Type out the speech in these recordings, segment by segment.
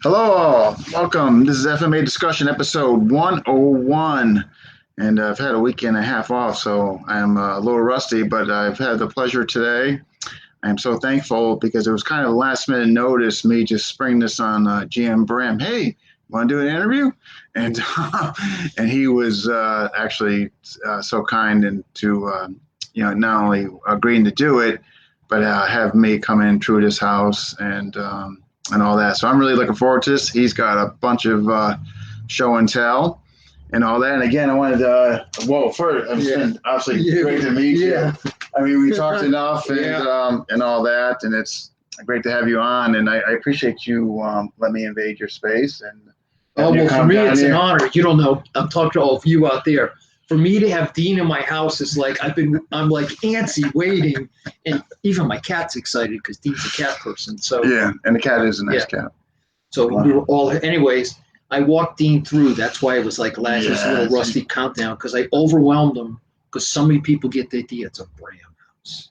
Hello, all. Welcome. This is FMA discussion episode 101. And I've had a week and a half off, so I'm a little rusty, but I've had the pleasure today. I'm so thankful because it was kind of last minute notice, me just springing this on GM Bram. Hey, want to do an interview? And and he was actually so kind and to not only agreeing to do it, but have me come in through this house and all that. So I'm really looking forward to this. He's got a bunch of show and tell and all that. And again, I wanted to, first, it's been obviously great to meet you. I mean, we talked enough and all that, and it's great to have you on. And I appreciate you letting me invade your space. And well, for me, it's an honor. You don't know. I'm talking to all of you out there. For me to have Dean in my house is like I'm like antsy waiting, and even my cat's excited because Dean's a cat person. So yeah, and the cat is a nice cat. So we were all, anyways. I walked Dean through. That's why it was like last year's little rusty countdown because I overwhelmed him because so many people get the idea it's a Bram house,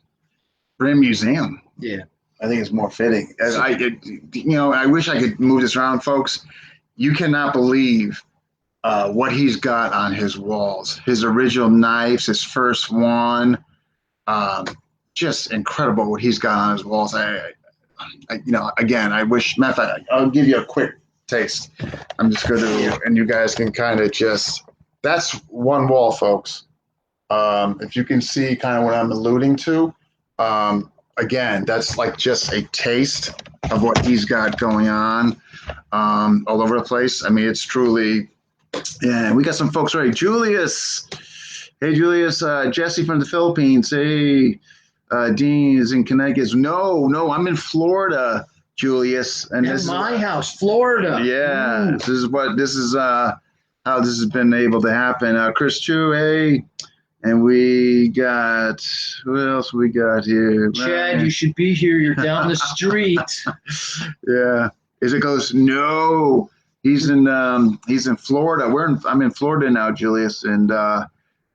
Bram Museum. Yeah, I think it's more fitting. I wish I could move this around, folks. You cannot believe what he's got on his walls. His original knives, his first one, just incredible what he's got on his walls. Again, I wish, matter of fact, I'll give you a quick taste. I'm just going to, and you guys can kind of that's one wall, folks. If you can see kind of what I'm alluding to, again, that's like just a taste of what he's got going on all over the place. I mean, it's truly, we got some folks already. Julius. Hey, Julius. Jesse from the Philippines. Hey, Dean is in Connecticut. No, I'm in Florida, Julius. And this my house, Florida. Yeah, this is how this has been able to happen. Chris Chu, hey. And we got, who else we got here? Chad, you should be here. You're down the street. Yeah. Is it goes, no. He's in Florida. I'm in Florida now, Julius. And I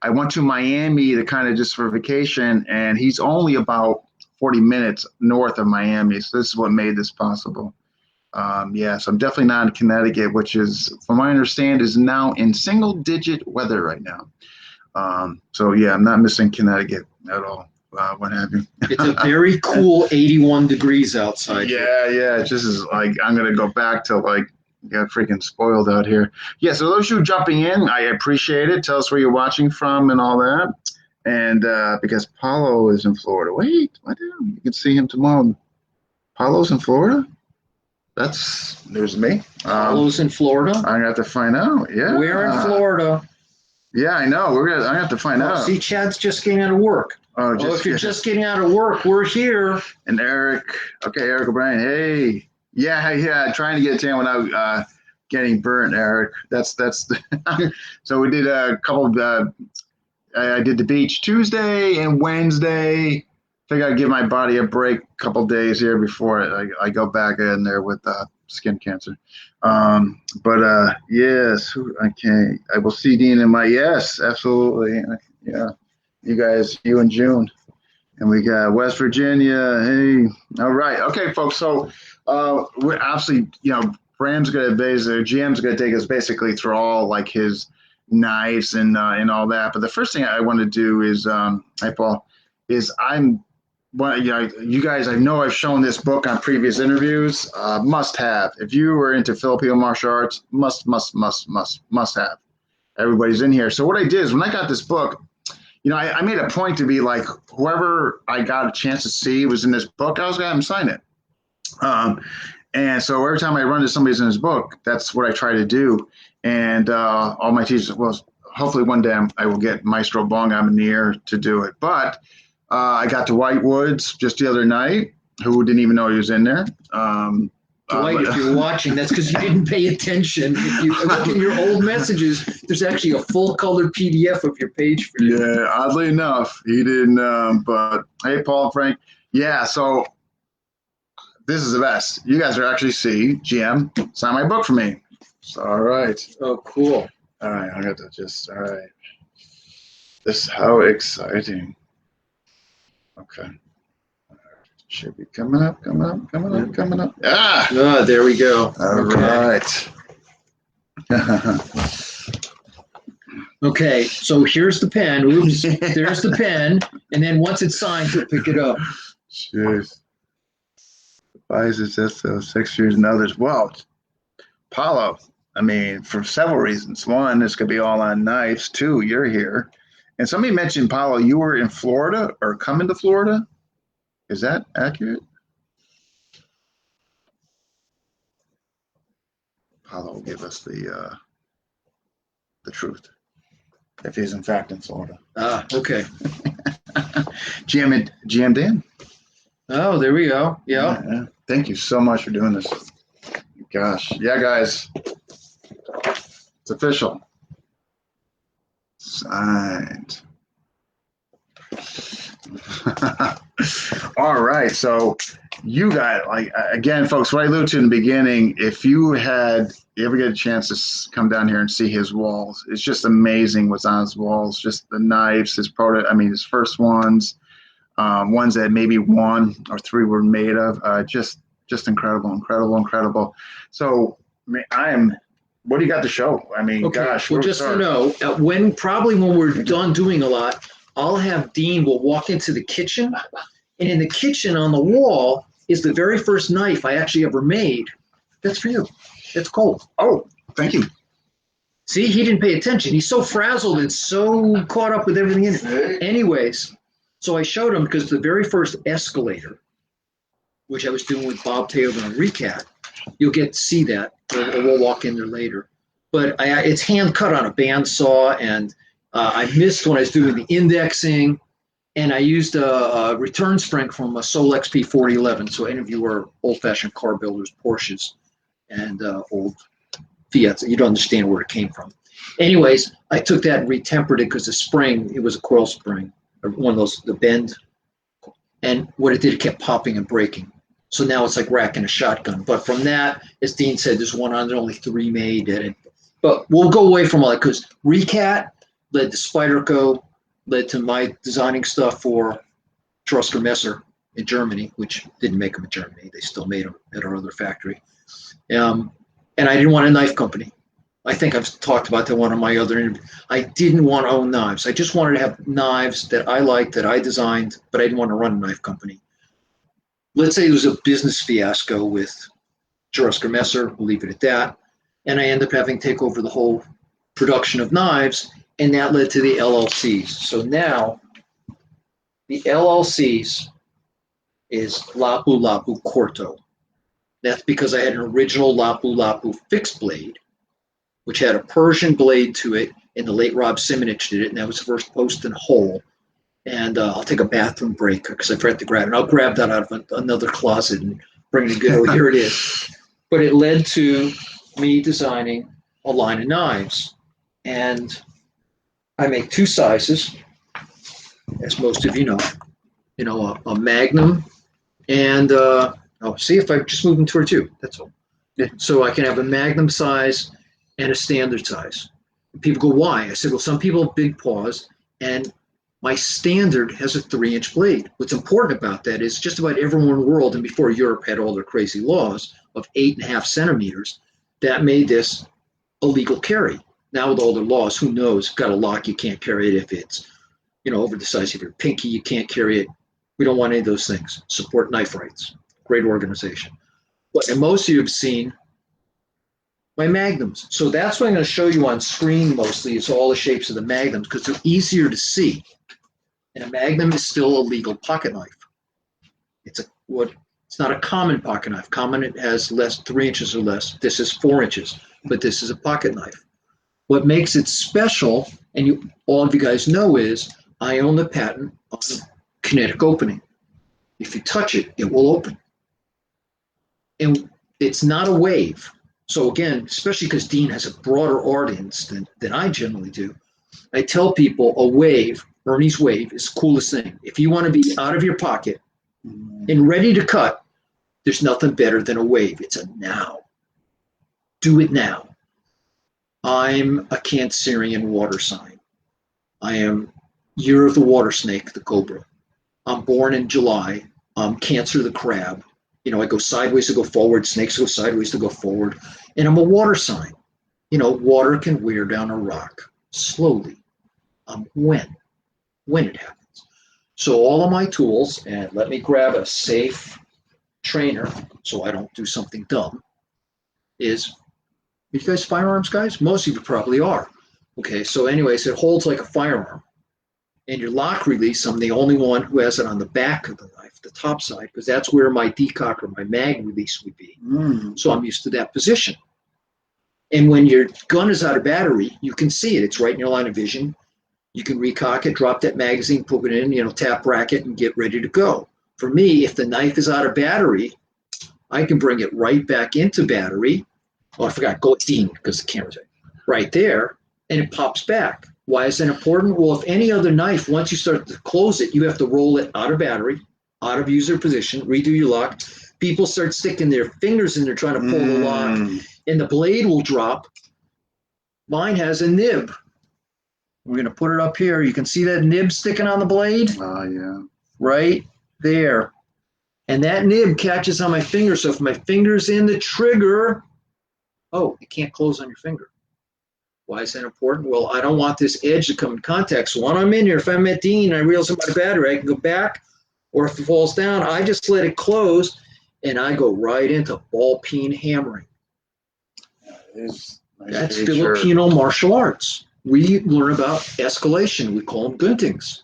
went to Miami to kind of just for vacation. And he's only about 40 minutes north of Miami. So this is what made this possible. So I'm definitely not in Connecticut, which is, from what I understand, is now in single-digit weather right now. I'm not missing Connecticut at all. What have you? It's a very cool 81 degrees outside. Yeah. It just is like, I'm going to go back to like, got freaking spoiled out here. Yeah, so those of you jumping in, I appreciate it. Tell us where you're watching from and all that. And because Paulo is in Florida. Wait, what? You can see him tomorrow. Paulo's in Florida? That's news to me. Paulo's in Florida? I'm going to have to find out. Yeah. We're in Florida. Yeah, I know. I'm gonna have to find out. See, Chad's just getting out of work. If you're just getting out of work, we're here. And Eric O'Brien. Hey, yeah. Trying to get to him without getting burnt, Eric. That's the. So we did a couple of. I did the beach Tuesday and Wednesday. Figured I'd give my body a break a couple of days here before I go back in there with skin cancer. Yes, okay. I will see Dean in yes, absolutely. Yeah. You guys, you and June. And we got West Virginia. Hey. All right. Okay, folks. So we're obviously, Bram's GM's gonna take us basically through all like his knives and all that. But the first thing I want to do is hi Paul, is you guys, I know I've shown this book on previous interviews. Must have. If you were into Filipino martial arts, must have. Everybody's in here. So what I did is when I got this book, I made a point to be like, whoever I got a chance to see was in this book, I was going to have them sign it. And so every time I run into somebody's in this book, that's what I try to do. And all my teachers, well, hopefully one day I will get Maestro Bong Amanir to do it. But I got to White Woods just the other night, who didn't even know he was in there. Dwight, if you're watching, that's because you didn't pay attention. If you look in your old messages, there's actually a full-color PDF of your page for you. Yeah, oddly enough, he didn't. But hey, Paul, Frank. Yeah, so this is the best. You guys are actually GM, sign my book for me. So, all right. Oh, cool. All right, I got to all right. This, how exciting. Okay. Should be coming up. Ah! Ah, there we go. All right. Okay, so here's the pen. Oops, there's the pen. And then once it's signed, you'll pick it up. Cheers. Advisors, SO, 6 years, and others. Well, Paulo, I mean, for several reasons. One, this could be all on knives. Two, you're here. And somebody mentioned, Paulo, you were in Florida or coming to Florida. Is that accurate? Paulo will give us the truth, if he's in fact in Florida. Ah, okay. GM Dan. Oh, there we go. Yeah. Thank you so much for doing this. Gosh. Yeah, guys. It's official. Signed. All right. So you got, like, again, folks, what I alluded to in the beginning, if you ever get a chance to come down here and see his walls, it's just amazing what's on his walls. Just the knives, his first ones, ones that maybe 1 or 3 were made of. Just incredible. So what do you got to show? I mean, okay. gosh. Well, just to know, when we're done doing a lot, I'll have Dean will walk into the kitchen, and in the kitchen on the wall is the very first knife I actually ever made. That's for you. It's cold. Oh, thank you. See, he didn't pay attention. He's so frazzled and so caught up with everything in it. Anyways, so I showed him because the very first escalator, which I was doing with Bob Taylor and Recat, you'll get to see that. We'll walk in there later. But it's hand cut on a bandsaw, and I missed when I was doing the indexing, and I used a return spring from a Solex P4011. So any of you are old-fashioned car builders, Porsches, and old Fiats, you don't understand where it came from. Anyways, I took that and retempered it because the spring, it was a coil spring, or one of those, the bend. And what it did, it kept popping and breaking. So now it's like racking a shotgun. But from that, as Dean said, there's one on there, only 3 made. But we'll go away from all that because Recat led to Spyderco, led to my designing stuff for Trosker Messer in Germany, which didn't make them in Germany. They still made them at our other factory. And I didn't want a knife company. I think I've talked about that one of my other interviews. I didn't want to own knives. I just wanted to have knives that I liked, that I designed, but I didn't want to run a knife company. Let's say there was a business fiasco with Trosker Messer, we'll leave it at that. And I ended up having to take over the whole production of knives, and that led to the LLCs. So now the LLCs is Lapu Lapu Corto. That's because I had an original Lapu Lapu fixed blade, which had a Persian blade to it, and the late Rob Simonich did it, and that was the first post and hole. And I'll take a bathroom break because I forgot to grab it. And I'll grab that out of another closet and bring it again. Oh, here it is. But it led to me designing a line of knives. And I make 2 sizes, as most of you know, a Magnum and, see if I just move them towards you, that's all. So I can have a Magnum size and a standard size. And people go, why? I said, well, some people have big paws, and my standard has a 3-inch blade. What's important about that is just about everyone in the world, and before Europe had all their crazy laws of 8.5 centimeters, that made this a legal carry. Now with all the laws, who knows? Got a lock, you can't carry it. If it's, over the size of your pinky, you can't carry it. We don't want any of those things. Support knife rights. Great organization. And most of you have seen my Magnums. So that's what I'm going to show you on screen mostly, is all the shapes of the Magnums because they're easier to see. And a Magnum is still a legal pocket knife. It's not a common pocket knife. Common, it has 3 inches or less. This is 4 inches, but this is a pocket knife. What makes it special, and all of you guys know, is I own the patent on kinetic opening. If you touch it, it will open. And it's not a wave. So again, especially because Dean has a broader audience than I generally do, I tell people a wave, Ernie's wave, is the coolest thing. If you want to be out of your pocket and ready to cut, there's nothing better than a wave. It's a now. Do it now. I'm a Cancerian water sign. I am year of the water snake, the cobra. I'm born in July. Cancer the crab. I go sideways to go forward. Snakes go sideways to go forward. And I'm a water sign. Water can wear down a rock slowly. When it happens. So all of my tools, and let me grab a safe trainer so I don't do something dumb, is, you guys firearms guys? Most of you probably are. Okay, so anyways, it holds like a firearm. And your lock release, I'm the only one who has it on the back of the knife, the top side, because that's where my decock or my mag release would be. So I'm used to that position. And when your gun is out of battery, you can see it. It's right in your line of vision. You can recock it, drop that magazine, put it in, tap bracket, and get ready to go. For me, if the knife is out of battery, I can bring it right back into battery. Oh, I forgot, go Dean, because the camera's right there, and it pops back. Why is that important? Well, if any other knife, once you start to close it, you have to roll it out of battery, out of user position, redo your lock. People start sticking their fingers in there trying to pull the lock, and the blade will drop. Mine has a nib. We're going to put it up here. You can see that nib sticking on the blade? Oh, yeah. Right there. And that nib catches on my finger. So if my finger's in the trigger, it can't close on your finger. Why is that important? Well, I don't want this edge to come in contact. So when I'm in here, if I'm at Dean and I realize I'm out of battery, I can go back. Or if it falls down, I just let it close and I go right into ball peen hammering. That's Filipino martial arts. We learn about escalation. We call them guntings.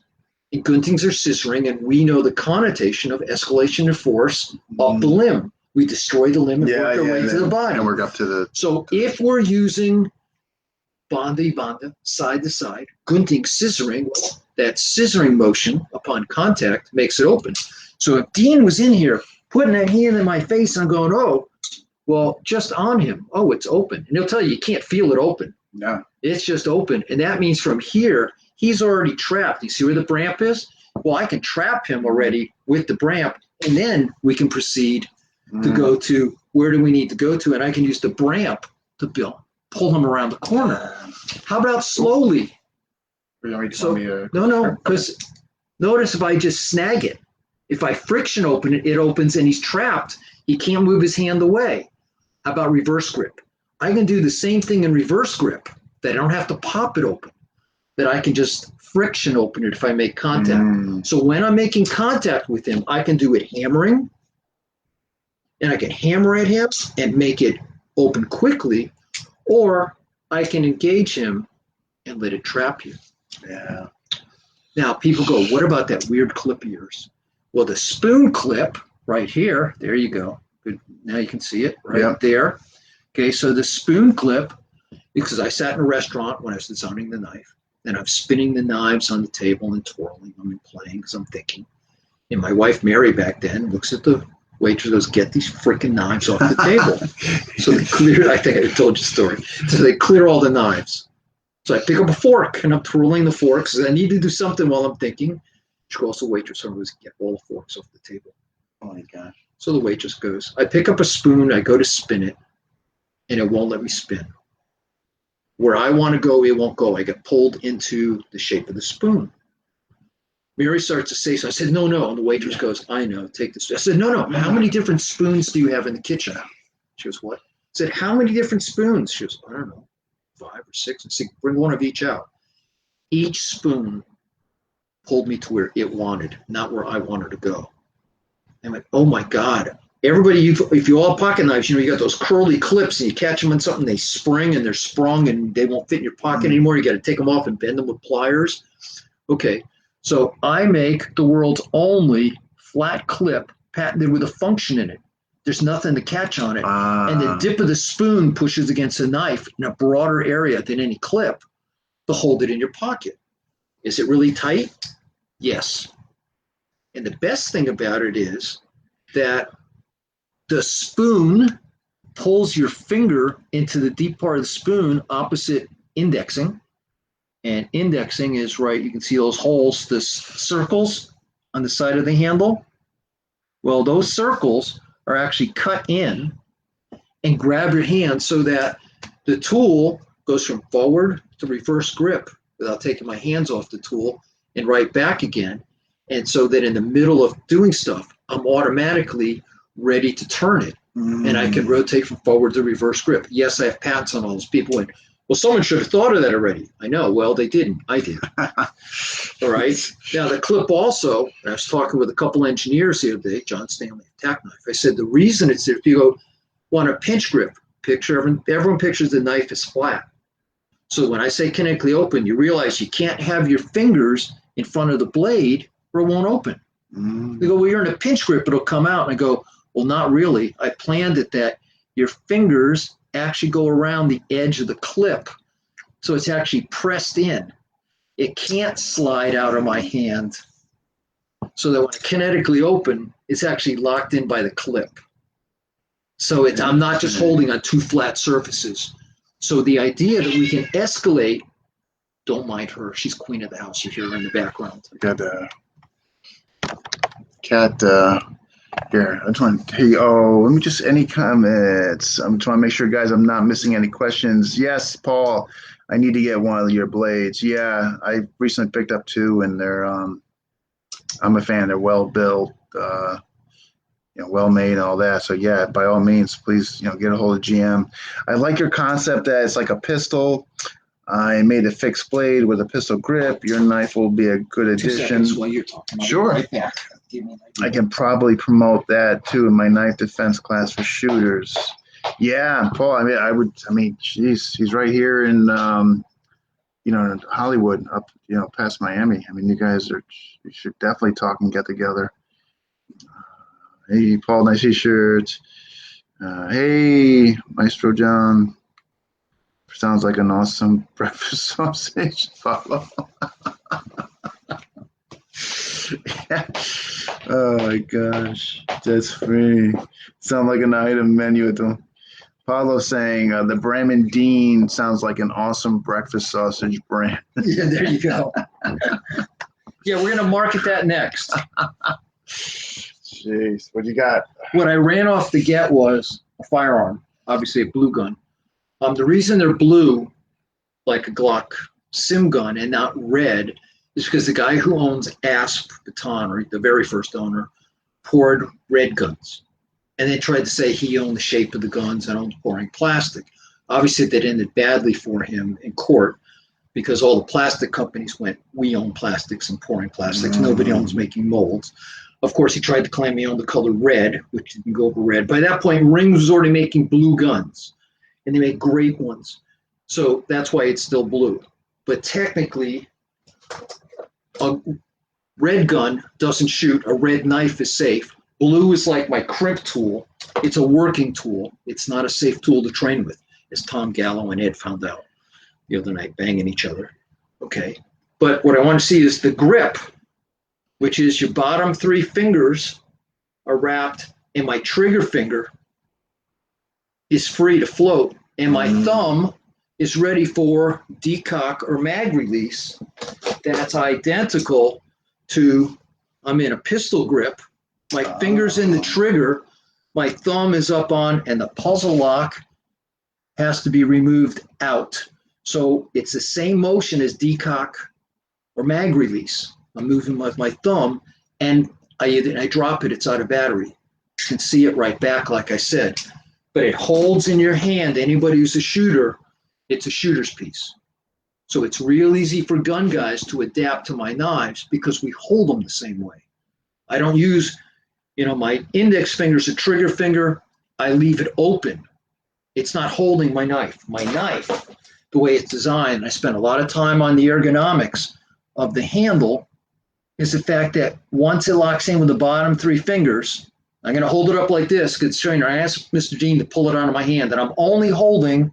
And guntings are scissoring, and we know the connotation of escalation of force up the limb. We destroy the limb and work our way to the body. And work up to the. So if we're using banda, side to side, gunting, scissoring, that scissoring motion upon contact makes it open. So if Dean was in here putting that hand in my face, I'm going, just on him. It's open. And he'll tell you can't feel it open. No. It's just open. And that means from here, he's already trapped. You see where the Bramp is? Well, I can trap him already with the Bramp, and then we can proceed to go to where do we need to go to, and I can use the Bramp to pull him around the corner. How about slowly? No, because notice if I just snag it, if I friction open it, it opens and he's trapped. He can't move his hand away. How about reverse grip? I can do the same thing in reverse grip, that I don't have to pop it open, that I can just friction open it if I make contact. So when I'm making contact with him, I can do it hammering, and I can hammer at him and make it open quickly, or I can engage him and let it trap you. Yeah. Now people go, what about that weird clip of yours? Well, the spoon clip right here, there you go. Good. Now you can see it right there. Okay, so the spoon clip, because I sat in a restaurant when I was designing the knife, and I'm spinning the knives on the table and twirling them and playing because I'm thinking. And my wife, Mary, back then, looks at the waitress and goes, get these freaking knives off the table. So they clear, I think I told you the story. So they clear all the knives. So I pick up a fork and I'm twirling the forks. I need to do something while I'm thinking. She calls the waitress and goes, get all the forks off the table. Oh my gosh. So the waitress goes, I pick up a spoon, I go to spin it, and it won't let me spin. Where I want to go, it won't go. I get pulled into the shape of the spoon. Mary starts to say so. I said, no. And the waitress goes, I know, take this. I said, no. How many different spoons do you have in the kitchen? She goes, what? I said, how many different spoons? She goes, I don't know, 5 or 6. I said, bring one of each out. Each spoon pulled me to where it wanted, not where I wanted to go. I went, oh my God. Everybody, if you all have pocket knives, you got those curly clips and you catch them on something, they spring and they're sprung and they won't fit in your pocket anymore. You got to take them off and bend them with pliers. Okay, so I make the world's only flat clip patented with a function in it. There's nothing to catch on it. And the dip of the spoon pushes against the knife in a broader area than any clip to hold it in your pocket. Is it really tight? Yes. And the best thing about it is that the spoon pulls your finger into the deep part of the spoon opposite indexing. And indexing is right, you can see those holes, the circles on the side of the handle. Well, those circles are actually cut in and grab your hand so that the tool goes from forward to reverse grip without taking my hands off the tool and right back again. And so that in the middle of doing stuff, I'm automatically ready to turn it. And I can rotate from forward to reverse grip. Yes, I have patents on all those. People went, well, someone should have thought of that already. I know. Well, they didn't. I did. All right. Now, the clip also, I was talking with a couple engineers the other day, John Stanley, Tack Knife. I said, the reason it's there, if you go, want a pinch grip, everyone pictures the knife is flat. So when I say kinetically open, you realize you can't have your fingers in front of the blade or it won't open. They go, well, you're in a pinch grip, it'll come out. And I go, well, not really. I planned it that your fingers actually go around the edge of the clip. So it's actually pressed in. It can't slide out of my hand. So that when it's kinetically open, it's actually locked in by the clip. So I'm not just holding on two flat surfaces. So the idea that we can escalate, don't mind her. She's queen of the house. You hear her in the background. Got a cat here. I just want to, hey, let me just, any comments? I'm trying to make sure, guys, I'm not missing any questions. Yes, Paul, I need to get one of your blades. Yeah, I recently picked up two, and they're, I'm a fan. They're well built, well made and all that. So yeah, by all means, please, get a hold of GM. I like your concept that it's like a pistol. I made a fixed blade with a pistol grip. Your knife will be a good addition. While you're talking, sure. Right back. I can probably promote that too in my knife defense class for shooters. Yeah, Paul. Geez, he's right here in, Hollywood, up, past Miami. you should definitely talk and get together. Hey, Paul, nice t-shirt. Hey, Maestro John. Sounds like an awesome breakfast sausage. Follow. Yeah. Oh my gosh, that's free. Sound like an item menu at the Paulo saying the Bram and Dean sounds like an awesome breakfast sausage brand. Yeah, there you go. Yeah, we're gonna market that next. Jeez, what you got? What I ran off the get was a firearm, obviously a blue gun. The reason they're blue, like a Glock sim gun, and not red, is because the guy who owns Asp Baton, or the very first owner, poured red guns. And they tried to say he owned the shape of the guns and owned pouring plastic. Obviously, that ended badly for him in court because all the plastic companies went, we own plastics and pouring plastics. Nobody owns making molds. Of course, he tried to claim he owned the color red, which didn't go over red. By that point, Rings was already making blue guns, and they made great ones. So that's why it's still blue. But technically, a red gun doesn't shoot. A red knife is safe. Blue is like my crimp tool. It's a working tool. It's not a safe tool to train with, as Tom Gallo and Ed found out the other night, banging each other. Okay. But what I want to see is the grip, which is your bottom three fingers are wrapped, and my trigger finger is free to float, and my thumb is ready for decock or mag release. That's identical to, I'm in a pistol grip, my finger's in the trigger, my thumb is up on, and the puzzle lock has to be removed out. So it's the same motion as decock or mag release. I'm moving with my thumb, and I drop it, it's out of battery. You can see it right back, like I said. But it holds in your hand. Anybody who's a shooter, it's a shooter's piece. So it's real easy for gun guys to adapt to my knives because we hold them the same way. I don't use, my index finger's a trigger finger. I leave it open. It's not holding my knife. My knife, the way it's designed, I spent a lot of time on the ergonomics of the handle, is the fact that once it locks in with the bottom three fingers, I'm going to hold it up like this because trainer, I asked Mr. Dean to pull it out of my hand, and I'm only holding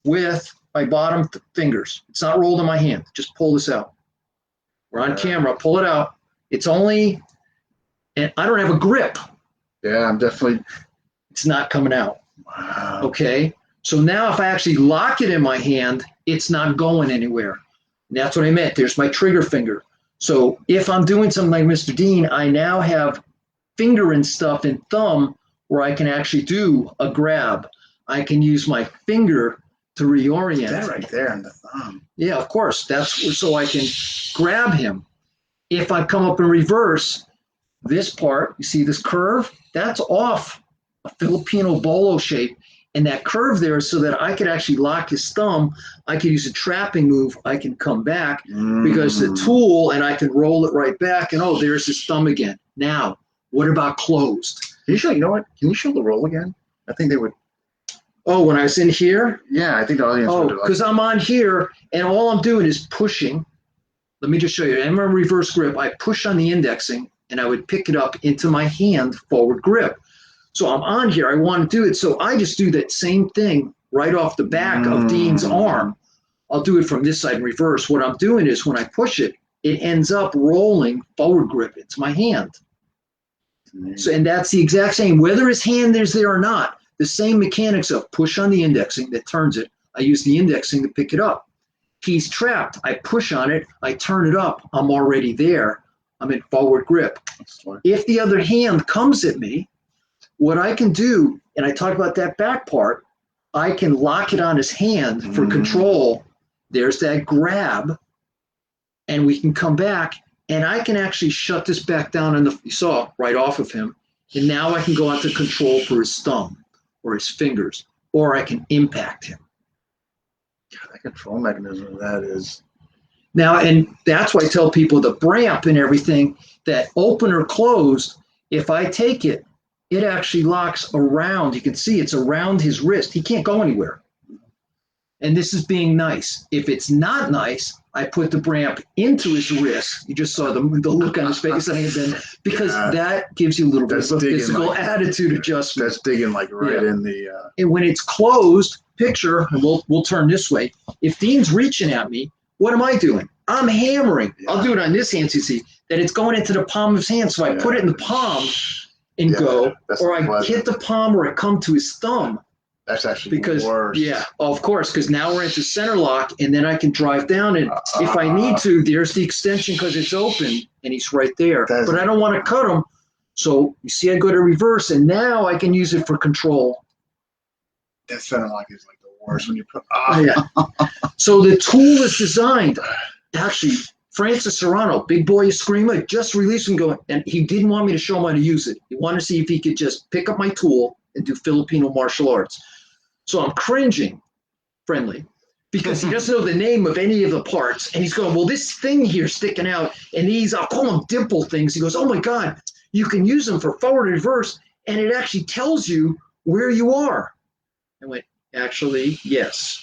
with my bottom fingers. It's not rolled in my hand. Just pull this out. We're on camera. Pull it out. It's only, and I don't have a grip. Yeah, I'm definitely. It's not coming out. Wow. Okay. So now if I actually lock it in my hand, it's not going anywhere. And that's what I meant. There's my trigger finger. So if I'm doing something like Mr. Dean, I now have finger and stuff and thumb where I can actually do a grab. I can use my finger to reorient. That right there in the thumb. Yeah, of course. That's so I can grab him. If I come up in reverse, This part, you see this curve? That's off a Filipino bolo shape. And that curve there is so that I could actually lock his thumb. I could use a trapping move. I can come back because the tool, and I can roll it right back. And oh, there's his thumb again. Now, what about closed? Can you show, you know what? Can you show the roll again? I think they would. Oh, when I was in here? Yeah, I think the audience would. Because I'm on here and all I'm doing is pushing. Let me just show you. I'm in reverse grip. I push on the indexing and I would pick it up into my hand forward grip. So I'm on here. I want to do it. So I just do that same thing right off the back of Dean's arm. I'll do it from this side in reverse. What I'm doing is when I push it, it ends up rolling forward grip into my hand. So, and that's the exact same, whether his hand is there or not, the same mechanics of push on the indexing that turns it. I use the indexing to pick it up. He's trapped. I push on it. I turn it up. I'm already there. I'm in forward grip. If the other hand comes at me, what I can do, and I talk about that back part, I can lock it on his hand for control. There's that grab, and we can come back, and I can actually shut this back down, you saw, right off of him, and now I can go out to control for his thumb or his fingers, or I can impact him. God, that control mechanism of that is... Now, and that's why I tell people the Bram and everything, that open or closed, if I take it, it actually locks around. You can see it's around his wrist. He can't go anywhere. And this is being nice. If it's not nice, I put the Bram into his wrist. You just saw the look on his face. Because that gives you a little bit of a physical attitude adjustment. That's digging like right in the... And when it's closed, picture, and we'll turn this way. If Dean's reaching at me, what am I doing? I'm hammering. I'll do it on this hand, so you see that it's going into the palm of his hand. So I put it in the palm and go, or I hit the palm or I come to his thumb. That's actually worse. Yeah, of course, because now we're into center lock, and then I can drive down, and if I need to, there's the extension because it's open, and he's right there. But I don't want to cut him, so you see I go to reverse, and now I can use it for control. That center lock is like the worst when you put... So the tool is designed, actually, Francis Serrano, big boy screamer, just released and going, and he didn't want me to show him how to use it. He wanted to see if he could just pick up my tool and do Filipino martial arts. So I'm cringing, friendly, because he doesn't know the name of any of the parts. And he's going, well, this thing here sticking out, and I'll call them dimple things. He goes, oh my God, you can use them for forward and reverse, and it actually tells you where you are. I went, actually, yes.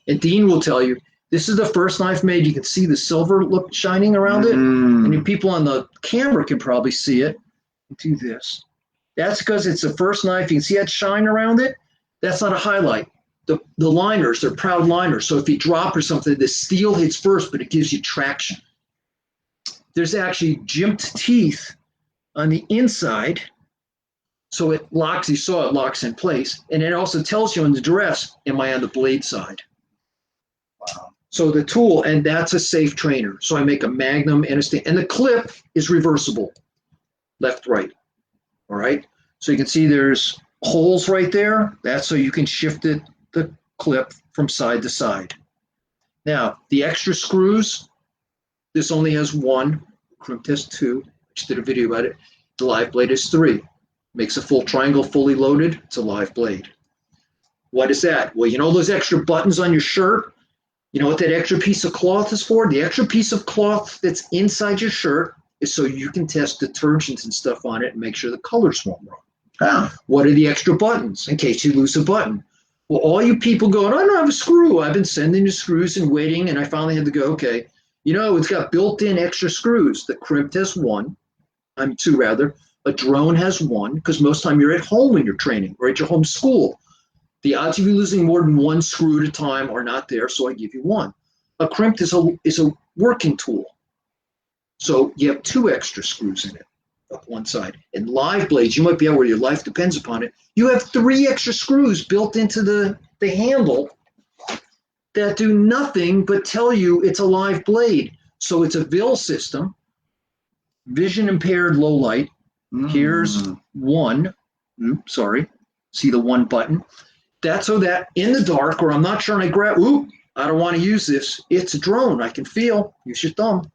And Dean will tell you, this is the first knife made. You can see the silver look shining around it. And the people on the camera can probably see it. Do this. That's because it's the first knife. You can see that shine around it. That's not a highlight. The liners, they're proud liners. So if you drop or something, the steel hits first, but it gives you traction. There's actually jimped teeth on the inside. So it locks, you saw it locks in place. And it also tells you on the duress, am I on the blade side? Wow. So the tool, and that's a safe trainer. So I make a magnum and a stand. And the clip is reversible, left, right. All right. So you can see there's holes right there. That's so you can shift it, the clip from side to side. Now, the extra screws, this only has one. Crimp has two. Just did a video about it. The live blade is 3. Makes a full triangle fully loaded. It's a live blade. What is that? Well, you know those extra buttons on your shirt? You know what that extra piece of cloth is for? The extra piece of cloth that's inside your shirt is so you can test detergents and stuff on it and make sure the colors won't run. What are the extra buttons in case you lose a button? Well, all you people going, I don't have a screw. I've been sending the screws and waiting, and I finally had to go, okay, you know, it's got built-in extra screws. The Crimp has 1, 2 rather. A drone has 1, because most time you're at home when you're training or at your home school. The odds of you losing more than 1 screw at a time are not there, so I give you 1. A Crimp is a working tool. So you have 2 extra screws in it, up one side. And live blades, you might be out where your life depends upon it. You have 3 extra screws built into the handle that do nothing but tell you it's a live blade. So it's a VIL system, vision impaired low light. Here's 1. Sorry. See the 1 button? That's so that in the dark, or I'm not sure, and I grab, I don't want to use this. It's a drone. I can feel. Use your thumb.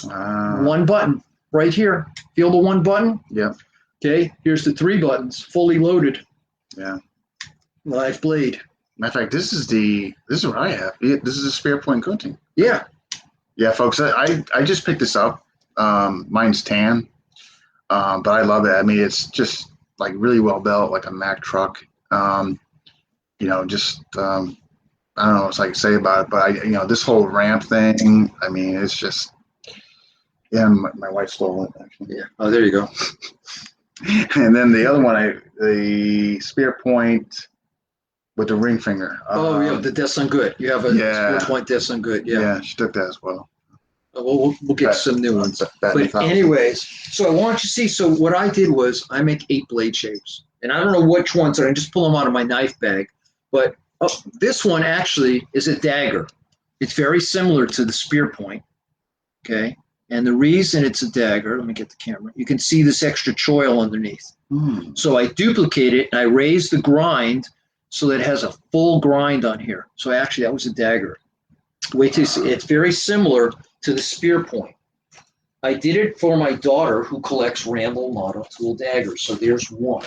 1 button right here. Feel the 1 button? Yeah. Okay, here's the 3 buttons, fully loaded. Yeah. Live blade. Matter of fact, this is what I have. This is a spear point gunting. Yeah. Yeah, folks, I just picked this up. Mine's tan, but I love it. I mean, it's just like really well built, like a Mack truck. Just I don't know what I can say about it, but this whole ramp thing. I mean, it's just my wife stole it actually. Yeah. Oh, there you go. And then the other one, the spear point with the ring finger. Yeah, the Death's on Good. You have a spear point Death's on Good. Yeah. Yeah, she took that as well. We'll get some new ones. But anyways, so I want you to see. So what I did was I make 8 blade shapes, and I don't know which ones. I just pull them out of my knife bag. But this one actually is a dagger. It's very similar to the spear point. Okay. And the reason it's a dagger, let me get the camera. You can see this extra choil underneath. So I duplicate it and I raise the grind so that it has a full grind on here. So actually that was a dagger. Wait till you see. It's very similar to the spear point. I did it for my daughter who collects Randall model tool daggers. So there's one.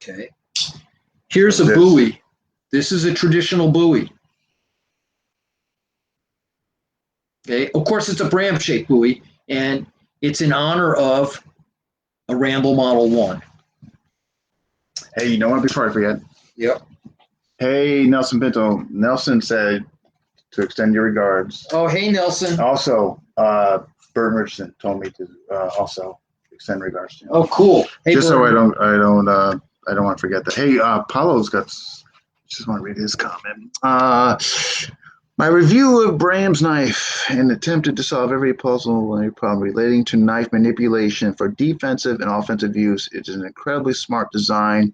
Okay. Here's a buoy. This is a traditional buoy. Okay. Of course, it's a Bram shaped buoy, and it's in honor of a Ramble Model 1. Hey, you know what? Before I forget. Yep. Hey, Nelson Pinto. Nelson said to extend your regards. Oh, hey, Nelson. Also, Burton Richardson told me to also extend regards to you. Oh, cool. Hey, just Burton. So I don't want to forget that. Hey, Paulo's got. Just want to read his comment. My review of Bram's knife and attempted to solve every puzzle problem relating to knife manipulation for defensive and offensive use. It is an incredibly smart design.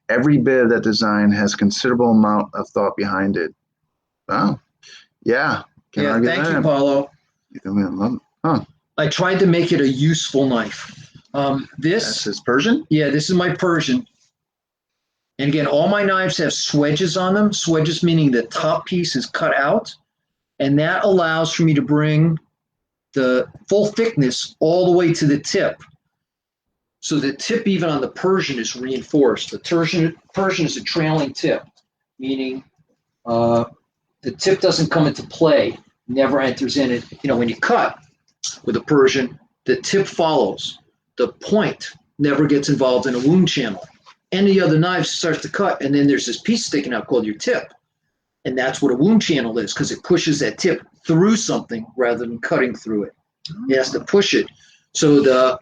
Every bit of that design has considerable amount of thought behind it. Wow. Yeah. Thank you, Paulo. Huh. I tried to make it a useful knife. This is Persian? Yeah, this is my Persian. And again, all my knives have swedges on them. Swedges meaning the top piece is cut out. And that allows for me to bring the full thickness all the way to the tip. So the tip even on the Persian is reinforced. The Persian is a trailing tip, meaning the tip doesn't come into play, never enters in it. When you cut with a Persian, the tip follows. The point never gets involved in a wound channel. Any other knife starts to cut, and then there's this piece sticking out called your tip. And that's what a wound channel is, because it pushes that tip through something rather than cutting through it. It has to push it. So the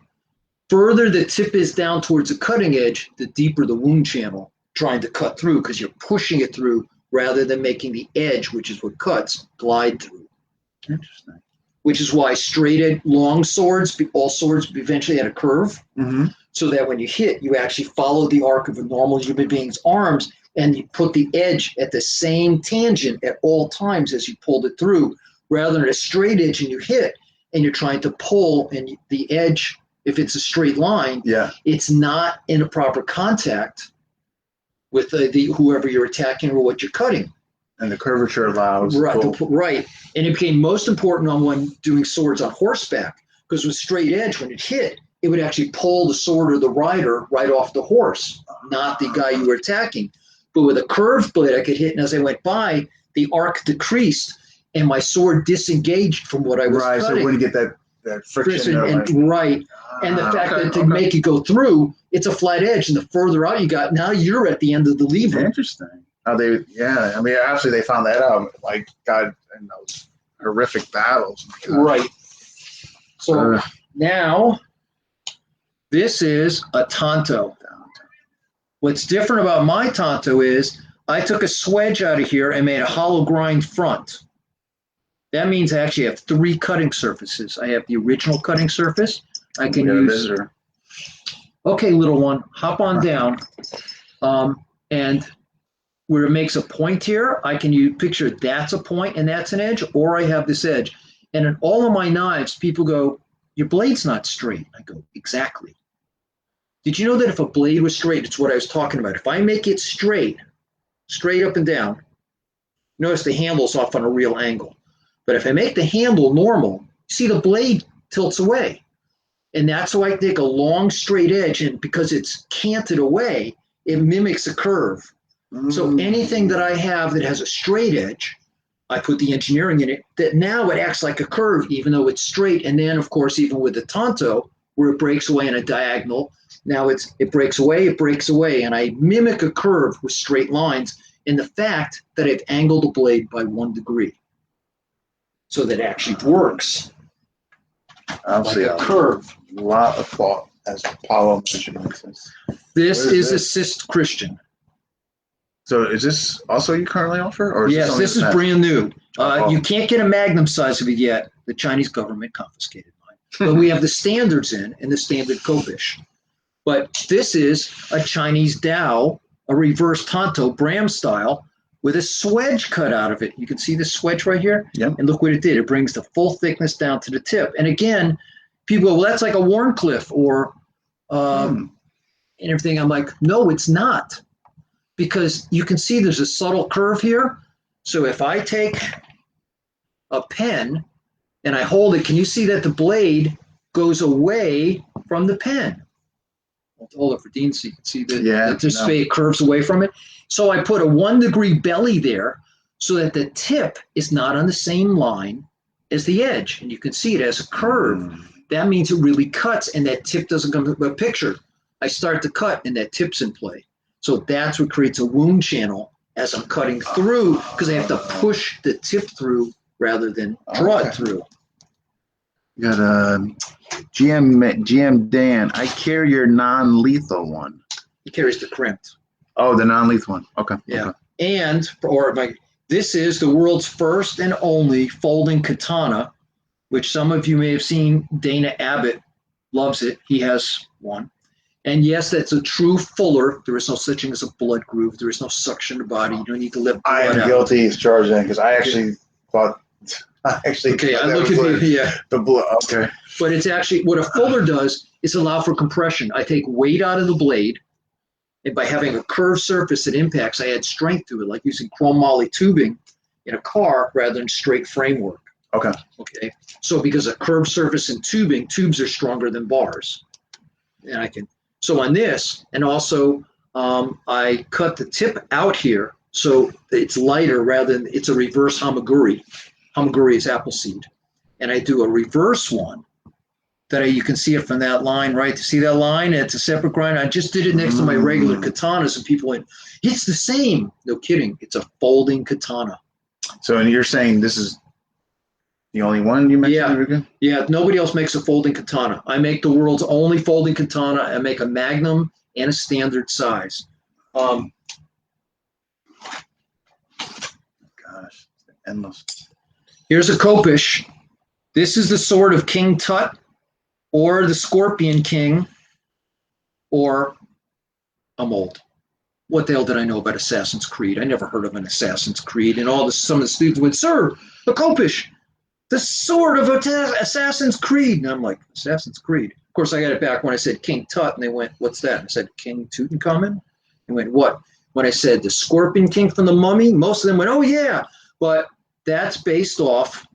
further the tip is down towards the cutting edge, the deeper the wound channel trying to cut through, because you're pushing it through rather than making the edge, which is what cuts, glide through. Interesting. Which is why straight edge, long swords, all swords eventually had a curve. Mm-hmm. So that when you hit, you actually follow the arc of a normal human being's arms, and you put the edge at the same tangent at all times as you pulled it through, rather than a straight edge and you hit, and you're trying to pull, and the edge, if it's a straight line, it's not in a proper contact with the whoever you're attacking or what you're cutting. And the curvature allows. Right. And it became most important on when doing swords on horseback, because with straight edge, when it hit, it would actually pull the sword or the rider right off the horse, not the guy you were attacking. But with a curved blade, I could hit, and as I went by, the arc decreased, and my sword disengaged from what I was cutting. So when you get that friction. And the fact that to make it go through, it's a flat edge, and the further out you got, now you're at the end of the lever. Interesting. I mean, actually, they found that out, like, God, in those horrific battles. Right. So now, this is a Tonto. What's different about my Tonto is I took a swedge out of here and made a hollow grind front. That means I actually have 3 cutting surfaces. I have the original cutting surface. I can use. Okay, little one, hop on down. And where it makes a point here, I can picture that's a point and that's an edge, or I have this edge. And in all of my knives, people go, your blade's not straight. I go, exactly. Did you know that if a blade was straight, it's what I was talking about. If I make it straight up and down, notice the handle's off on a real angle. But if I make the handle normal, see the blade tilts away. And that's why I take a long straight edge, and because it's canted away, it mimics a curve. So anything that I have that has a straight edge, I put the engineering in it, that now it acts like a curve, even though it's straight. And then, of course, even with the tanto, where it breaks away in a diagonal, now it breaks away, and I mimic a curve with straight lines in the fact that I've angled the blade by 1 degree. So that actually works like a curve. A lot of thought, as Paulo mentioned. This is Assist Christian. So is this also you currently offer? Or is Yes, this is brand new. Oh. You can't get a Magnum size of it yet. The Chinese government confiscated mine. But we have the standards in and the standard Kopish. But this is a Chinese Dao, a reverse tanto, Bram style, with a swedge cut out of it. You can see the swedge right here? Yep. And look what it did. It brings the full thickness down to the tip. And again, people go, well, that's like a Warncliffe or and everything. I'm like, no, it's not. Because you can see there's a subtle curve here. So if I take a pen and I hold it, can you see that the blade goes away from the pen? I'll hold it for Dean so you can see that it curves away from it. So I put a 1 degree belly there so that the tip is not on the same line as the edge. And you can see it as a curve. That means it really cuts and that tip doesn't come to a picture. I start to cut and that tip's in play. So that's what creates a wound channel as I'm cutting through, because I have to push the tip through rather than draw it through. You got GM Dan. I carry your non-lethal one. He carries the crimped. Oh, the non-lethal one. Okay. Yeah. Okay. And this is the world's first and only folding katana, which some of you may have seen. Dana Abbott loves it. He has one. And yes, that's a true fuller. There is no such thing as a blood groove. There is no suction in the body. You don't need to let blood I am out. guilty as charged then, because I actually thought. Okay, I look at the blood. Okay. But it's actually what a fuller does is allow for compression. I take weight out of the blade, and by having a curved surface that impacts, I add strength to it, like using chrome moly tubing in a car rather than straight framework. Okay. Okay. So because a curved surface in tubing, tubes are stronger than bars, and I can. So on this, and also I cut the tip out here so it's lighter rather than it's a reverse hamaguri. Hamaguri is apple seed. And I do a reverse one that you can see it from that line, right? To see that line, it's a separate grind. I just did it next to my regular katanas and people went, it's the same. No kidding. It's a folding katana. So and you're saying this is the only one you mentioned? Yeah, nobody else makes a folding katana. I make the world's only folding katana. I make a magnum and a standard size. Gosh, endless. Here's a Kopish. This is the sword of King Tut or the Scorpion King, or I'm old. What the hell did I know about Assassin's Creed? I never heard of an Assassin's Creed. And some of the students went, sir, a Kopish. The sword of Assassin's Creed. And I'm like, Assassin's Creed. Of course, I got it back when I said King Tut, and they went, what's that? And I said, King Tutankhamun. They went, what? When I said the Scorpion King from the Mummy, most of them went, oh, yeah. But that's based off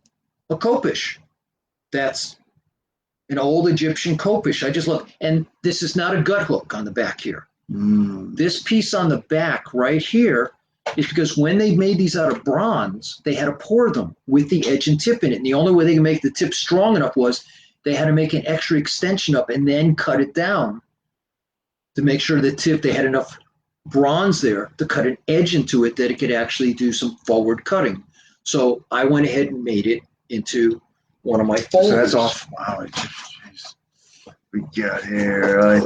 a Kopish. That's an old Egyptian Kopish. I just love, and this is not a gut hook on the back here. This piece on the back right here is because when they made these out of bronze, they had to pour them with the edge and tip in it. And the only way they could make the tip strong enough was they had to make an extra extension up and then cut it down to make sure the tip, they had enough bronze there to cut an edge into it that it could actually do some forward cutting. So I went ahead and made it into one of my folders. So that's off. Wow. Geez. We got here. I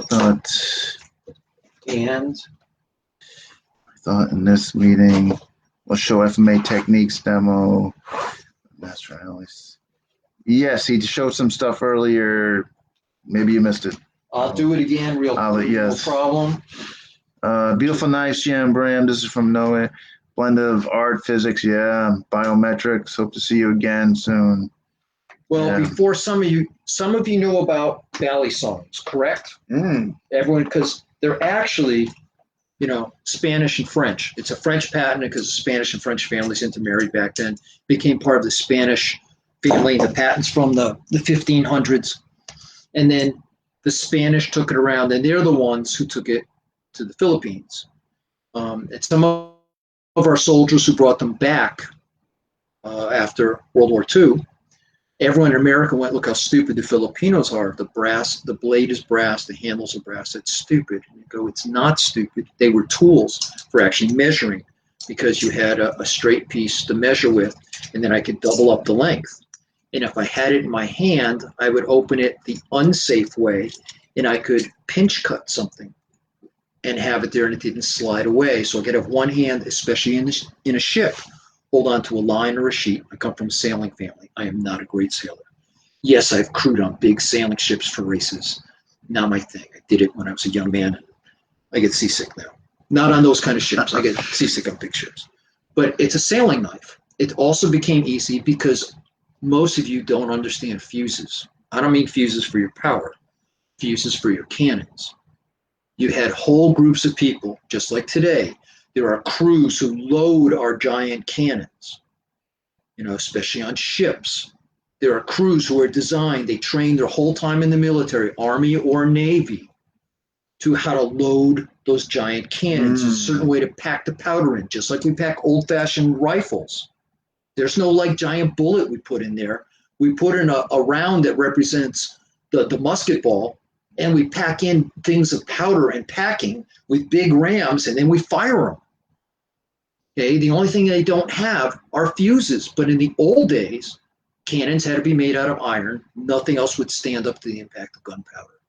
thought in this meeting, we'll show FMA techniques demo. Master Alice. Yes, he showed some stuff earlier. Maybe you missed it. I'll do it again real quick. Yes. No problem. Beautiful, nice, GM Bram. This is from Noah. Blend of art, physics, biometrics. Hope to see you again soon. Well, before some of you know about Bally songs, correct? Everyone, because they're actually, Spanish and French. It's a French patent because Spanish and French families intermarried back then, became part of the Spanish family, the patents from the 1500s. And then The Spanish took it around, and they're the ones who took it to the Philippines. And some of our soldiers who brought them back after World War II, everyone in America went, look how stupid the Filipinos are. The blade is brass, the handles are brass. It's stupid. And you go, it's not stupid. They were tools for actually measuring, because you had a straight piece to measure with, and then I could double up the length. And if I had it in my hand, I would open it the unsafe way, and I could pinch cut something and have it there, and it didn't slide away. So I could have one hand, especially in a ship, hold on to a line or a sheet. I come from a sailing family. I am not a great sailor. Yes, I've crewed on big sailing ships for races. Not my thing. I did it when I was a young man. I get seasick now. Not on those kind of ships. I get seasick on big ships. But it's a sailing knife. It also became easy because most of you don't understand fuses. I don't mean fuses for your power. Fuses for your cannons. You had whole groups of people, just like today. There are crews who load our giant cannons, especially on ships. There are crews who are designed, they train their whole time in the military, Army or Navy, to how to load those giant cannons. There's a certain way to pack the powder in, just like we pack old-fashioned rifles. There's no giant bullet we put in there. We put in a round that represents the musket ball, and we pack in things of powder and packing with big rams, and then we fire them. Okay, the only thing they don't have are fuses. But in the old days, cannons had to be made out of iron. Nothing else would stand up to the impact of gunpowder.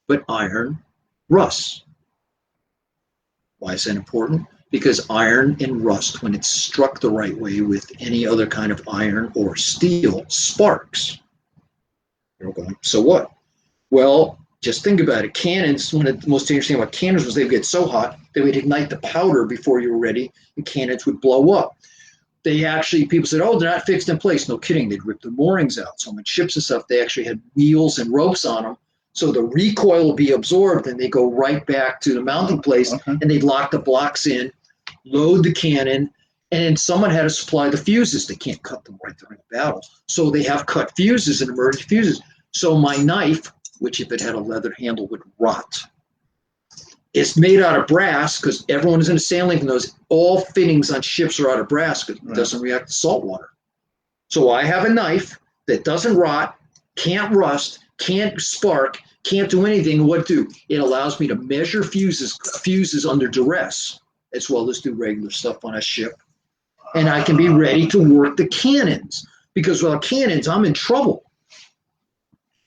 But iron rusts. Why is that important? Because iron and rust, when it's struck the right way with any other kind of iron or steel, sparks. You're going, so what? Well, just think about it. Cannons, one of the most dangerous things about cannons was they would get so hot, they would ignite the powder before you were ready, and cannons would blow up. People said, oh, they're not fixed in place. No kidding, they'd rip the moorings out. So on ships and stuff, they actually had wheels and ropes on them. So the recoil will be absorbed, and they go right back to the mounting place, and they'd lock the blocks in, load the cannon, and then someone had to supply the fuses. They can't cut them right during a battle. So they have cut fuses and emergency fuses. So my knife, which if it had a leather handle would rot, it's made out of brass, because everyone is in a sailing knows all fittings on ships are out of brass because it doesn't react to salt water. So I have a knife that doesn't rot, can't rust, can't spark, can't do anything. What do? It allows me to measure fuses under duress, as well as do regular stuff on a ship. And I can be ready to work the cannons, because without cannons, I'm in trouble.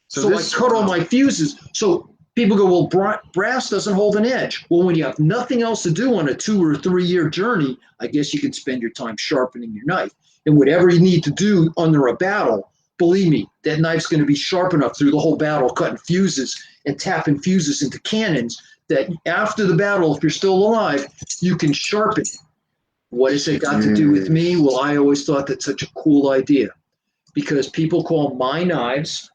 So I cut all my fuses. So people go, well, brass doesn't hold an edge. Well, when you have nothing else to do on a 2 or 3 year journey, I guess you can spend your time sharpening your knife. And whatever you need to do under a battle, believe me, that knife's going to be sharp enough through the whole battle, cutting fuses and tapping fuses into cannons, that after the battle, if you're still alive, you can sharpen it. What has it got to do with me? Well, I always thought that's such a cool idea, because people call my knives,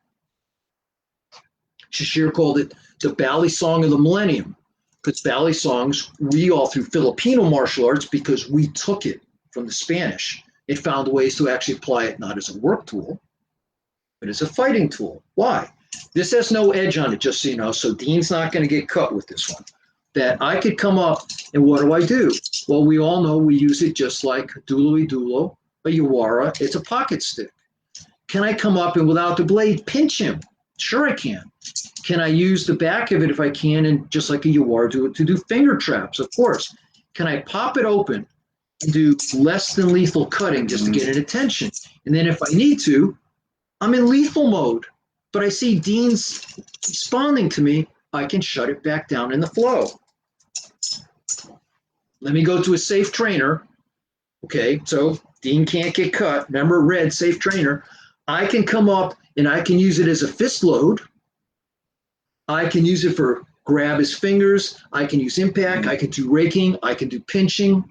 Shashir called it the bally song of the millennium, because bally songs, we all through Filipino martial arts, because we took it from the Spanish. It found ways to actually apply it not as a work tool, but as a fighting tool. Why? This has no edge on it, just so you know, so Dean's not going to get cut with this one. That I could come up, and what do? Well, we all know we use it just like dulo, a yawara. It's a pocket stick. Can I come up and without the blade pinch him? Sure I can. Can I use the back of it if I can, and just like a yawara to do finger traps? Of course. Can I pop it open and do less than lethal cutting just to get it attention? And then if I need to, I'm in lethal mode, but I see Dean's responding to me, I can shut it back down in the flow. Let me go to a safe trainer. Okay, so Dean can't get cut. Remember, red, safe trainer. I can come up and I can use it as a fist load. I can use it for grab his fingers. I can use impact. I can do raking. I can do pinching.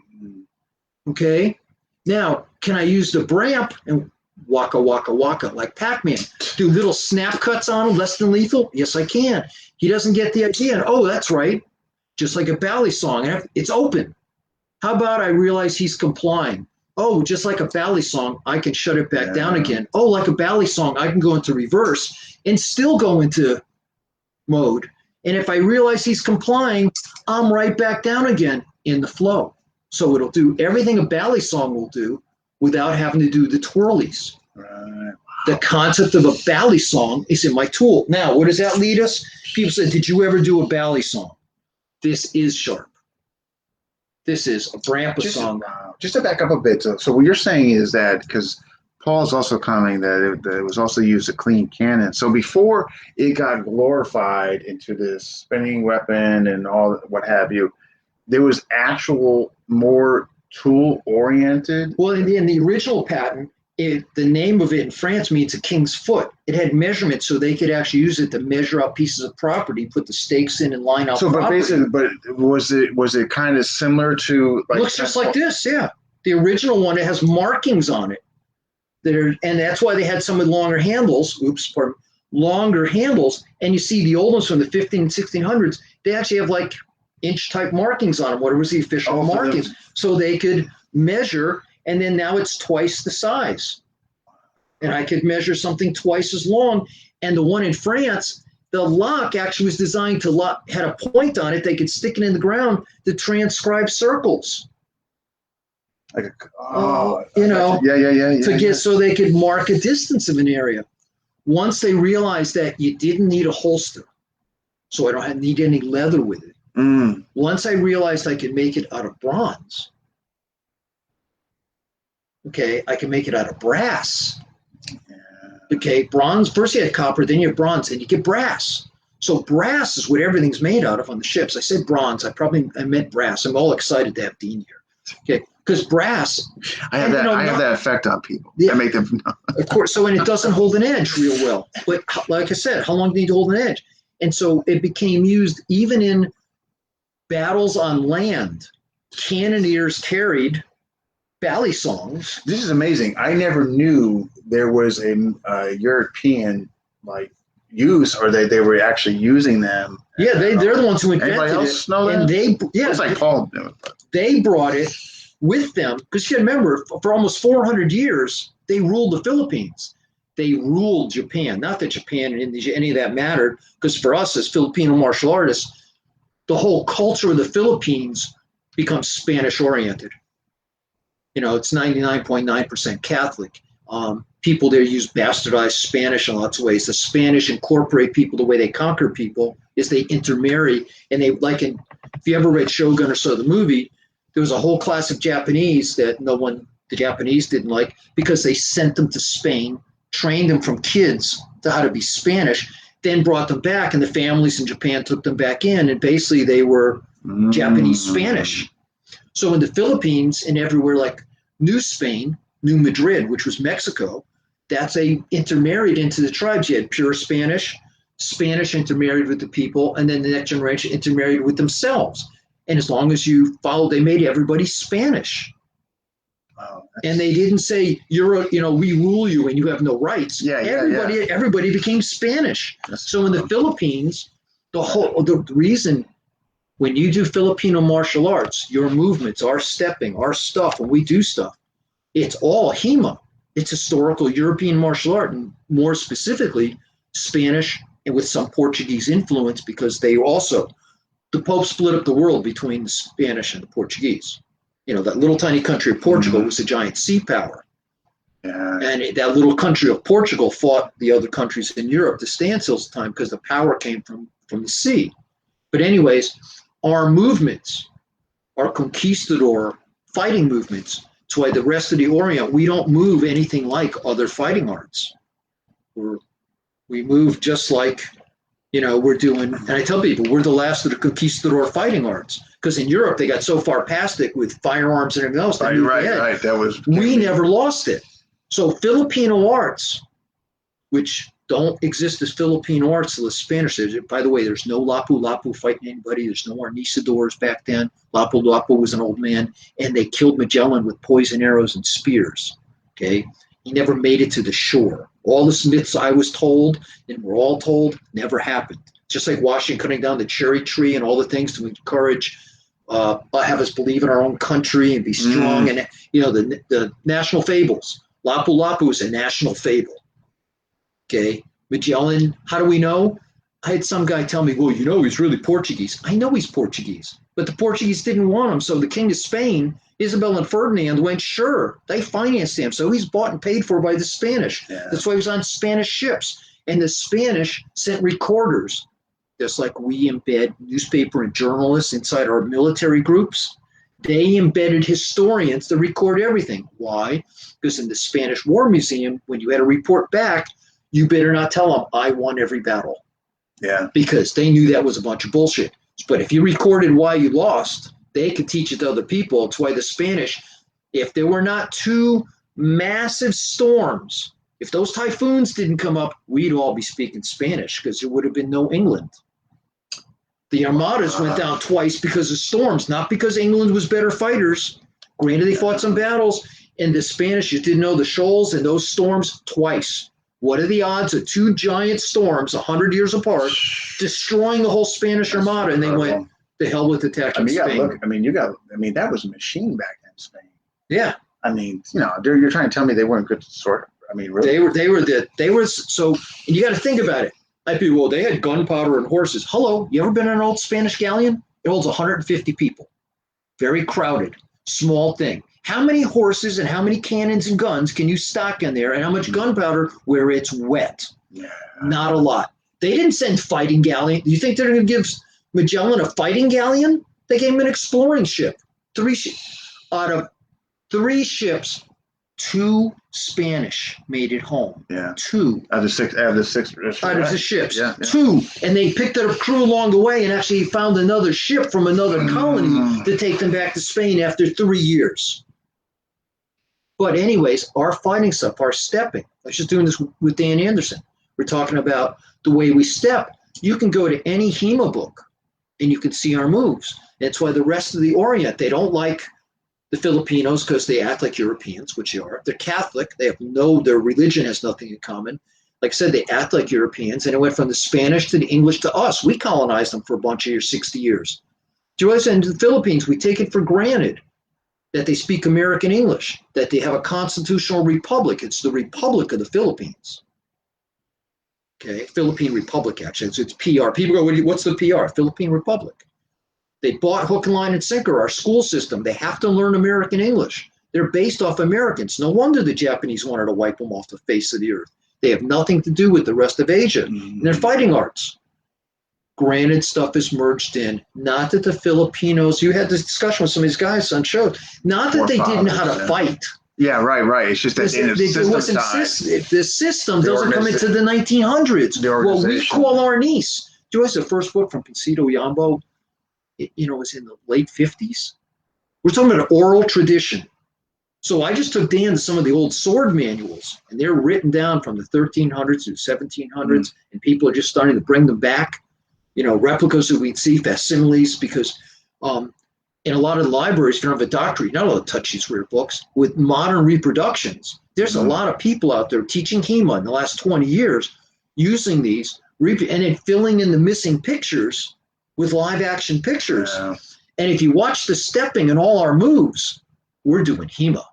Okay, now can I use the Bram and waka, like Pac-Man? Do little snap cuts on him, less than lethal? Yes, I can. He doesn't get the idea. Oh, that's right. Just like a bally song, it's open. How about I realize he's complying? Oh, just like a bally song, I can shut it back down again. Oh, like a bally song, I can go into reverse and still go into mode. And if I realize he's complying, I'm right back down again in the flow. So it'll do everything a ballet song will do without having to do the twirlies. Right. The concept of a ballet song is in my tool. Now, where does that lead us? People say, did you ever do a ballet song? This is sharp. This is a Brampa song. Just to back up a bit, so what you're saying is that, because Paul's also commenting that it was also used to clean cannon. So before it got glorified into this spinning weapon and all what have you, there was actual more tool-oriented? Well, in the original patent, the name of it in France means a king's foot. It had measurements so they could actually use it to measure out pieces of property, put the stakes in and line out property. But was it kind of similar to like? It looks just like this, yeah. The original one, it has markings on it. And that's why they had some with longer handles. Longer handles. And you see the old ones from the 15 and 1600s, they actually have like inch-type markings on them. What was the official markings? So they could measure. And then now it's twice the size. And I could measure something twice as long. And the one in France, the lock actually was designed to had a point on it. They could stick it in the ground to transcribe circles. Yeah. So they could mark a distance of an area. Once they realized that you didn't need a holster, so I don't need any leather with it. Once I realized I could make it out of bronze, okay, I can make it out of brass. Okay, bronze, first you had copper, then you have bronze, and you get brass. So brass is what everything's made out of on the ships. I said bronze, I meant brass. I'm all excited to have Dean here. Okay, because brass. I have that effect on people. Yeah, I make them. Of course, so and it doesn't hold an edge real well. But like I said, how long do you need to hold an edge? And so it became used even in battles on land. Cannoneers carried ballet songs. This is amazing. I never knew there was a European use, or they were actually using them. Yeah, they're the ones who invented Anybody else know that? And it's like Paul. They brought it with them because you remember for almost 400 years they ruled the Philippines. They ruled Japan. Not that Japan and Indonesia, any of that mattered, because for us as Filipino martial artists, the whole culture of the Philippines becomes Spanish oriented. It's 99.9% Catholic. People there use bastardized Spanish in lots of ways. The Spanish incorporate people. The way they conquer people is they intermarry. And they if you ever read Shogun or saw the movie, there was a whole class of Japanese that the Japanese didn't like because they sent them to Spain, trained them from kids to how to be Spanish, then brought them back, and the families in Japan took them back in, and basically they were Japanese Spanish. So in the Philippines and everywhere like New Spain, New Madrid, which was Mexico, that's intermarried into the tribes. You had pure Spanish intermarried with the people, and then the next generation intermarried with themselves. And as long as you followed, they made everybody Spanish. Wow. And they didn't say, we rule you and you have no rights. Everybody became Spanish. So in the Philippines, the reason when you do Filipino martial arts, your movements, our stepping, our stuff, when we do stuff, it's all HEMA. It's historical European martial art, and more specifically, Spanish and with some Portuguese influence, because the Pope split up the world between the Spanish and the Portuguese. That little tiny country of Portugal was a giant sea power. Yeah. And that little country of Portugal fought the other countries in Europe to stand still at the time because the power came from the sea. But anyways, our movements, our conquistador fighting movements, that's why the rest of the Orient, we don't move anything like other fighting arts. We move just like, we're doing, and I tell people, we're the last of the conquistador fighting arts. Because in Europe, they got so far past it with firearms and everything else. Right. We never lost it. So Filipino arts, which don't exist as Filipino arts till the Spanish. By the way, there's no Lapu-Lapu fighting anybody. There's no Arnisadors back then. Lapu-Lapu was an old man, and they killed Magellan with poison arrows and spears. Okay, he never made it to the shore. All the myths I was told, and we're all told, never happened. Just like Washington cutting down the cherry tree and all the things to encourage, have us believe in our own country and be strong. And the national fables. Lapu-Lapu is a national fable. Okay, Magellan, how do we know? I had some guy tell me, well, he's really Portuguese. I know he's Portuguese, but the Portuguese didn't want him. So the King of Spain, Isabel and Ferdinand went, sure, they financed him. So he's bought and paid for by the Spanish. Yeah. That's why he was on Spanish ships. And the Spanish sent recorders, just like we embed newspaper and journalists inside our military groups. They embedded historians to record everything. Why? Because in the Spanish War Museum, when you had to report back, you better not tell them, I won every battle. Yeah. Because they knew that was a bunch of bullshit. But if you recorded why you lost, they could teach it to other people. It's why the Spanish, if there were not two massive storms, if those typhoons didn't come up, we'd all be speaking Spanish because there would have been no England. The armadas went down twice because of storms, not because England was better fighters. Granted, they fought some battles, and the Spanish just didn't know the shoals and those storms twice. What are the odds of two giant storms 100 years apart destroying the whole Spanish Armada? And they went, the hell with attacking Spain. That was a machine back then, Spain. Yeah. You're trying to tell me they weren't good sword. Really? They were so, and you got to think about it. Like people, well, they had gunpowder and horses. Hello, you ever been on an old Spanish galleon? It holds 150 people. Very crowded, small thing. How many horses and how many cannons and guns can you stock in there, and how much gunpowder where it's wet? Yeah. Not a lot. They didn't send fighting galleon. Do you think they're going to give Magellan a fighting galleon? They gave him an exploring ship. Out of 3 ships, 2 Spanish made it home. Yeah. 2 out of the six out of the ships. Yeah. 2, and they picked up a crew along the way and actually found another ship from another colony to take them back to Spain after 3 years. But anyways, our fighting stuff, our stepping. I was just doing this with Dan Anderson. We're talking about the way we step. You can go to any HEMA book and you can see our moves. That's why the rest of the Orient, they don't like the Filipinos because they act like Europeans, which they are. They're Catholic. Their religion has nothing in common. Like I said, they act like Europeans, and it went from the Spanish to the English to us. We colonized them for a bunch of years, 60 years. Do you understand? In the Philippines, we take it for granted that they speak American English, that they have a constitutional republic. It's the Republic of the Philippines. Okay, Philippine Republic, actually. It's PR. People go, what's the PR? Philippine Republic. They bought hook and line and sinker, our school system. They have to learn American English. They're based off Americans. No wonder the Japanese wanted to wipe them off the face of the earth. They have nothing to do with the rest of Asia. And they're fighting arts. Granted, stuff is merged in. Not that the Filipinos, you had this discussion with some of these guys on shows, not that they didn't know how to fight. Yeah, right. It's just that the system doesn't come into the 1900s. What we call our niece. Do you know the first book from Placido Yambo? It was in the late 50s. We're talking about an oral tradition. So I just took Dan to some of the old sword manuals, and they're written down from the 1300s to 1700s, and people are just starting to bring them back. Replicas that we'd see, facsimiles, because in a lot of the libraries, if you don't have a doctorate, you're not allowed to touch these rare books. With modern reproductions, there's a lot of people out there teaching HEMA in the last 20 years using these, and then filling in the missing pictures with live action pictures. Yeah. And if you watch the stepping and all our moves, we're doing HEMA.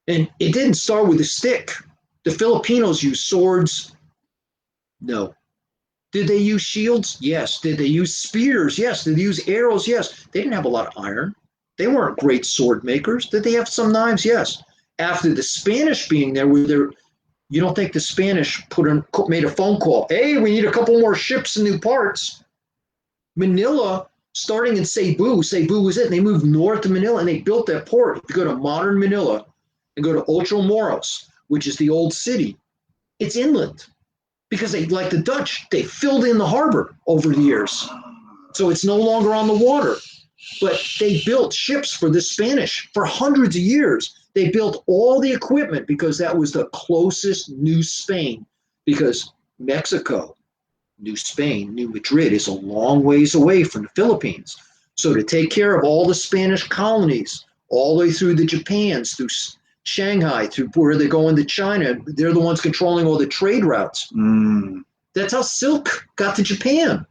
And it didn't start with a stick. The Filipinos use swords. No. Did they use shields? Yes. Did they use spears? Yes. Did they use arrows? Yes. They didn't have a lot of iron. They weren't great sword makers. Did they have some knives? Yes. After the Spanish being there, you don't think the Spanish made a phone call? Hey, we need a couple more ships and new parts. Manila, starting in Cebu was it. And they moved north to Manila and they built that port. If you go to modern Manila and go to Ocho Moros, which is the old city, it's inland. Because they, like the Dutch, they filled in the harbor over the years. So it's no longer on the water. But they built ships for the Spanish for hundreds of years. They built all the equipment because that was the closest New Spain. Because Mexico, New Spain, New Madrid is a long ways away from the Philippines. So to take care of all the Spanish colonies, all the way through the Japans, through Shanghai, through where they go into China, they're the ones controlling all the trade routes. That's how silk got to Japan.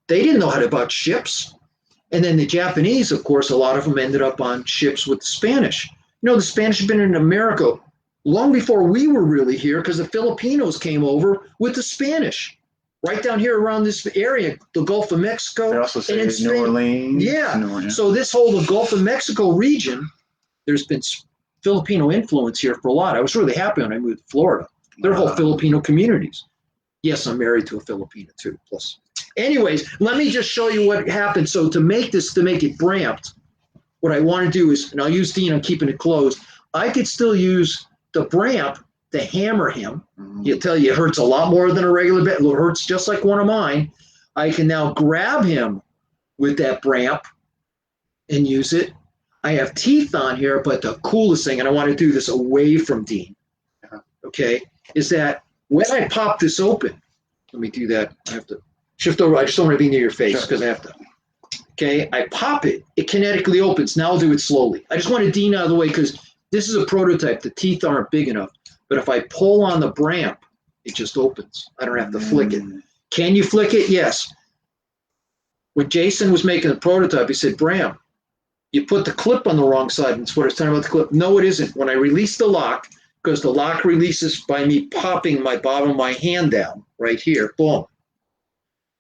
They didn't know how to about ships. And then the Japanese, of course, a lot of them ended up on ships with the Spanish. The Spanish have been in America long before we were really here, because the Filipinos came over with the Spanish. Right down here around this area, the Gulf of Mexico. They also say and New Orleans. Yeah. New Orleans. So this whole the Gulf of Mexico region, there's been Filipino influence here for a lot. I was really happy when I moved to Florida. They're whole Filipino communities. Yes, I'm married to a Filipina too. Plus, anyways, let me just show you what happened. So to make it bramped, what I want to do is, and I'll use Dean, I'm keeping it closed. I could still use the bramp to hammer him. He'll tell you it hurts a lot more than a regular bit. It hurts just like one of mine. I can now grab him with that bramp and use it. I have teeth on here, but the coolest thing, and I want to do this away from Dean, okay, is that when I pop this open, let me do that. I have to shift over. I just don't want to be near your face because I have to. Okay, I pop it. It kinetically opens. Now I'll do it slowly. I just wanted Dean out of the way because this is a prototype. The teeth aren't big enough. But if I pull on the bramp, it just opens. I don't have to flick it. Can you flick it? Yes. When Jason was making the prototype, he said, Bram, you put the clip on the wrong side. And it's what I was talking about the clip. No, it isn't. When I release the lock, because the lock releases by me popping my bottom of my hand down right here. Boom.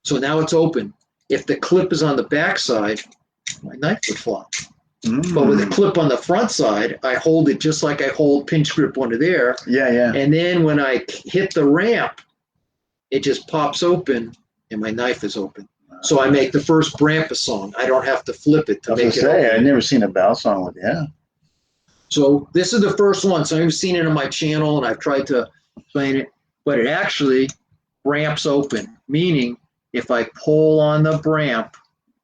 So now it's open. If the clip is on the back side, my knife would flop. But with the clip on the front side, I hold it just like I hold pinch grip under there. Yeah. And then when I hit the ramp, it just pops open and my knife is open. So I make the first Brampa song. I don't have to flip it to make it open. I've never seen a bell song with So this is the first one. So I've seen it on my channel and I've tried to explain it, but it actually ramps open, meaning if I pull on the bramp,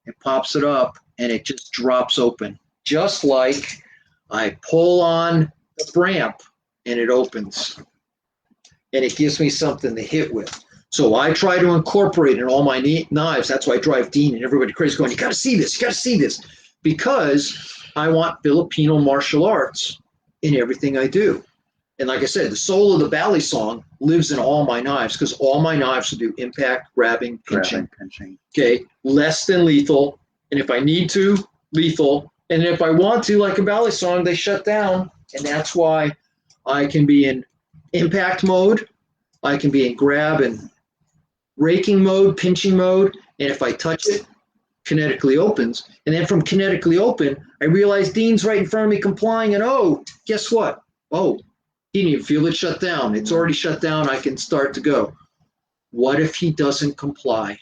it pops it up and it just drops open. Just like I pull on the bramp and it opens and it gives me something to hit with. So I try to incorporate in all my knives. That's why I drive Dean and everybody crazy going, you got to see this, you got to see this, because I want Filipino martial arts in everything I do. And like I said, the soul of the Bally song lives in all my knives because all my knives will do impact, grabbing, pinching. Okay, less than lethal. And if I need to, lethal. And if I want to, like a Bally song, they shut down. And that's why I can be in impact mode. I can be in grab and raking mode, pinching mode. And if I touch it, kinetically opens. And then from kinetically open, I realize Dean's right in front of me complying. And oh, guess what? Oh, he didn't even feel it shut down. It's already shut down. I can start to go. What if he doesn't comply?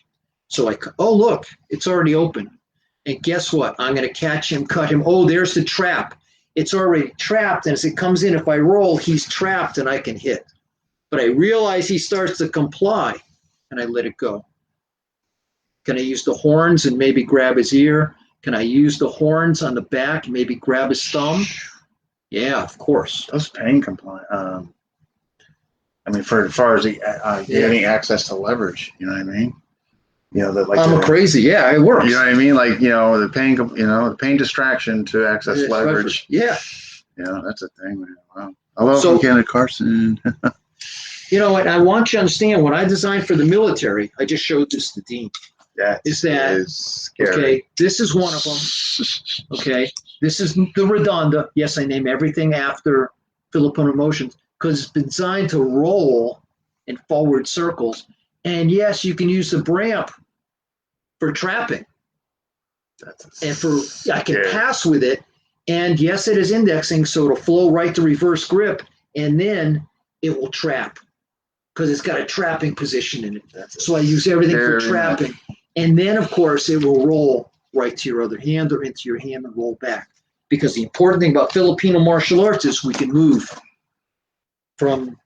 So oh, look, it's already open. And guess what? I'm going to catch him, cut him. Oh, there's the trap. It's already trapped. And as it comes in, if I roll, he's trapped and I can hit. But I realize he starts to comply and I let it go. Can I use the horns and maybe grab his ear? Can I use the horns on the back and maybe grab his thumb? Yeah, of course. Those pain compliant. I mean, for as far as getting access to leverage, you know what I mean? You know, that like I'm crazy. Yeah, it works. You know what I mean? Like, the pain distraction to access leverage. Yeah. Yeah, that's a thing, man. Wow. Hello, Kenneth Carson. You know what? I want you to understand when I designed for the military, I just showed this to Dean. Yeah. Is scary. Okay, this is one of them. Okay. This is the Redonda. Yes, I name everything after Filipino motions because it's been designed to roll in forward circles. And yes, you can use the bramp for trapping. I can pass with it. And yes, it is indexing, so it'll flow right to reverse grip, and then it will trap because it's got a trapping position in it. So I use everything for trapping. And then, of course, it will roll right to your other hand or into your hand and roll back. Because the important thing about Filipino martial arts is we can move from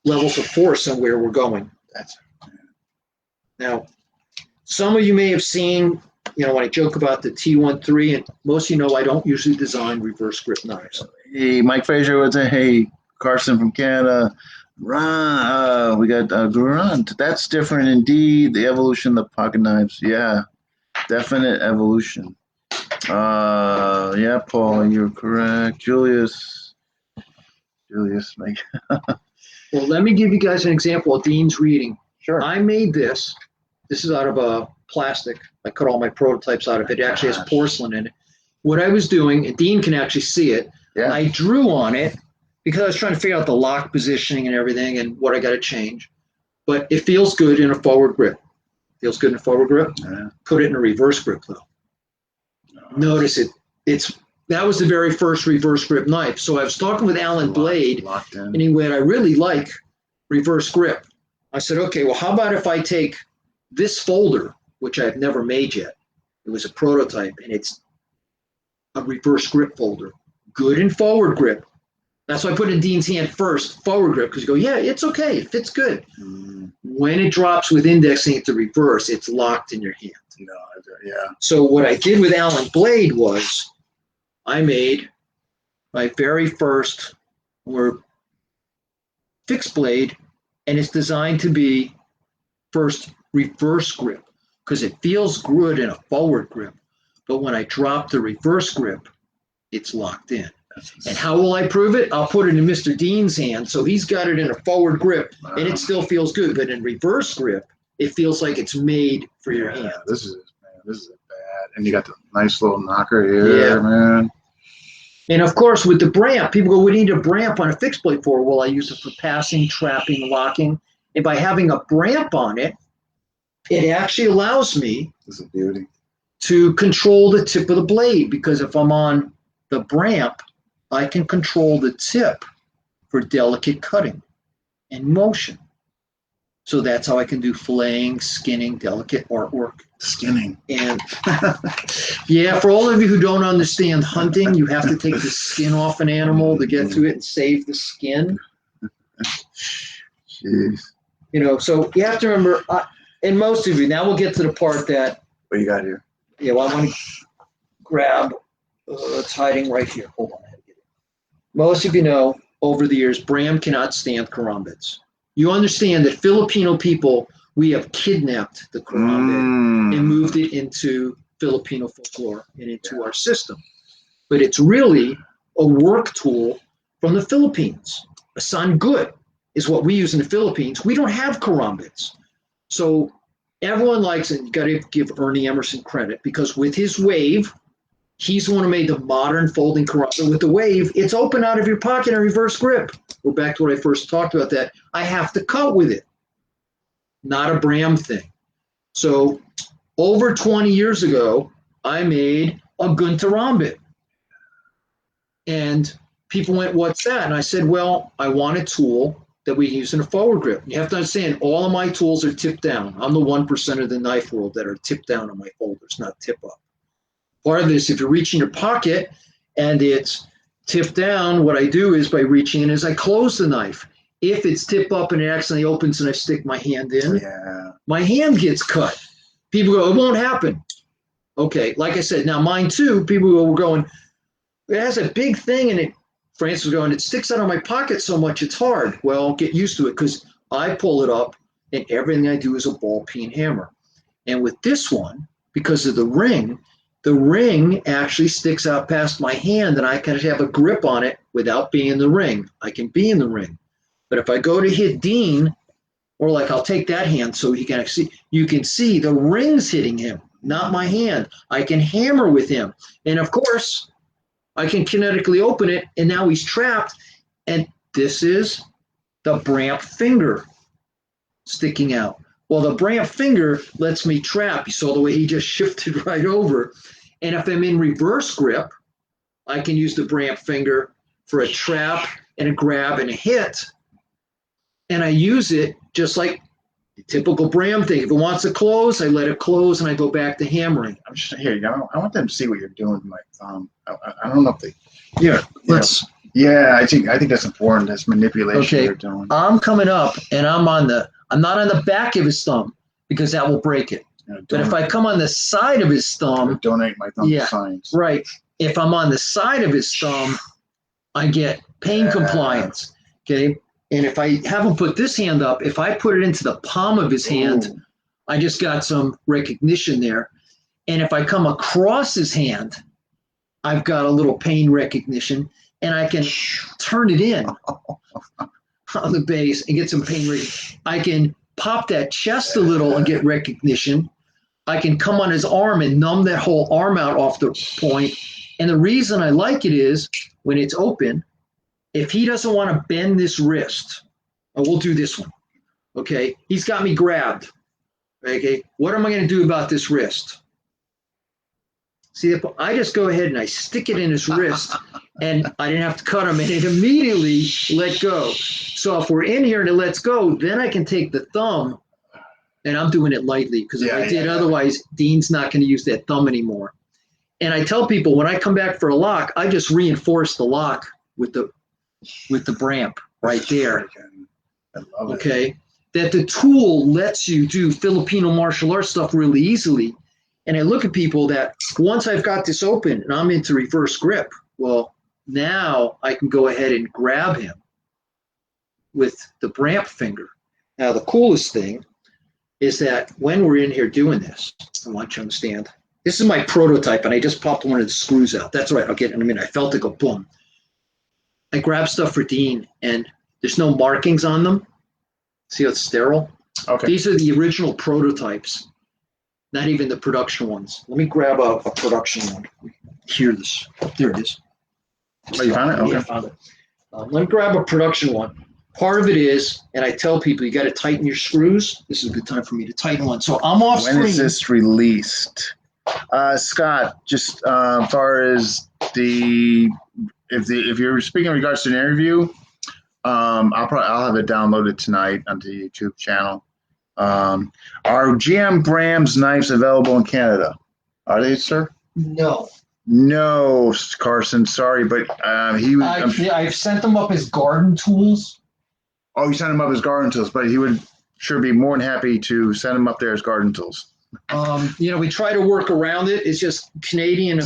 levels of force and where we're going. Now, some of you may have seen, when I joke about the T13, and most of you know I don't usually design reverse grip knives. Hey, Mike Frazier would say, hey, Carson from Canada. Ron, we got Grunt. That's different indeed. The evolution of the pocket knives. Yeah, definite evolution. Yeah, Paul, you're correct. Julius, Mike. Well, let me give you guys an example of Dean's reading. Sure. I made this. This is out of a plastic. I cut all my prototypes out of it. It actually has porcelain in it. What I was doing, and Dean can actually see it, I drew on it because I was trying to figure out the lock positioning and everything and what I got to change. But it feels good in a forward grip. Feels good in a forward grip. Yeah. Put it in a reverse grip though. Notice it. That was the very first reverse grip knife. So I was talking with Alan Blade, and he went, I really like reverse grip. I said, okay, well, how about if I take this folder, which I've never made yet. It was a prototype, and it's a reverse grip folder. Good in forward grip. That's why I put it in Dean's hand first, forward grip, because you go, yeah, it's okay. It fits good. When it drops with indexing it to reverse, it's locked in your hand. No, yeah. So what I did with Alan Blade was I made my very first fixed blade, and it's designed to be first reverse grip because it feels good in a forward grip. But when I drop the reverse grip, it's locked in. And how will I prove it? I'll put it in Mr. Dean's hand. So he's got it in a forward grip, and it still feels good. But in reverse grip, it feels like it's made for your hand. This is bad. And you got the nice little knocker here, man. And of course, with the Bram, people go, we need a Bram on a fixed blade for. Well, I use it for passing, trapping, locking. And by having a Bram on it, it actually allows me This is beauty. to control the tip of the blade. Because if I'm on the Bram, I can control the tip for delicate cutting and motion. So that's how I can do filleting, skinning, delicate artwork. Skinning. And yeah, for all of you who don't understand hunting, you have to take the skin off an animal to get to it and save the skin. Jeez. You know, so you have to remember, and most of you, now we'll get to the part that. What you got here? Yeah, well, I'm going to grab, it's hiding right here. Hold on. Most of you know, over the years, Bram cannot stand karambits. You understand that Filipino people, we have kidnapped the karambit and moved it into Filipino folklore and into our system. But it's really a work tool from the Philippines. A sanggut is what we use in the Philippines. We don't have karambits. So everyone likes it. You got to give Ernie Emerson credit because with his wave, he's the one who made the modern folding karambit. With the wave, it's open out of your pocket and reverse grip. We're back to what I first talked about that. I have to cut with it. Not a Bram thing. So over 20 years ago, I made a guntarambit. And people went, what's that? And I said, well, I want a tool that we use in a forward grip. You have to understand, all of my tools are tipped down. I'm the 1% of the knife world that are tipped down on my folders, not tip up. Part of this, if you're reaching your pocket and it's tipped down, what I do is by reaching in is I close the knife. If it's tip up and it accidentally opens and I stick my hand in, my hand gets cut. People go, it won't happen. Okay, like I said, now mine too, people were going, it has a big thing and it, Francis was going, it sticks out of my pocket so much, it's hard. Well, get used to it because I pull it up and everything I do is a ball peen hammer. And with this one, because of the ring actually sticks out past my hand and I can have a grip on it without being in the ring. I can be in the ring. But if I go to hit Dean, or like I'll take that hand so he can actually see, you can see the ring's hitting him, not my hand. I can hammer with him. And of course, I can kinetically open it and now he's trapped. And this is the Bram finger sticking out. Well, the Bram finger lets me trap. You saw the way he just shifted right over. And if I'm in reverse grip, I can use the Bram finger for a trap and a grab and a hit. And I use it just like the typical Bram thing. If it wants to close, I let it close and I go back to hammering. I'm just here. I want them to see what you're doing with my thumb. I don't know if they. Yeah, let's. Yeah, I think that's important. That's manipulation you're doing. I'm coming up and I'm not on the back of his thumb because that will break it. But if I come on the side of his thumb, donate my thumb to science. Right. If I'm on the side of his thumb, I get pain compliance. Okay. And if I have him put this hand up, if I put it into the palm of his hand, I just got some recognition there. And if I come across his hand, I've got a little pain recognition and I can turn it in on the base and get some pain recognition. I can pop that chest a little and get recognition. I can come on his arm and numb that whole arm out off the point. And the reason I like it is when it's open, if he doesn't want to bend this wrist, and we'll do this one, okay? He's got me grabbed, okay? What am I going to do about this wrist? See, if I just go ahead and I stick it in his wrist, and I didn't have to cut him, and it immediately let go. So if we're in here and it lets go, then I can take the thumb, and I'm doing it lightly, because if I did otherwise, Dean's not going to use that thumb anymore. And I tell people when I come back for a lock, I just reinforce the lock with the Bram right there. I love okay, that the tool lets you do Filipino martial arts stuff really easily. And I look at people that once I've got this open and I'm into reverse grip, well, now I can go ahead and grab him with the Bram finger. Now, the coolest thing is that when we're in here doing this, I want you to understand, this is my prototype, and I just popped one of the screws out. That's right, I'll get it in a minute. I felt it go boom. I grabbed stuff for Dean, and there's no markings on them. See how it's sterile? Okay. These are the original prototypes, not even the production ones. Let me grab a production one. Hear this. There it is. Oh, you found it? Okay. Yeah, I found it. Let me grab a production one. Part of it is, and I tell people, you got to tighten your screws. This is a good time for me to tighten one. So I'm off screen. When is this released? Scott, just as far as if you're speaking in regards to an interview, I'll have it downloaded tonight onto the YouTube channel. Are GM Bram's knives available in Canada? Are they, sir? No. No, Carson. Sorry, but I've sent them up as garden tools. Oh, you sent him up as garden tools, but he would sure be more than happy to send him up there as garden tools. We try to work around it. It's just Canadian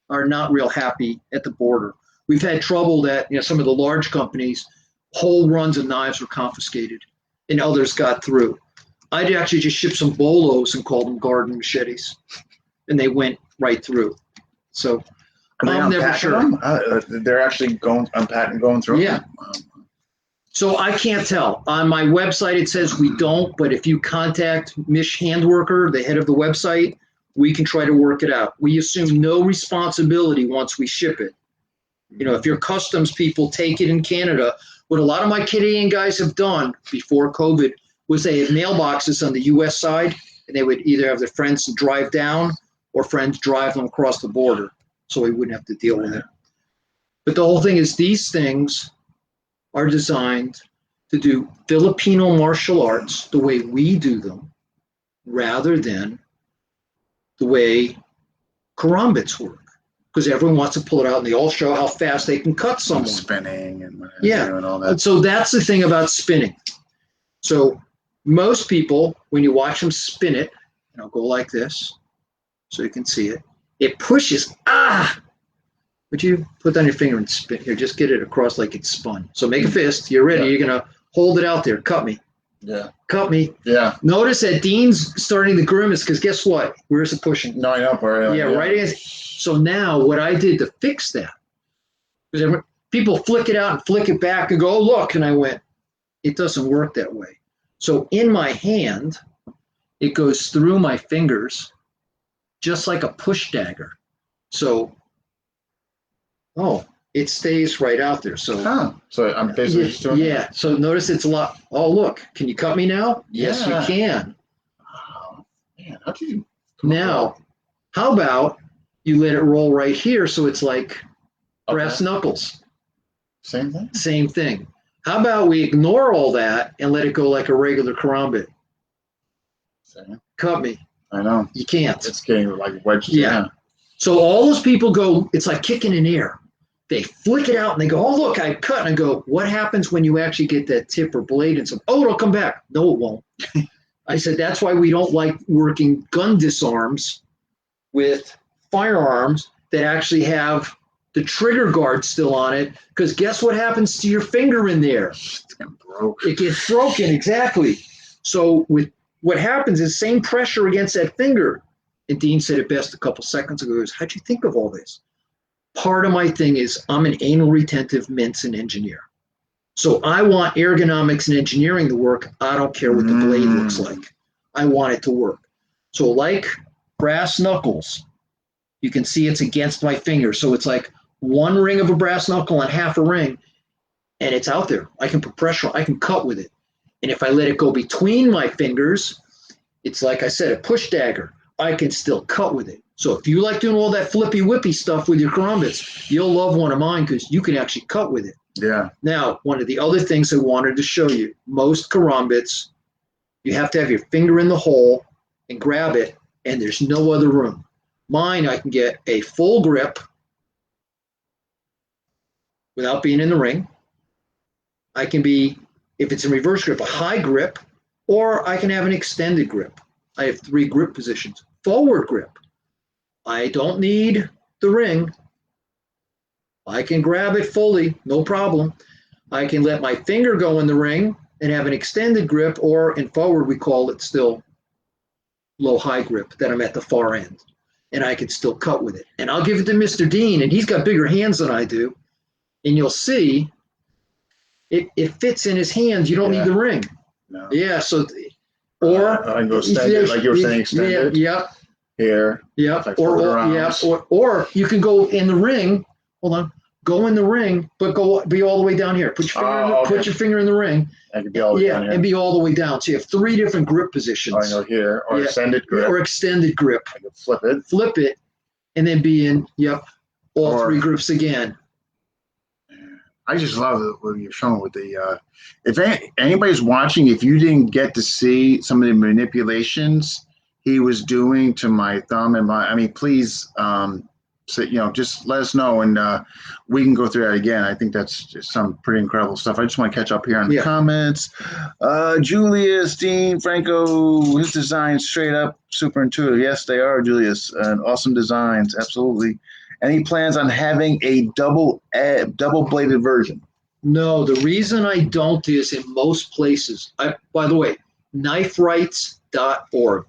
are not real happy at the border. We've had trouble that some of the large companies, whole runs of knives were confiscated, and others got through. I'd actually just ship some bolos and call them garden machetes, and they went right through. So I'm never sure. They're actually going through. Yeah. So I can't tell. On my website, it says we don't, but if you contact Mish Handworker, the head of the website, we can try to work it out. We assume no responsibility once we ship it. If your customs people take it in Canada, what a lot of my Canadian guys have done before COVID was they had mailboxes on the U.S. side, and they would either have their friends drive down or friends drive them across the border, so we wouldn't have to deal with it. But the whole thing is these things are designed to do Filipino martial arts the way we do them, rather than the way karambits work. Because everyone wants to pull it out, and they all show how fast they can cut someone. Spinning and and all that. So that's the thing about spinning. So most people, when you watch them spin it, and I'll go like this, so you can see it. It pushes. But you put down your finger and spin. Here, just get it across like it's spun. So make a fist. You're ready. Yeah. You're going to hold it out there. Cut me. Yeah. Cut me. Yeah. Notice that Dean's starting to grimace because guess what? Where's it pushing? No, I know. Right in. So now what I did to fix that, because people flick it out and flick it back and go, oh, look. And I went, it doesn't work that way. So in my hand, it goes through my fingers just like a push dagger. So it stays right out there. So, so I'm basically just doing that. So notice it's a lot. Oh, look, can you cut me now? Yes, you can. Oh, man, how do you? Now, how about you let it roll right here so it's like brass knuckles? Same thing? Same thing. How about we ignore all that and let it go like a regular karambit? Same. Cut me. I know. You can't. It's getting like wedged. Yeah. So all those people go, it's like kicking in air. They flick it out and they go, oh, look, I cut. And I go, what happens when you actually get that tip or blade and some, it'll come back. No, it won't. I said, that's why we don't like working gun disarms with firearms that actually have the trigger guard still on it. Because guess what happens to your finger in there? It gets broken, exactly. So with what happens is same pressure against that finger. And Dean said it best a couple seconds ago. He goes, how'd you think of all this? Part of my thing is I'm an anal retentive mince and engineer. So I want ergonomics and engineering to work. I don't care what the blade looks like. I want it to work. So like brass knuckles, you can see it's against my finger. So it's like one ring of a brass knuckle and half a ring, and it's out there. I can put pressure on, I can cut with it. And if I let it go between my fingers, it's like I said, a push dagger. I can still cut with it. So if you like doing all that flippy whippy stuff with your karambits, you'll love one of mine because you can actually cut with it. Yeah. Now, one of the other things I wanted to show you, most karambits, you have to have your finger in the hole and grab it, and there's no other room. Mine, I can get a full grip without being in the ring. I can be, if it's in reverse grip, a high grip, or I can have an extended grip. I have 3 grip positions. Forward grip. I don't need the ring. I can grab it fully, no problem. I can let my finger go in the ring and have an extended grip, or in forward, we call it still low-high grip, that I'm at the far end. And I can still cut with it. And I'll give it to Mr. Dean, and he's got bigger hands than I do. And you'll see it fits in his hands. You don't need the ring. No. Yeah, so, or I can go extended, like you were saying, extended. Yeah. Here. Yeah. Like Or you can go in the ring. Hold on. Go in the ring, but be all the way down here. Put your finger in the ring. And be all the way down here. And be all the way down. So you have 3 different grip positions. I know here, or extended grip. Or extended grip. I can flip it, and then be in. All 3 grips again. I just love what you're showing with the. If anybody's watching, if you didn't get to see some of the manipulations he was doing to my thumb and please, just let us know, and we can go through that again. I think that's just some pretty incredible stuff. I just want to catch up here on the comments. Julius, Dean, Franco, his designs straight up super intuitive. Yes, they are, Julius, and awesome designs, absolutely. Any plans on having a double-bladed version? No, the reason I don't is in most places. By the way, kniferights.org.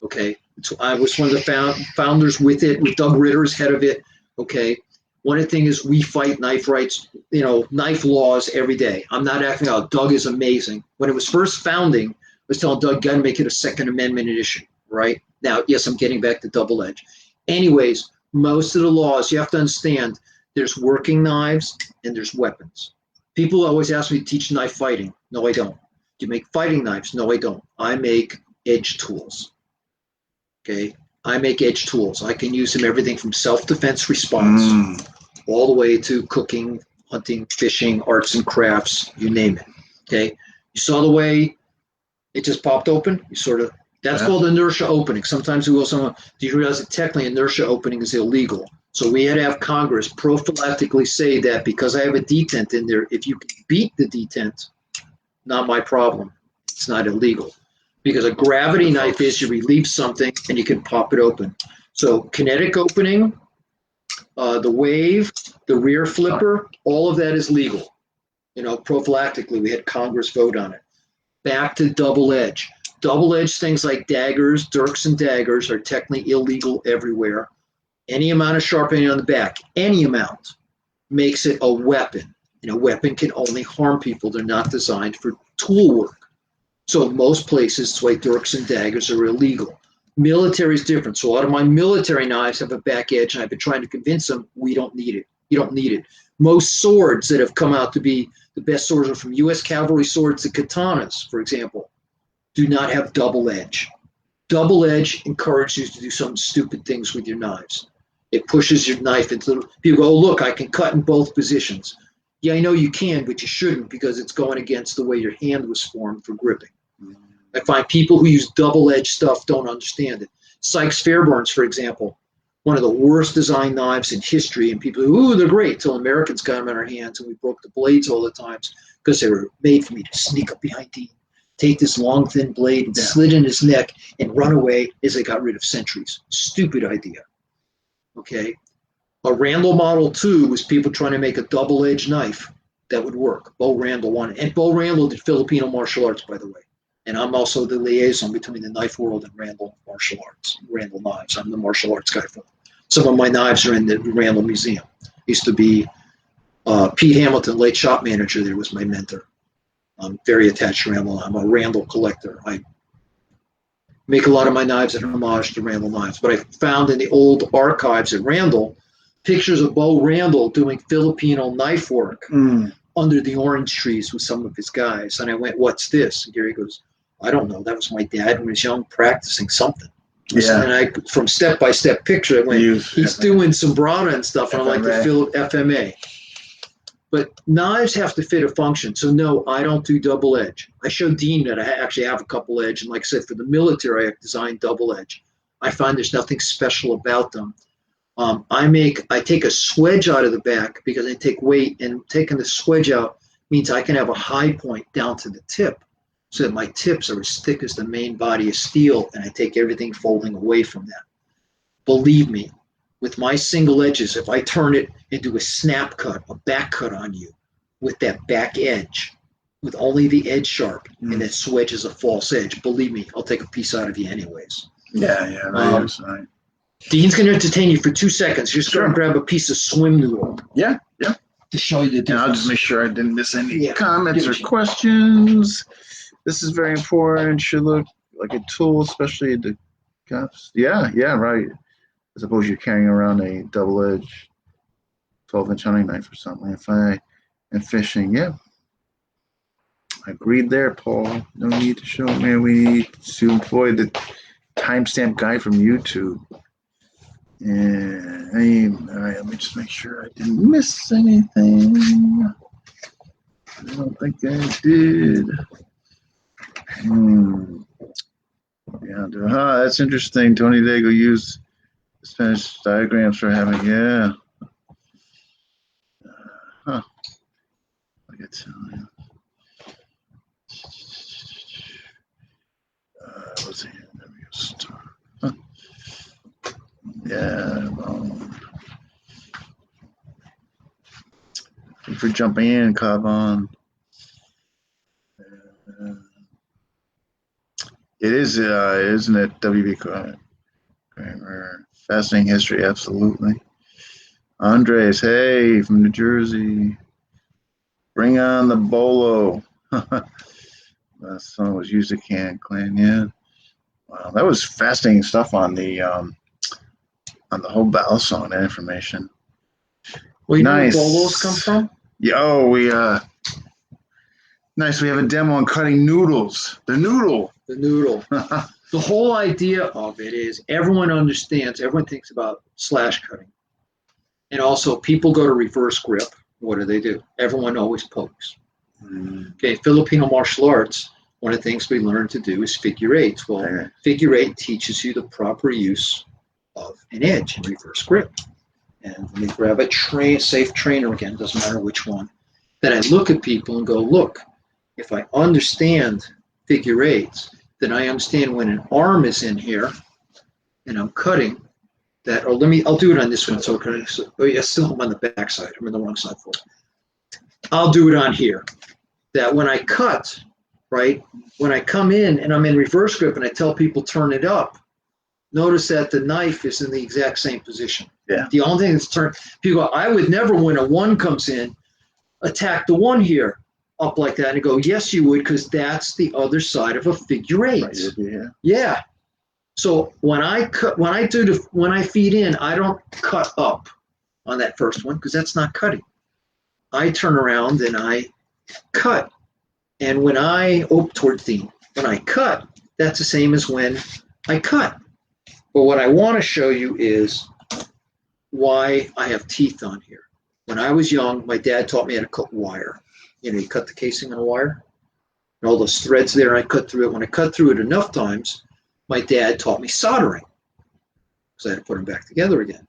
Okay, so I was one of the founders with it, with Doug Ritter's head of it. Okay, one of the things is we fight knife rights, knife laws every day. I'm not acting out. Doug is amazing. When it was first founding, I was telling Doug, got to make it a Second Amendment issue, right? Now, yes, I'm getting back to double edge. Anyways, most of the laws, you have to understand, there's working knives and there's weapons. People always ask me to teach knife fighting. No, I don't. Do you make fighting knives? No, I don't. I make edge tools. Okay, I make edge tools. I can use them everything from self-defense response all the way to cooking, hunting, fishing, arts and crafts, you name it. Okay, you saw the way it just popped open? That's called inertia opening. Sometimes we will do you realize that technically inertia opening is illegal? So we had to have Congress prophylactically say that because I have a detent in there, if you can beat the detent, not my problem. It's not illegal. Because a gravity knife is you relieve something and you can pop it open. So kinetic opening, the wave, the rear flipper, all of that is legal. Prophylactically, we had Congress vote on it. Back to double edge. Double edge things like daggers, dirks and daggers are technically illegal everywhere. Any amount of sharpening on the back, any amount, makes it a weapon. And a weapon can only harm people. They're not designed for tool work. So in most places, it's why dirks and daggers are illegal. Military is different. So a lot of my military knives have a back edge, and I've been trying to convince them we don't need it. You don't need it. Most swords that have come out to be the best swords are from U.S. cavalry swords to katanas, for example, do not have double edge. Double edge encourages you to do some stupid things with your knives. It pushes your knife into people go, oh, look, I can cut in both positions. Yeah, I know you can, but you shouldn't because it's going against the way your hand was formed for gripping. I find people who use double-edged stuff don't understand it. Sykes-Fairburns, for example, one of the worst design knives in history, and people go, ooh, they're great, till Americans got them in our hands, and we broke the blades all the times because they were made for me to sneak up behind Dean, take this long, thin blade and slit in his neck and run away as they got rid of sentries. Stupid idea. Okay? A Randall Model 2 was people trying to make a double-edged knife that would work. Bo Randall wanted, and Bo Randall did Filipino martial arts, by the way. And I'm also the liaison between the knife world and Randall martial arts, Randall knives. I'm the martial arts guy for them. Some of my knives are in the Randall Museum. Used to be Pete Hamilton, late shop manager there, was my mentor. I'm very attached to Randall. I'm a Randall collector. I make a lot of my knives in homage to Randall knives. But I found in the old archives at Randall, pictures of Bo Randall doing Filipino knife work under the orange trees with some of his guys. And I went, what's this? And Gary goes, I don't know. That was my dad when he was young practicing something. Yeah. And I, from step-by-step picture, I went, he's doing sombrana and stuff, and I like to feel FMA. But knives have to fit a function. So no, I don't do double edge. I showed Dean that I actually have a couple edge. And like I said, for the military, I designed double edge. I find there's nothing special about them. I take a swedge out of the back because I take weight, and taking the swedge out means I can have a high point down to the tip so that my tips are as thick as the main body of steel, and I take everything folding away from that. Believe me, with my single edges, if I turn it and do a snap cut, a back cut on you with that back edge, with only the edge sharp, and that swedge is a false edge, believe me, I'll take a piece out of you anyways. Yeah, right. Dean's going to entertain you for 2 seconds. Just go and grab a piece of swim noodle. Yeah. To show you the difference. And I'll just make sure I didn't miss any comments or questions. This is very important. Should look like a tool, especially the cuffs. Yeah, right. I suppose you're carrying around a double-edged 12-inch hunting knife or something. And fishing, yeah. Agreed there, Paul. No need to show me. We need to employ the timestamp guide from YouTube. And all right, let me just make sure I didn't miss anything. I don't think I did. Yeah, that's interesting. Tony Dago used Spanish diagrams for having, I can tell you. Let's see. There we go. Start. Yeah. Thank you for jumping in, Kavan. It is, isn't it, WB Kramer? Fascinating history, absolutely. Andres, hey, from New Jersey. Bring on the bolo. That song was used to Clan, yeah. Wow, that was fascinating stuff on the whole battle song, that information. Well, you know where bolos come from? Yeah, nice. We have a demo on cutting noodles. The noodle. The whole idea of it is everyone thinks about slash cutting. And also, people go to reverse grip. What do? Everyone always pokes. Okay, Filipino martial arts, one of the things we learn to do is figure eights. Well, figure eight teaches you the proper use of an edge in reverse grip. And let me grab a safe trainer again, doesn't matter which one. Then I look at people and go, look, if I understand figure eights, then I understand when an arm is in here and I'm cutting that, or I'll do it on this one. Still I'm on the back side. I'm on the wrong side for it. I'll do it on here. That when I cut, right, when I come in and I'm in reverse grip and I tell people turn it up, notice that the knife is in the exact same position. Yeah. The only thing that's turned, people go, I would never, when a one comes in, attack the one here up like that and go, yes, you would, because that's the other side of a figure eight. Right, yeah. So when I feed in, I don't cut up on that first one because that's not cutting. I turn around and I cut. And when towards the, when I cut, that's the same as when I cut. But what I want to show you is why I have teeth on here. When I was young, my dad taught me how to cut wire. You cut the casing on a wire, and all those threads there, I cut through it. When I cut through it enough times, my dad taught me soldering, because I had to put them back together again.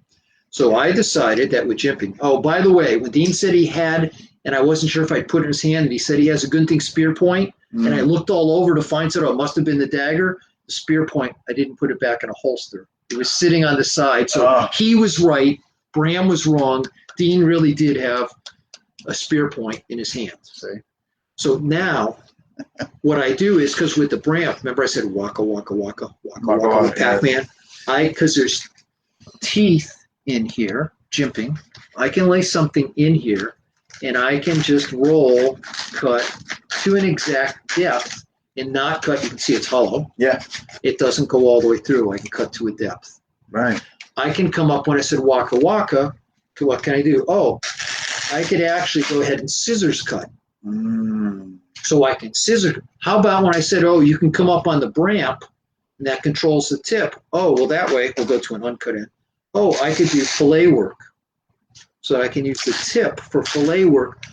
So I decided that with jimping. Oh, by the way, when Dean said he had, and I wasn't sure if I'd put it in his hand, and he said he has a Gunting spear point, and I looked all over to find it. Oh, it must have been the dagger. The spear point, I didn't put it back in a holster. It was sitting on the side. So he was right. Bram was wrong. Dean really did have a spear point in his hand. See? So now what I do is, because with the Bram, remember I said waka, waka, waka, waka, waka with Pac-Man? Because there's teeth in here, jimping, I can lay something in here and I can just roll, cut to an exact depth and not cut. You can see it's hollow. Yeah. It doesn't go all the way through. I can cut to a depth. Right. I can come up when I said waka, waka, what can I do? Oh, I could actually go ahead and scissors cut. So I can scissor. How about when I said, oh, you can come up on the Bram, and that controls the tip. Oh, well, that way, we'll go to an uncut end. Oh, I could do fillet work. So I can use the tip for fillet work.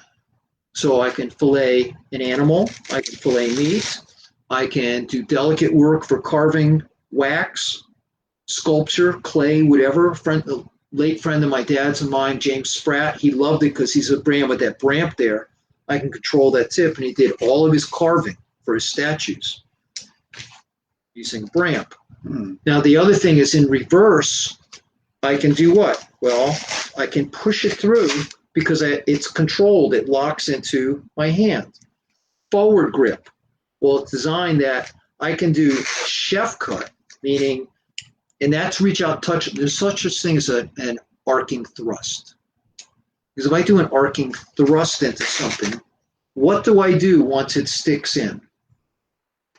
So I can fillet an animal. I can fillet meat. I can do delicate work for carving wax, sculpture, clay, whatever. A late friend of my dad's and mine, James Spratt, he loved it because he's a Bram with that Bramp there. I can control that tip, and he did all of his carving for his statues using Bramp. Now, the other thing is in reverse, I can do what? Well, I can push it through because it's controlled. It locks into my hand. Forward grip. Well, it's designed that I can do chef cut, meaning, and that's reach out, touch. There's such a thing as an arcing thrust. Because if I do an arcing thrust into something, what do I do once it sticks in?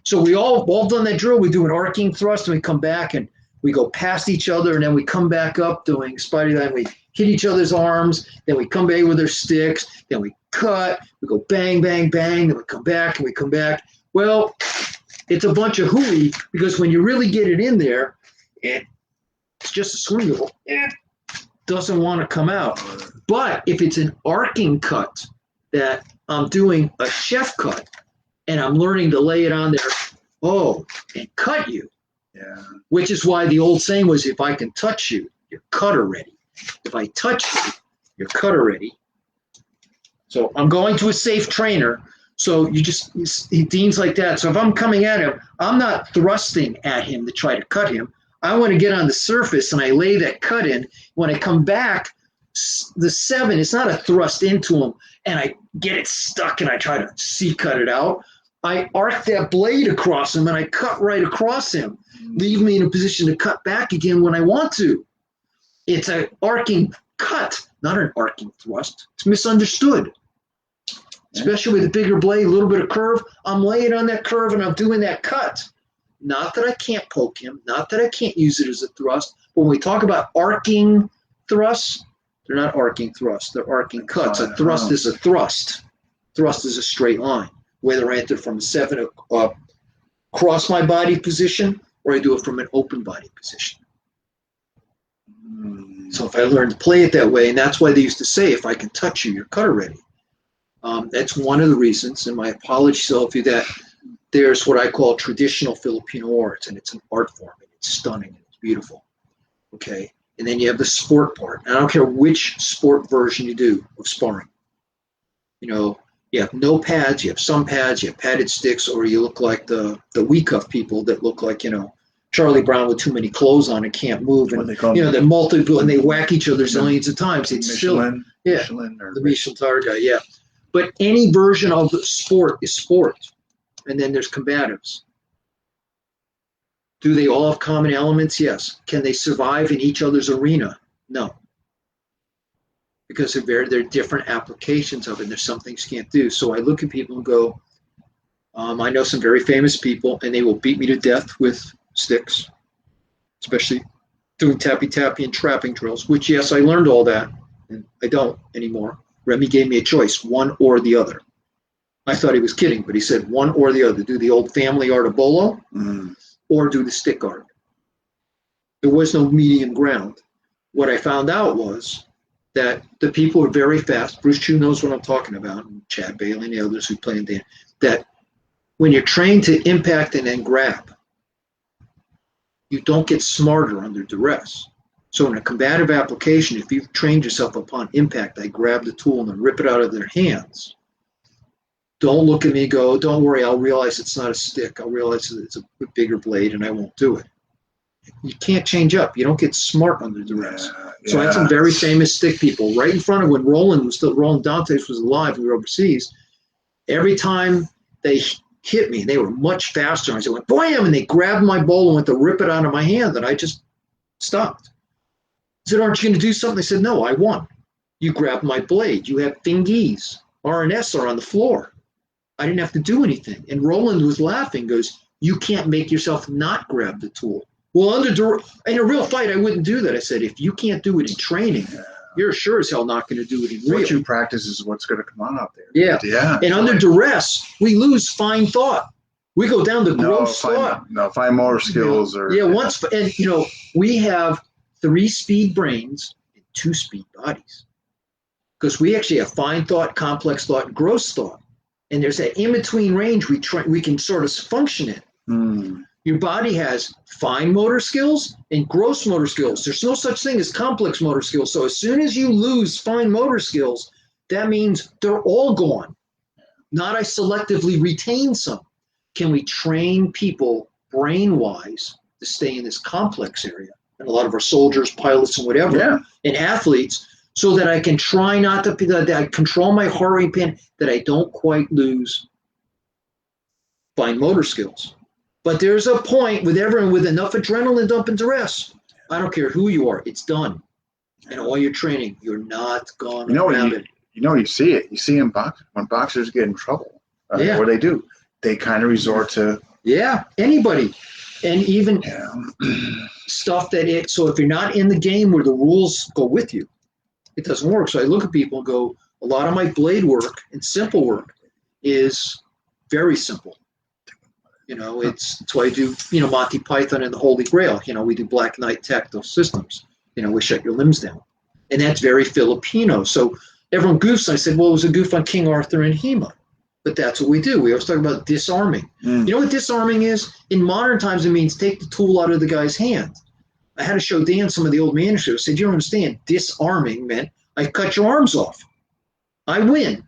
So we all done that drill. We do an arcing thrust, and we come back, and we go past each other, and then we come back up doing Spidey line. We hit each other's arms, then we come back with our sticks, then we cut, we go bang, bang, bang, then we come back, and we come back. Well, it's a bunch of hooey, because when you really get it in there, it's just a swingable. It doesn't want to come out. But if it's an arcing cut that I'm doing a chef cut and I'm learning to lay it on there, and cut you. Yeah. Which is why the old saying was, if I can touch you, you're cut already. If I touch you, you're cut already. So I'm going to a safe trainer. So Dean's like that. So if I'm coming at him, I'm not thrusting at him to try to cut him. I want to get on the surface and I lay that cut in. When I come back, the 7, it's not a thrust into him and I get it stuck and I try to cut it out. I arc that blade across him and I cut right across him, leave me in a position to cut back again when I want to. It's an arcing cut, not an arcing thrust. It's misunderstood. Especially with a bigger blade, a little bit of curve. I'm laying on that curve and I'm doing that cut. Not that I can't poke him, not that I can't use it as a thrust. But when we talk about arcing thrusts, they're not arcing thrusts, they're arcing cuts. A thrust is a thrust. Thrust is a straight line. Whether I enter from a 7 across my body position or I do it from an open body position. So if I learn to play it that way, and that's why they used to say, if I can touch you, you're cut already. That's one of the reasons, and my apologies to all of you, that there's what I call traditional Filipino arts, and it's an art form, and it's stunning, and it's beautiful. Okay, and then you have the sport part. And I don't care which sport version you do of sparring. You have no pads, you have some pads, you have padded sticks, or you look like the weak cuff people that look like, Charlie Brown with too many clothes on and can't move. And, they're multiple, and they whack each other zillions of times. It's Michelin, the Michelin tire guy, yeah. But any version of the sport is sport. And then there's combatives. Do they all have common elements? Yes. Can they survive in each other's arena? No. Because they're different applications of it. And there's some things you can't do. So I look at people and go, I know some very famous people, and they will beat me to death with sticks, especially doing tappy-tappy and trapping drills, which, yes, I learned all that, and I don't anymore. Remy gave me a choice, one or the other. I thought he was kidding, but he said one or the other. Do the old family art of bolo or do the stick art. There was no medium ground. What I found out was that the people are very fast. Bruce Chu knows what I'm talking about, and Chad Bailey and the others who play in there, that when you're trained to impact and then grab, you don't get smarter under duress. So in a combative application, if you've trained yourself upon impact, I grab the tool and then rip it out of their hands. Don't look at me and go, don't worry, I'll realize it's not a stick. I'll realize it's a bigger blade and I won't do it. You can't change up. You don't get smart under duress. So I had some very famous stick people right in front of when Roland Dantes was alive, we were overseas. Every time they hit me, they were much faster. I said, bam, and they grabbed my bowl and went to rip it out of my hand, and I just stopped. I said, aren't you going to do something? They said, no, I won. You grabbed my blade. You have fingies. R&S are on the floor. I didn't have to do anything. And Roland was laughing, goes, you can't make yourself not grab the tool. Well, in a real fight, I wouldn't do that. I said, if you can't do it in training, You're sure as hell not going to do it in real. What you practice is what's going to come out there. Yeah. Yeah. And under duress, we lose fine thought. We go down to gross thought. Fine motor skills and we have 3-speed brains and 2-speed bodies. Because we actually have fine thought, complex thought, and gross thought. And there's that in-between range we can sort of function in. Mm. Your body has fine motor skills and gross motor skills. There's no such thing as complex motor skills. So as soon as you lose fine motor skills, that means they're all gone. Not I selectively retain some. Can we train people brain-wise to stay in this complex area? And a lot of our soldiers, pilots, and whatever, and athletes, so that I can try not to, that I control my heart rate pin, that I don't quite lose fine motor skills. But there's a point with everyone with enough adrenaline dump and duress. I don't care who you are, it's done. And all your training, you're not gone around it. You see it. You see in boxing, when boxers get in trouble, what they do, they kind of resort to. Yeah, anybody. And even stuff so if you're not in the game where the rules go with you, it doesn't work. So I look at people and go, a lot of my blade work and simple work is very simple. It's why I do, Monty Python and the Holy Grail. We do Black Knight tactile systems. We shut your limbs down. And that's very Filipino. So everyone goofs. I said, well, it was a goof on King Arthur and Hema. But that's what we do. We always talk about disarming. You know what disarming is? In modern times, it means take the tool out of the guy's hand. I had to show Dan some of the old manuscripts. I said, you don't understand. Disarming meant I cut your arms off. I win.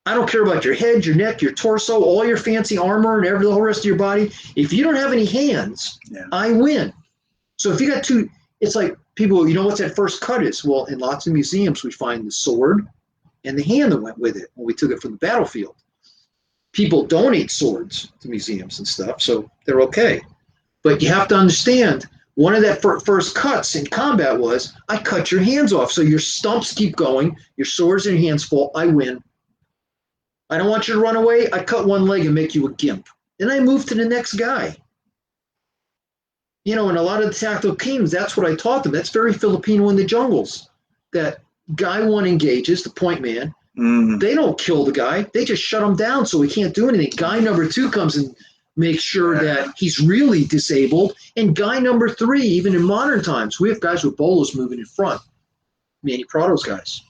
I don't care about your head, your neck, your torso, all your fancy armor, and the whole rest of your body. If you don't have any hands, I win. So if you got two, it's like people, what's that first cut is? Well, in lots of museums, we find the sword and the hand that went with it when we took it from the battlefield. People donate swords to museums and stuff, so they're okay. But you have to understand, one of that first cuts in combat was, I cut your hands off, so your stumps keep going, your swords and your hands fall, I win. I don't want you to run away, I cut one leg and make you a gimp. Then I move to the next guy. In a lot of the tactical teams, that's what I taught them. That's very Filipino in the jungles. That guy one engages, the point man. They don't kill the guy. They just shut him down so he can't do anything. Guy number 2 comes and makes sure that he's really disabled. And guy number 3, even in modern times, we have guys with bolos moving in front. Manny Prado's guys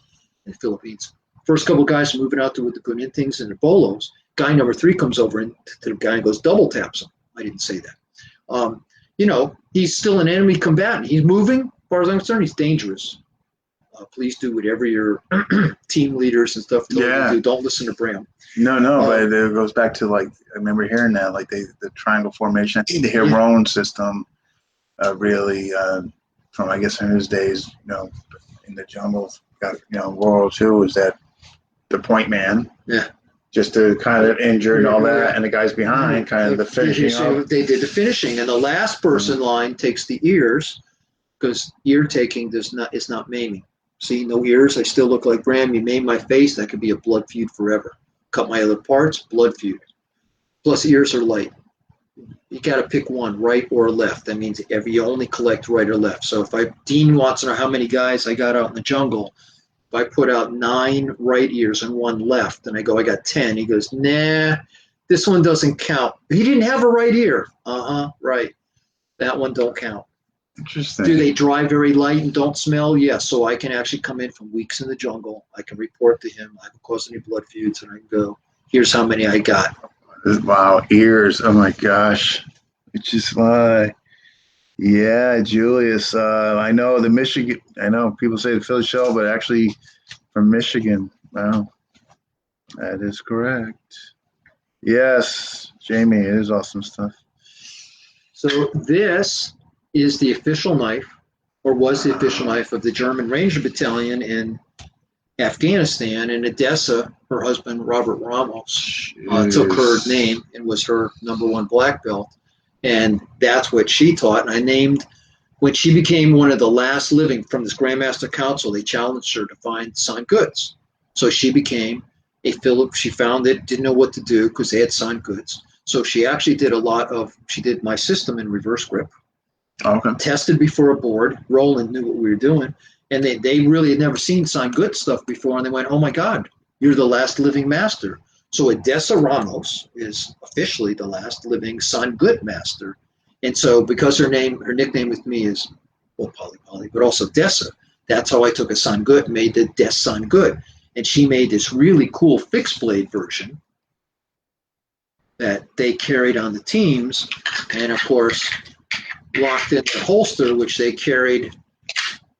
in the Philippines. First couple guys are moving out there with the gunintings and the bolos. Guy number 3 comes over to the guy and goes, double taps him. I didn't say that. He's still an enemy combatant. He's moving. As far as I'm concerned, he's dangerous. Please do whatever your team leaders and stuff told you to do. Don't listen to Bram. No, but it goes back to, I remember hearing that, the triangle formation. I think the Heron system really, from, I guess, in his days, in the jungle, World War II, is that the point man. Yeah. Just to kind of injure and all that, and the guys behind, kind of the finishing. So they did the finishing, and the last person line takes the ears, because ear taking is not maiming. See, no ears, I still look like Bram. You maim my face, that could be a blood feud forever. Cut my other parts, blood feud. Plus, ears are light. You got to pick one, right or left. That means you only collect right or left. So Dean wants to know how many guys I got out in the jungle. If I put out 9 right ears and 1 left, and I go, I got 10. He goes, nah, this one doesn't count. He didn't have a right ear. Right. That one don't count. Interesting. Do they dry very light and don't smell? Yes. So I can actually come in from weeks in the jungle. I can report to him. I haven't caused any blood feuds, and I can go, here's how many I got. Wow, ears. Oh, my gosh. It's just why. Yeah, Julius. I know the Michigan. I know people say the Philly shell, but actually from Michigan. Wow. That is correct. Yes, Jamie, it is awesome stuff. So this is the official knife, or was the official knife, of the German Ranger Battalion in Afghanistan. And Odessa, her husband, Robert Ramos, took her name and was her #1 black belt. And that's what she taught. And I named, when she became one of the last living from this Grandmaster Council, they challenged her to find signed goods. So she became she found it, didn't know what to do because they had signed goods. So she actually did she did my system in reverse grip. Okay. Tested before a board. Roland knew what we were doing. And they really had never seen Sangut stuff before, and they went, "Oh my God, you're the last living master." So Odessa Ramos is officially the last living Sangut master. And so because her nickname with me is, well, Polly, but also Dessa, that's how I took a Sangut and made the Des Sangut. And she made this really cool fixed blade version that they carried on the teams, and of course locked in the holster, which they carried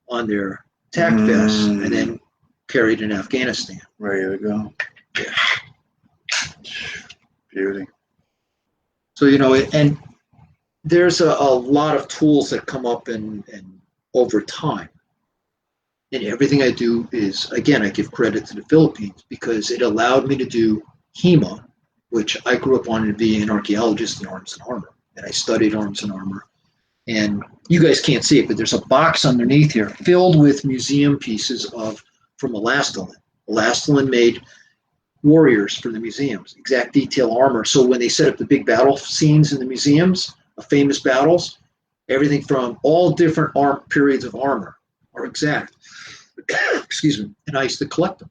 on their tack vests, and then carried in Afghanistan. Ready to go. Yeah. Beauty. So, and there's a lot of tools that come up and over time. And everything I do is, again, I give credit to the Philippines because it allowed me to do HEMA, which I grew up wanting to be an archaeologist in arms and armor. And I studied arms and armor. And you guys can't see it, but there's a box underneath here filled with museum pieces from Elastoline. Elastoline made warriors for the museums, exact detail armor. So when they set up the big battle scenes in the museums of famous battles, everything from all different periods of armor are exact. Excuse me. And I used to collect them.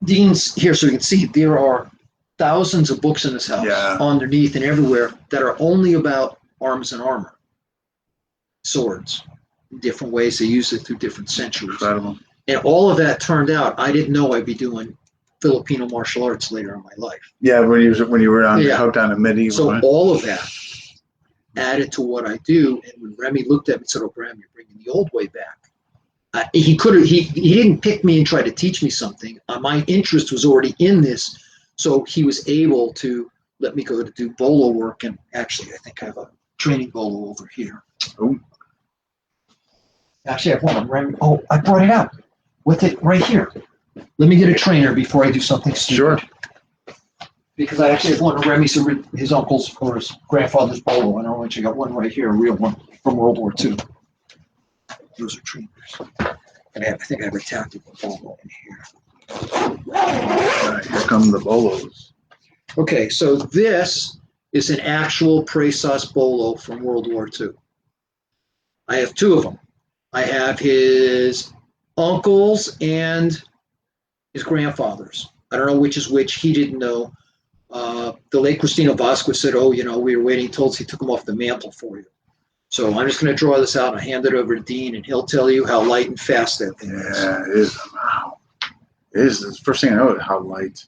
Dean's here, so you can see there are thousands of books in this house, underneath and everywhere, that are only about arms and armor, swords, in different ways they use it through different centuries. Incredible. And all of that turned out, I didn't know I'd be doing Filipino martial arts later in my life. Yeah, when you were hooked on the medieval. So right? all of that added to what I do. And when Remy looked at me and said, "Oh, Bram, you're bringing the old way back." He didn't pick me and try to teach me something. My interest was already in this, so he was able to let me go to do bolo work. And actually, I think I have a training bolo over here. Oh. Actually, I have one. Remy. Oh, I brought it out with it right here. Let me get a trainer before I do something stupid. Sure. Because I actually have one of Remy's, his uncle's or his grandfather's bolo, and I actually got one right here, a real one from World War II. Those are trainers. And I think I have a tactical bolo in here. Right, here come the bolos. Okay, so this is an actual Presas bolo from World War II. I have two of them. I have his uncle's and his grandfather's. I don't know which is which. He didn't know. The late Cristino Vasquez said, "Oh, we were waiting until he took them off the mantle for you." So I'm just going to draw this out and hand it over to Dean, and he'll tell you how light and fast that thing is. Yeah, it is. Wow. It is. The first thing I know is how light.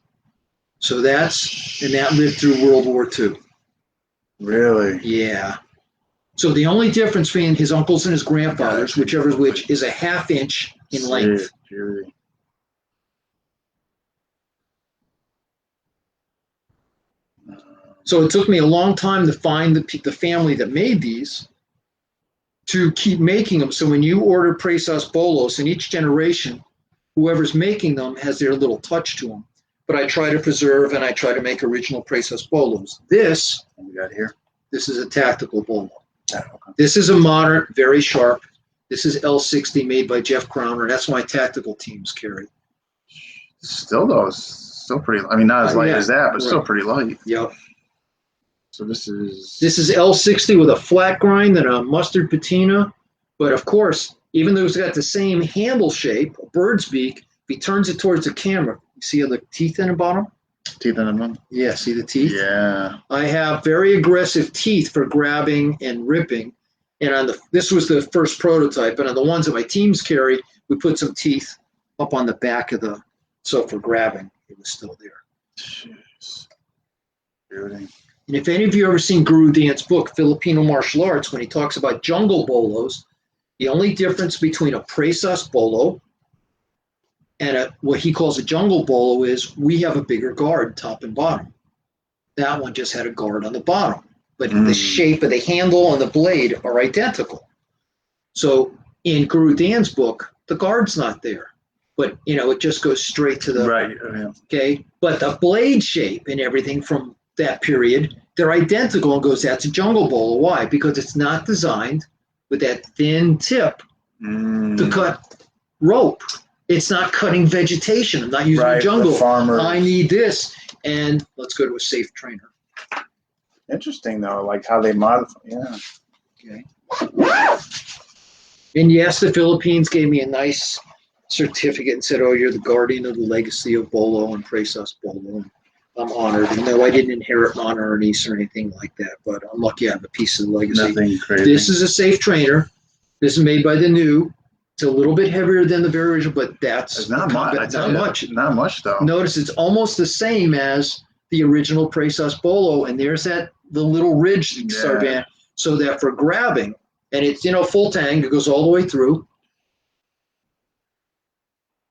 So that lived through World War II. Really? Yeah. So the only difference between his uncles and his grandfathers, whichever is which, is a ½ inch in length. Really. So it took me a long time to find the family that made these to keep making them. So when you order Presas bolos, in each generation, whoever's making them has their little touch to them. But I try to preserve and I try to make original Presas bolos. This we got here. This is a tactical bolo. Yeah, okay. This is a modern, very sharp. This is L60 made by Jeff Crowner. That's my tactical teams carry. Still though, it's still pretty. I mean, not as light as that, but still pretty light. Yep. So this is L60 with a flat grind and a mustard patina. But of course, even though it's got the same handle shape, a bird's beak, if he turns it towards the camera, you see the teeth in the bottom? Teeth in the bottom? Yeah, see the teeth? Yeah. I have very aggressive teeth for grabbing and ripping. And this was the first prototype, and on the ones that my teams carry, we put some teeth up on the back of so for grabbing, it was still there. Jeez. Beauty. And if any of you ever seen Guru Dan's book, Filipino Martial Arts, when he talks about jungle bolos, the only difference between a Presas bolo and what he calls a jungle bolo is we have a bigger guard, top and bottom. That one just had a guard on the bottom. But the shape of the handle and the blade are identical. So in Guru Dan's book, the guard's not there. But, it just goes straight to the... Right. Okay? But the blade shape and everything from that period, they're identical and goes, that's a jungle bolo. Why? Because it's not designed with that thin tip to cut rope. It's not cutting vegetation. I'm not using a jungle. I need this. And let's go to a safe trainer. Interesting, though, like how they modify. Yeah. Okay. And yes, the Philippines gave me a nice certificate and said, "Oh, you're the guardian of the legacy of Bolo and Presas Bolo." I'm honored. And no, I didn't inherit honor or niece or anything like that, but I'm lucky I have a piece of the legacy. Nothing crazy. This is a safe trainer. This is made by the new. It's a little bit heavier than the very original, but that's not much. Not much. Not much, though. Notice it's almost the same as the original Presas Bolo, and there's the little ridge Sarban, so that for grabbing, and it's full tang, it goes all the way through.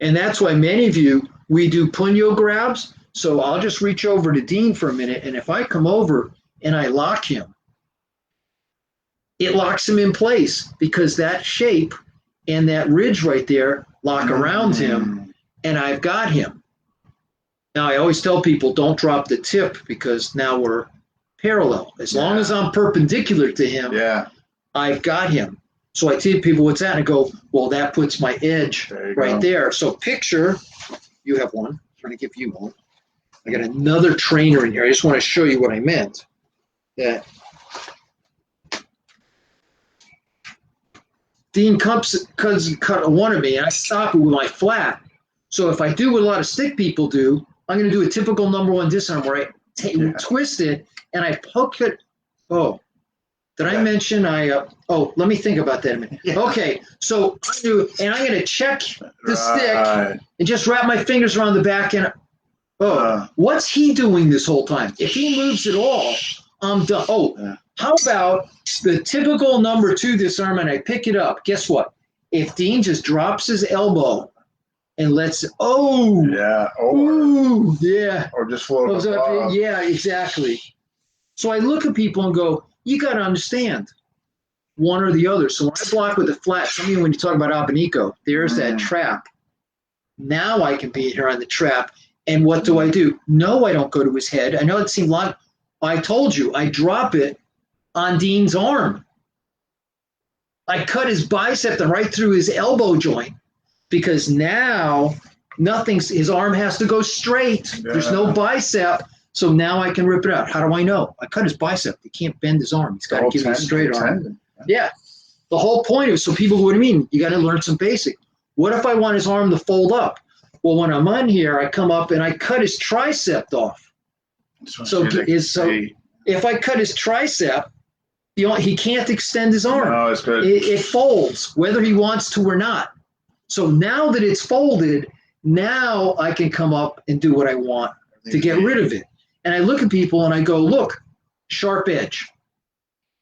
And that's why many of you, we do puño grabs. So I'll just reach over to Dean for a minute, and if I come over and I lock him, it locks him in place because that shape and that ridge right there lock around him, and I've got him. Now, I always tell people, don't drop the tip because now we're parallel. As long as I'm perpendicular to him, I've got him. So I tell people, what's that? And I go, well, that puts my edge right there. So picture, you have one. I'm trying to give you one. I got another trainer in here. I just want to show you what I meant. That Dean cut one of me, and I stop it with my flat. So if I do what a lot of stick people do, I'm going to do a typical number one disarm where I twist it and I poke it. Oh, did I mention let me think about that a minute. Okay, so I do, and I'm going to check the stick and just wrap my fingers around the back end. What's he doing this whole time? If he moves at all, I'm done. How about the typical number two disarm and I pick it up? Guess what? If Dean just drops his elbow and lets or just float up. Yeah, exactly. So I look at people and go, you got to understand one or the other. So when I block with a flat, some of you, when you talk about abanico, there's that trap. Now I can be here on the trap. And what do? No, I don't go to his head. I know it seemed like I told you, I drop it on Dean's arm. I cut his bicep and right through his elbow joint because now his arm has to go straight. Yeah. There's no bicep. So now I can rip it out. How do I know? I cut his bicep. He can't bend his arm. He's got to give me a straight arm. Yeah. The whole point is, so people go, what do you mean? You got to learn some basic. What if I want his arm to fold up? Well, when I'm on here, I come up and I cut his tricep off. So if I cut his tricep, he can't extend his arm. No, it's good. It folds, whether he wants to or not. So now that it's folded, now I can come up and do what I want to get rid of it. And I look at people and I go, look, sharp edge.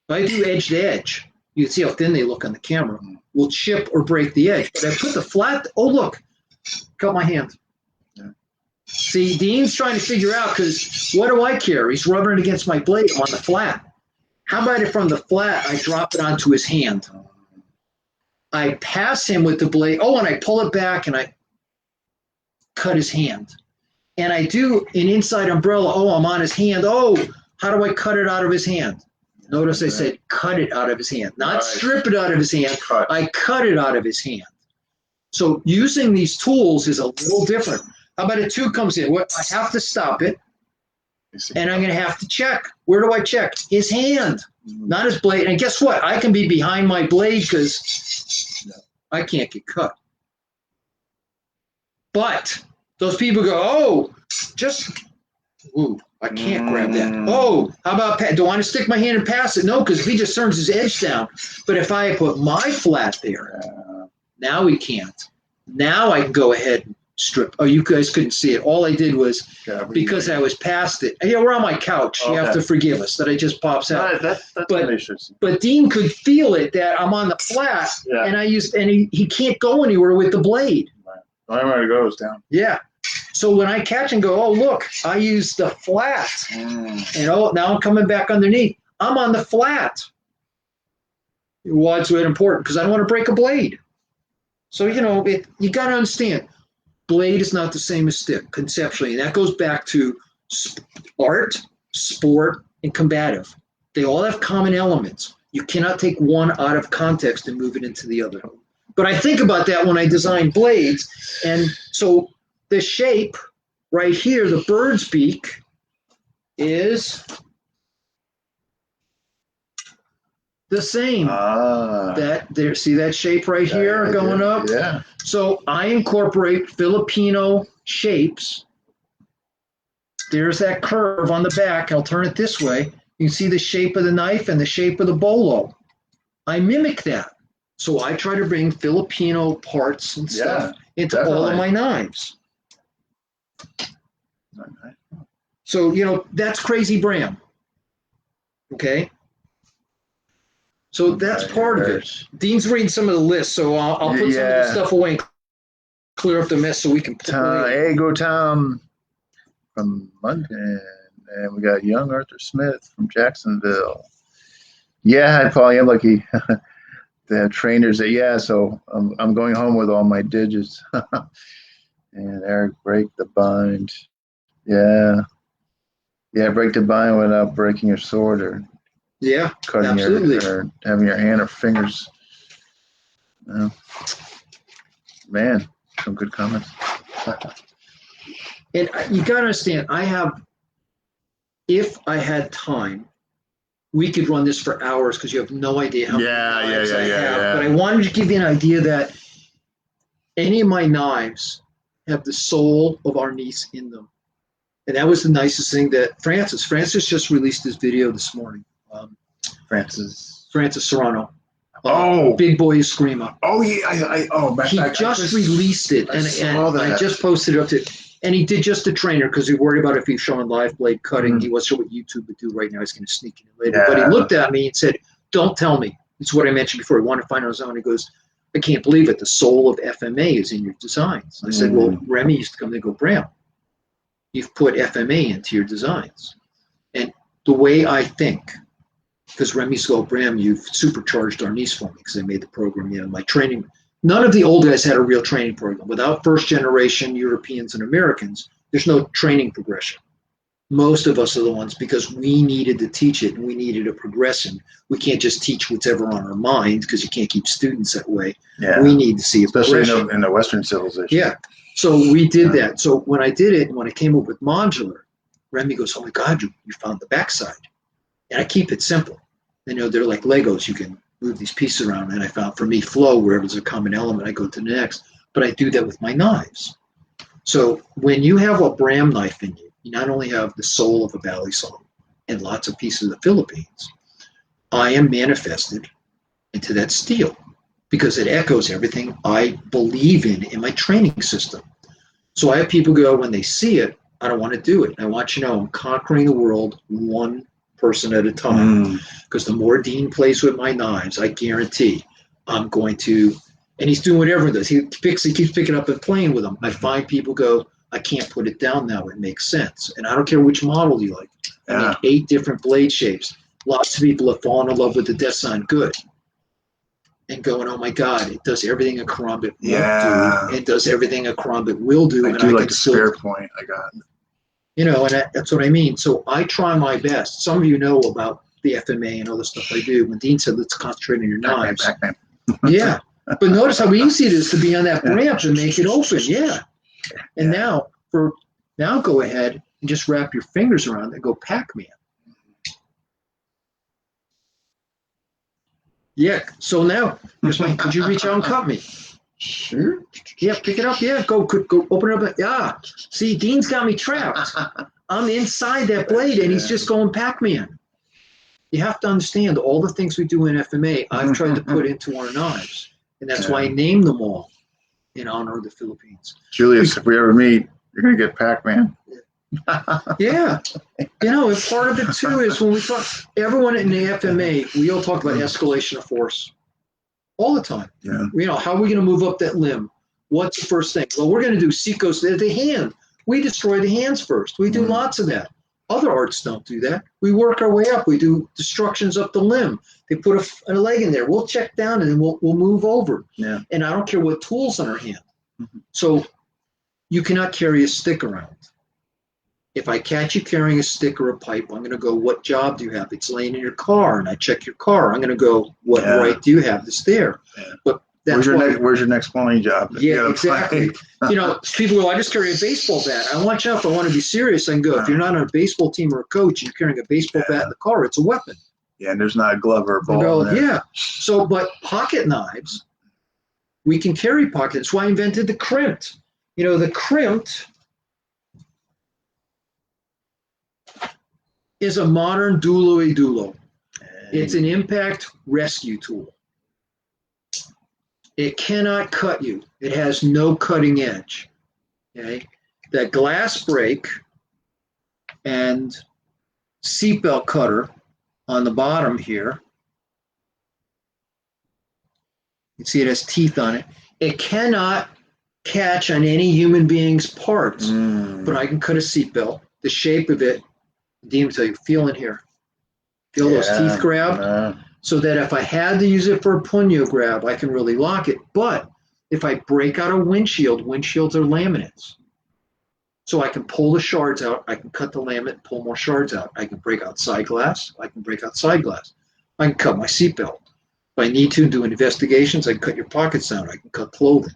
If I do edge to edge, you can see how thin they look on the camera. Will chip or break the edge. But I put the flat, look, cut my hand. Yeah. See, Dean's trying to figure out, because what do I care? He's rubbing it against my blade on the flat. How about if from the flat, I drop it onto his hand? I pass him with the blade. And I pull it back and I cut his hand. And I do an inside umbrella. I'm on his hand. How do I cut it out of his hand? Notice I said cut it out of his hand, not strip it out of his hand. I cut it out of his hand. So using these tools is a little different. How about a two comes in? I have to stop it, and I'm going to have to check. Where do I check? His hand, not his blade. And guess what? I can be behind my blade because I can't get cut. But those people go, I can't grab that. How about, do I want to stick my hand and pass it? No, because if he just turns his edge down. But if I put my flat there, now he can't. Now I can go ahead and strip. You guys couldn't see it. All I did was, because I was past it. We're on my couch. You have to forgive us that it just pops out. But Dean could feel it that I'm on the flat, and he can't go anywhere with the blade. Right. Where it goes down. Yeah. So when I catch and go, look, I used the flat. And now I'm coming back underneath. I'm on the flat. Why is it important? Because I don't want to break a blade. So, you got to understand, blade is not the same as stick conceptually. And that goes back to art, sport, and combative. They all have common elements. You cannot take one out of context and move it into the other. But I think about that when I design blades. And so the shape right here, the bird's beak, is the same. That there, see that shape right here going up? Yeah. So I incorporate Filipino shapes. There's that curve on the back. I'll turn it this way. You can see the shape of the knife and the shape of the bolo. I mimic that. So I try to bring Filipino parts and stuff into all of my knives. So, you know, that's Crazy Bram. Okay? So that's part of it. Dean's reading some of the lists, so I'll put some of the stuff away and clear up the mess so we can play. Go Tom from London. And we got young Arthur Smith from Jacksonville. Yeah, hi, Paul. I'm lucky. They have trainers that, so I'm going home with all my digits. And Eric, break the bind. Yeah, break the bind without breaking your sword or cutting or having your hand or fingers. Man, some good comments. And you got to understand, if I had time, we could run this for hours because you have no idea how many knives I have. But I wanted to give you an idea that any of my knives have the soul of our niece in them. And that was the nicest thing that Francis just released his video this morning. Francis Serrano. Big Boy Screamer. Oh, yeah. He just released it. And I just posted it up to and he did just a trainer because he worried about if he's showing live blade cutting. He wasn't sure what YouTube would do right now. He's going to sneak in later. But he looked at me and said, don't tell me. It's what I mentioned before. He wanted to find out his own. He goes, I can't believe it. The soul of FMA is in your designs. I said, well, Remy used to come and go, Bram, you've put FMA into your designs. And the way I think, because Remy used to go, Bram, you've supercharged our niece for me because I made the program, my training. None of the old guys had a real training program. Without first generation Europeans and Americans, there's no training progression. Most of us are the ones because we needed to teach it and we needed a progression. We can't just teach what's ever on our mind because you can't keep students that way. Yeah. We need to see a progression. In the Western civilization. Yeah. So we did that. So when I did it, when I came up with modular, Remy goes, oh my God, you found the backside. And I keep it simple. They're like Legos. You can move these pieces around. And I found for me, flow, wherever there's a common element, I go to the next. But I do that with my knives. So when you have a Bram knife in you, you not only have the soul of a Bali song and lots of pieces of the Philippines, I am manifested into that steel because it echoes everything I believe in my training system. So I have people go, when they see it, I don't want to do it. I want you to know I'm conquering the world one person at a time. Because the more Dean plays with my knives, I guarantee I'm going to, and he's doing whatever he does. He keeps picking up and playing with them. I find people go, I can't put it down now. It makes sense. And I don't care which model you like. I make 8 different blade shapes. Lots of people have fallen in love with the death sign. Good. And going, oh my God, it does everything a karambit won't do. It does everything a karambit will do. I do like the spare point I got. And that's what I mean. So I try my best. Some of you know about the FMA and all the stuff I do. When Dean said, let's concentrate on your knives. Yeah. But notice how easy it is to be on that branch and make it open. Yeah. And now go ahead and just wrap your fingers around it and go Pac-Man. Yeah. So now, could you reach out and cut me? Sure. Yeah, pick it up. Yeah, go open it up. Yeah. See, Dean's got me trapped. I'm inside that blade and he's just going Pac-Man. You have to understand all the things we do in FMA, I've tried to put into our knives. And that's why I named them all in honor of the Philippines. Julius, if we ever meet, you're going to get Pac-Man. Yeah. And part of it too is when we talk, everyone in the FMA, we all talk about escalation of force all the time. Yeah. How are we going to move up that limb? What's the first thing? Well, we're going to do Seiko's, the hand. We destroy the hands first. We do lots of that. Other arts don't do that. We work our way up. We do destructions up the limb. They put a leg in there. We'll check down and then we'll move over. Yeah. And I don't care what tools on our hand. So you cannot carry a stick around. If I catch you carrying a stick or a pipe, I'm going to go, what job do you have? It's laying in your car, and I check your car. I'm going to go, what right do you have that's there? Yeah. But that's where's your next plumbing job? Yeah, exactly. People go, I just carry a baseball bat. I want you to know, if I want to be serious, I can go, if you're not on a baseball team or a coach, and you're carrying a baseball bat in the car, it's a weapon. Yeah, and there's not a glove or a ball in there. Yeah. So, but pocket knives, we can carry pockets. That's why I invented the crimped. The crimped is a modern dulo. It's an impact rescue tool. It cannot cut you. It has no cutting edge. Okay, that glass break and seatbelt cutter on the bottom here. You can see it has teeth on it. It cannot catch on any human being's parts, but I can cut a seatbelt. The shape of it, Dean will tell you, feel in here. Feel those teeth grab? So that if I had to use it for a punyo grab, I can really lock it. But if I break out a windshield, windshields are laminates. So I can pull the shards out. I can cut the laminate, pull more shards out. I can break out side glass. I can break out side glass. I can cut my seatbelt. If I need to do investigations, I can cut your pockets down. I can cut clothing.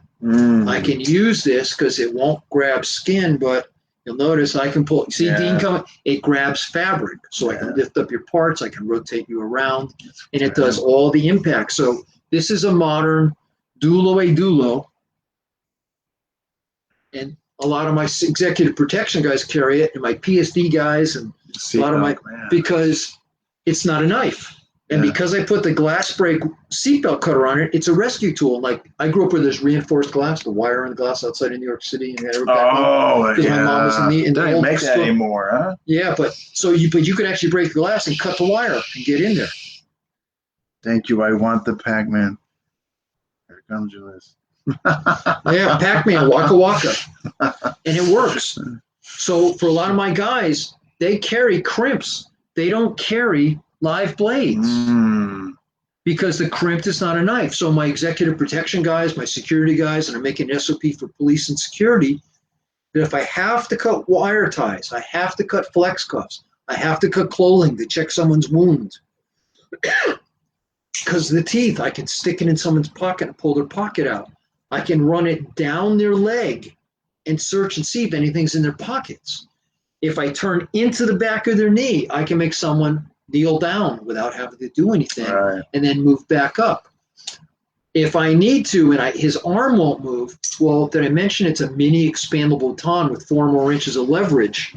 I can use this because it won't grab skin, but you'll notice I can pull. See, Dean coming? It grabs fabric, so I can lift up your parts. I can rotate you around, and it does all the impact. So this is a modern dulo, and a lot of my executive protection guys carry it, and my PSD guys, and a lot of my because it's not a knife. And because I put the glass break seatbelt cutter on it, it's a rescue tool. Like I grew up with this reinforced glass, the wire on the glass outside of New York City, and because my mom was in the old make that anymore, huh? Yeah, but you could actually break the glass and cut the wire and get in there. Thank you. I want the Pac-Man. Here comes Julius. Yeah, Pac-Man, Waka Waka, and it works. So for a lot of my guys, they carry crimps. They don't carry live blades because the crimped is not a knife. So my executive protection guys, my security guys, and I'm making an SOP for police and security, that if I have to cut wire ties, I have to cut flex cuffs, I have to cut clothing to check someone's wound. Because of the teeth, I can stick it in someone's pocket and pull their pocket out. I can run it down their leg and search and see if anything's in their pockets. If I turn into the back of their knee, I can make someone kneel down without having to do anything, and then move back up. If I need to, and his arm won't move, well, did I mention it's a mini expandable baton with 4 more inches of leverage?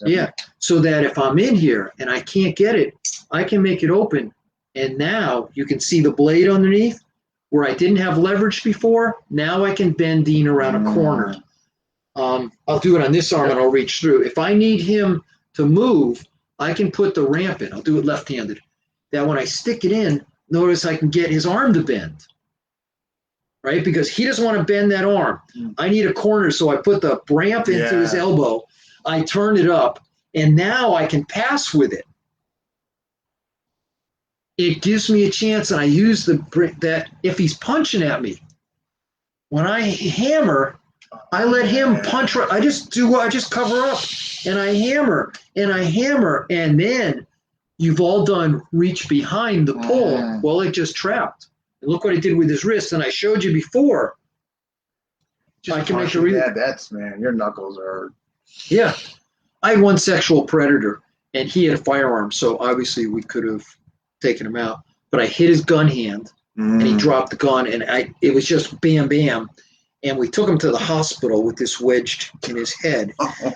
Yeah, so that if I'm in here and I can't get it, I can make it open, and now you can see the blade underneath where I didn't have leverage before. Now I can bend Dean around a corner. I'll do it on this arm and I'll reach through. If I need him to move, I can put the ramp in. I'll do it left-handed. That when I stick it in, notice I can get his arm to bend, right? Because he doesn't want to bend that arm. I need a corner, so I put the ramp into his elbow. I turn it up, and now I can pass with it. It gives me a chance, and I use that if he's punching at me. When I hammer, I let him punch. I just cover up, and I hammer, and then you've all done reach behind the pole. Well, it just trapped. And look what I did with his wrist, and I showed you before. Just I can make a that's man, your knuckles are. Yeah, I had one sexual predator, and he had a firearm, so obviously we could have taken him out. But I hit his gun hand, and he dropped the gun, and it was just bam, bam. And we took him to the hospital with this wedged in his head.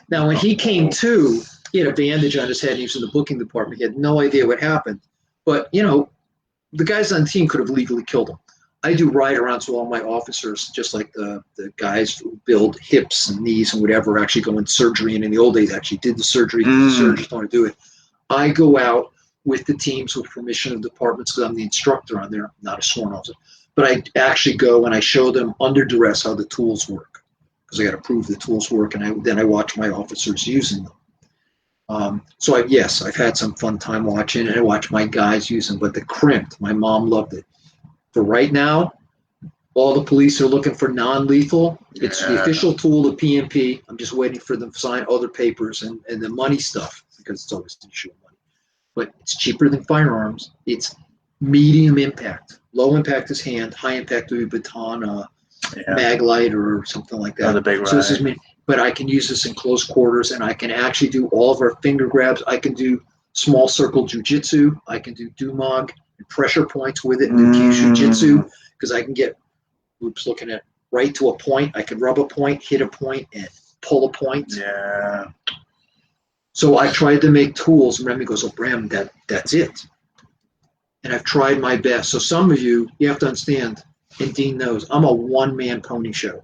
Now, when he came to, he had a bandage on his head. And he was in the booking department. He had no idea what happened. But, the guys on the team could have legally killed him. I do ride-arounds with all my officers, just like the guys who build hips and knees and whatever actually go in surgery. And in the old days, actually did the surgery. The surgeons don't want to do it. I go out with the teams with permission of departments because I'm the instructor on there, not a sworn officer. But I actually go and I show them under duress how the tools work, because I got to prove the tools work, and then I watch my officers using them. So I've had some fun time watching, and I watch my guys use them. But the crimped, my mom loved it. For right now, all the police are looking for non-lethal. It's the official tool of PMP. I'm just waiting for them to sign other papers and the money stuff, because it's always an issue of money. But it's cheaper than firearms. It's medium impact. Low impact is hand, high impact would be baton, Maglite or something like that. So this is me. But I can use this in close quarters, and I can actually do all of our finger grabs. I can do small circle jujitsu. I can do dumag and pressure points with it, and do kyushu jitsu, because I can get groups looking at right to a point. I can rub a point, hit a point, and pull a point. Yeah. So I tried to make tools, and Remy goes, "Oh, Bram, that's it." And I've tried my best. So some of you have to understand, and Dean knows, I'm a one-man pony show.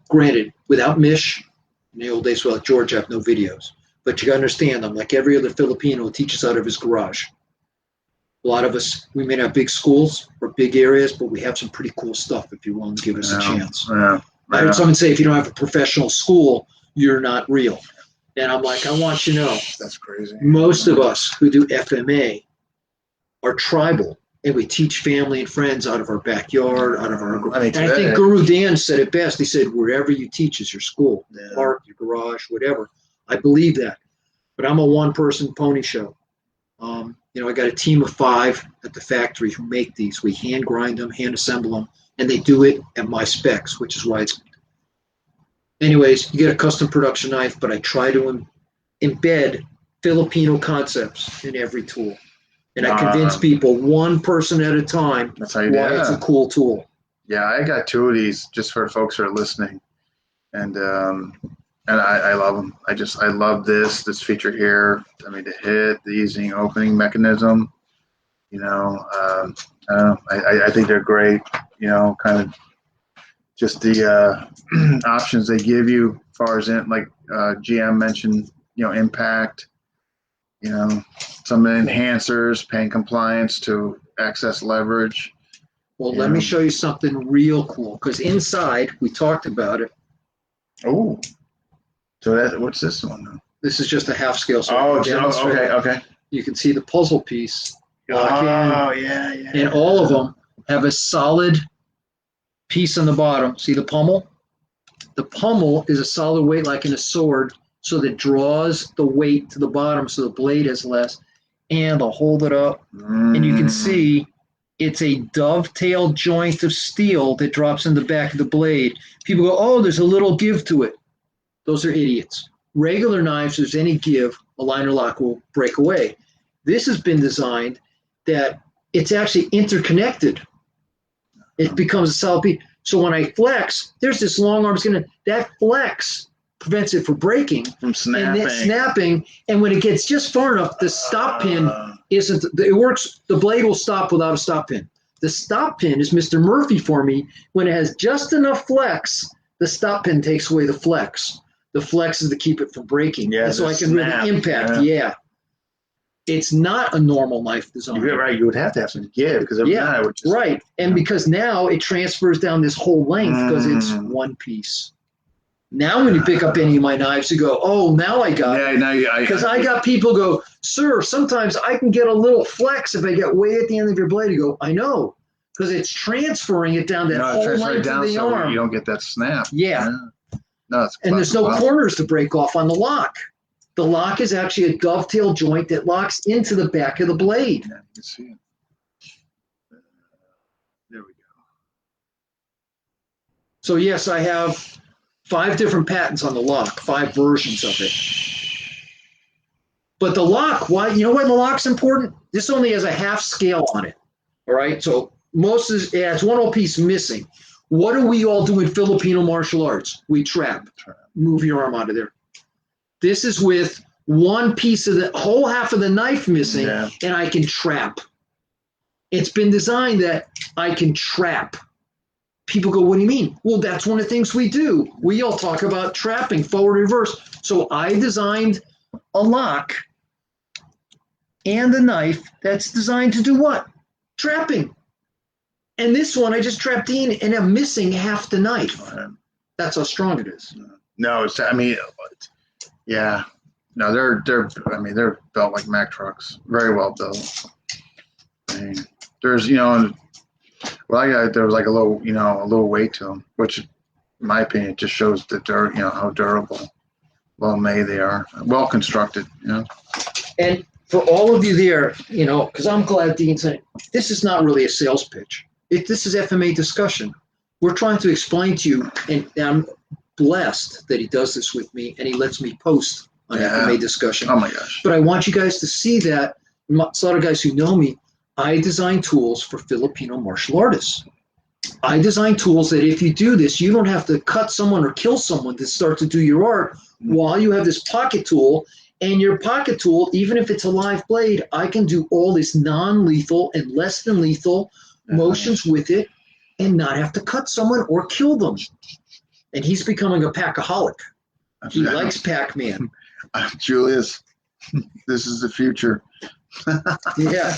Granted, without Mish, in the old days without George, I have no videos. But you got to understand, I'm like every other Filipino who teaches out of his garage. A lot of us, we may not have big schools or big areas, but we have some pretty cool stuff if you're willing to give us a chance. I heard someone say, if you don't have a professional school, you're not real. And I'm like, I want you to know, that's crazy. Most of us who do FMA are tribal, and we teach family and friends out of our backyard, out of our. And I think Guru Dan said it best. He said, wherever you teach is your school, park, your garage, whatever. I believe that. But I'm a one-person pony show. I got a team of 5 at the factory who make these. We hand grind them, hand assemble them, and they do it at my specs, which is why it's. Anyways, you get a custom production knife, but I try to embed Filipino concepts in every tool. And I convince people one person at a time why it's a cool tool. Yeah, I got 2 of these just for folks who are listening. And I love them. I love this feature here. I mean, the hit, the easing opening mechanism. I think they're great. Kind of just the options they give you as far as like GM mentioned. Impact. Some enhancers, pain compliance to access leverage. Well, let me show you something real cool. Because inside, we talked about it. Oh. So what's this one though? This is just a half scale. So okay. You can see the puzzle piece. Yeah. And all of them have a solid piece on the bottom. See the pummel? The pummel is a solid weight like in a sword, so that draws the weight to the bottom so the blade has less. And I'll hold it up, and you can see it's a dovetail joint of steel that drops in the back of the blade. People go, oh, there's a little give to it. Those are idiots. Regular knives, if there's any give, a liner lock will break away. This has been designed that it's actually interconnected. It becomes a solid piece. So when I flex, there's this long arm skin. That flex prevents it from breaking. From snapping. And snapping. And when it gets just far enough, the stop pin isn't, it works, the blade will stop without a stop pin. The stop pin is Mr. Murphy for me. When it has just enough flex, the stop pin takes away the flex. The flex is to keep it from breaking. Yeah, and so I can really impact. Yeah. It's not a normal knife design. You're right. You would have to have some give because right. And because now it transfers down this whole length because it's one piece. Now when you pick up any of my knives, you go, oh, now I got it. Yeah, because I got people go, sir, sometimes I can get a little flex if I get way at the end of your blade. You go, I know, because it's transferring it down that whole length of the arm. You don't get that snap. Yeah. No, and there's no corners to break off on the lock. The lock is actually a dovetail joint that locks into the back of the blade. Yeah, you can see it. There we go. So yes, I have 5 different patents on the lock, 5 versions of it. But the lock, why? You know why the lock's important? This only has a half scale on it. All right, so it has one whole piece missing. What do we all do in Filipino martial arts? We trap. Move your arm out of there. This is with one piece of the whole half of the knife missing, and I can trap. It's been designed that I can trap. People go, what do you mean? Well, that's one of the things we do. We all talk about trapping, forward, reverse. So I designed a lock and a knife that's designed to do what? Trapping. And this one, I just trapped in, and I'm missing half the knife. That's how strong it is. No, yeah. No, they're built like Mack trucks. Very well built. I mean, there's, there was like a little weight to them, which, in my opinion, just shows how durable, well made they are, well constructed. And for all of you there, because I'm glad Dean said this is not really a sales pitch. This is FMA discussion. We're trying to explain to you, and I'm blessed that he does this with me, and he lets me post on FMA discussion. Oh my gosh. But I want you guys to see that, a lot of guys who know me, I design tools for Filipino martial artists. I design tools that if you do this, you don't have to cut someone or kill someone to start to do your art while you have this pocket tool. And your pocket tool, even if it's a live blade, I can do all this non-lethal and less than lethal motions with it and not have to cut someone or kill them. And he's becoming a packaholic. He likes Pac-Man. Julius, this is the future. Yeah.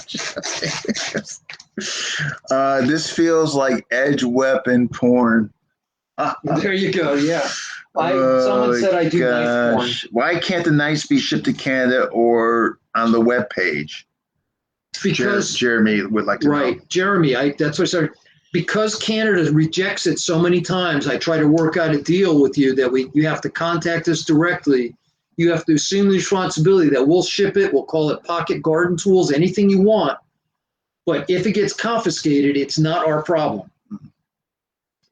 This feels like edge weapon porn. There you go. Yeah. Someone said I do knife porn. Why can't the knives be shipped to Canada or on the web page? Because Jeremy would like to know. Right, Jeremy. That's what I started. Because Canada rejects it so many times, I try to work out a deal with you that you have to contact us directly. You have to assume the responsibility that we'll ship it. We'll call it pocket garden tools, anything you want. But if it gets confiscated, it's not our problem.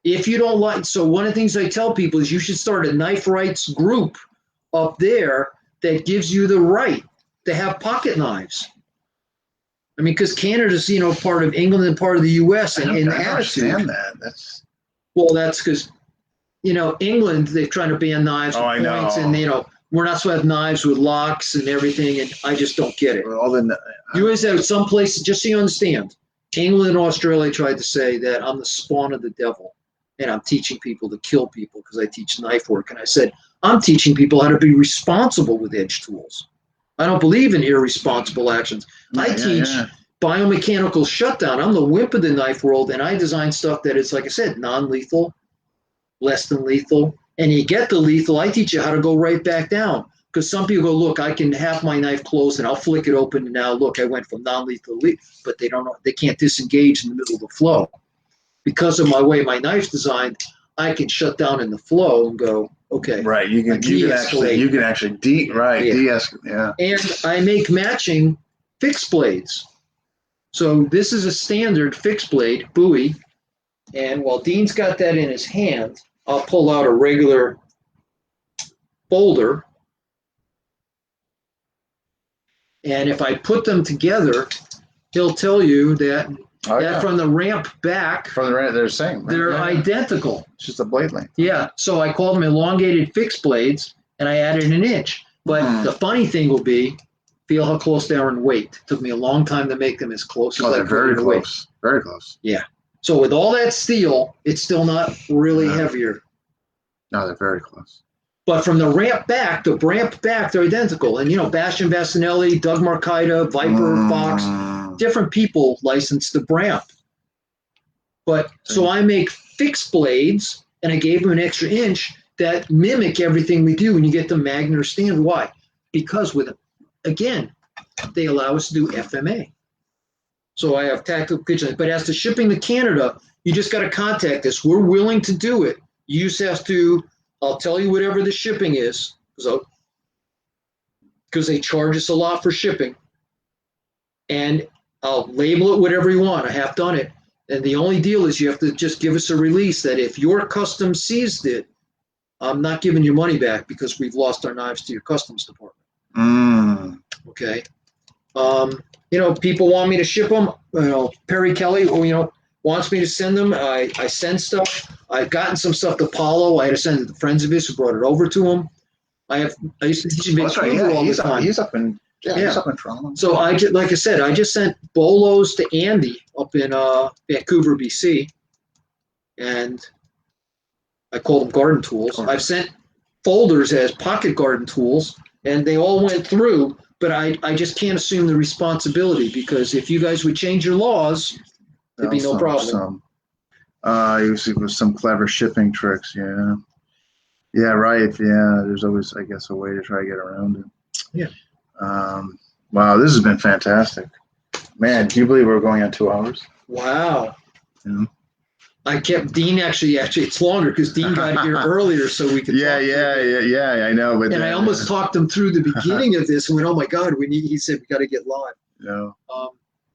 If you don't like, so one of the things I tell people is you should start a knife rights group up there that gives you the right to have pocket knives. I mean, because Canada's, part of England and part of the U.S. and I attitude. understand that. That's because, England, they're trying to ban knives with points, and we're not supposed to have knives with locks and everything, and I just don't get it. You always have some places, just so you understand, England and Australia tried to say that I'm the spawn of the devil, and I'm teaching people to kill people because I teach knife work. And I said, I'm teaching people how to be responsible with edge tools. I don't believe in irresponsible actions. I teach biomechanical shutdown. I'm the wimp of the knife world, and I design stuff that is, like I said, non-lethal, less than lethal. And you get the lethal, I teach you how to go right back down. Because some people go, look, I can have my knife closed and I'll flick it open, and now look, I went from non-lethal to lethal, but they don't know, they can't disengage in the middle of the flow. Because of my way my knife's designed, I can shut down in the flow and go, okay. Right, you can actually de-escalate. Yeah. And I make matching fixed blades. So this is a standard fixed blade Bowie, and while Dean's got that in his hand, I'll pull out a regular folder, and if I put them together, he'll tell you that from the ramp back, they're the same. Right? They're identical. It's just a blade length. Yeah, so I call them elongated fixed blades, and I added an inch. But the funny thing will be, feel how close they are in weight. It took me a long time to make them as close as I could. They're very close. Very close. Yeah. So with all that steel, it's still not really heavier. No, they're very close. But from the ramp back, they're identical. And, Bastian Bastinelli, Doug Marcaida, Viper, Fox, different people licensed the Bram. But so I make fixed blades, and I gave them an extra inch that mimic everything we do when you get the magnet or stand. Why? Because again, they allow us to do FMA. So I have tactical kitchen. But as to shipping to Canada, you just got to contact us. We're willing to do it. You just have to, I'll tell you whatever the shipping is, because they charge us a lot for shipping. And I'll label it whatever you want. I have done it. And the only deal is you have to just give us a release that if your customs seized it, I'm not giving your money back because we've lost our knives to your customs department. Okay. People want me to ship them. Perry Kelly, wants me to send them. I send stuff. I've gotten some stuff to Paulo. I had to send it to friends of his who brought it over to him. I used to teach him Vancouver all the time. He's up in Toronto. So like I said, I just sent bolos to Andy up in Vancouver, BC, and I called them garden tools. I've sent folders as pocket garden tools, and they all went through. But I just can't assume the responsibility, because if you guys would change your laws, there'd be no problem. With some clever shipping tricks, yeah. Yeah, right. Yeah, there's always, I guess, a way to try to get around it. Yeah. Wow, this has been fantastic. Man, do you believe we're going on 2 hours? Wow. Yeah. I kept Dean actually it's longer because Dean got here earlier so we could talk. I know. But I almost talked him through the beginning of this and went, oh my God, he said we got to get live. No.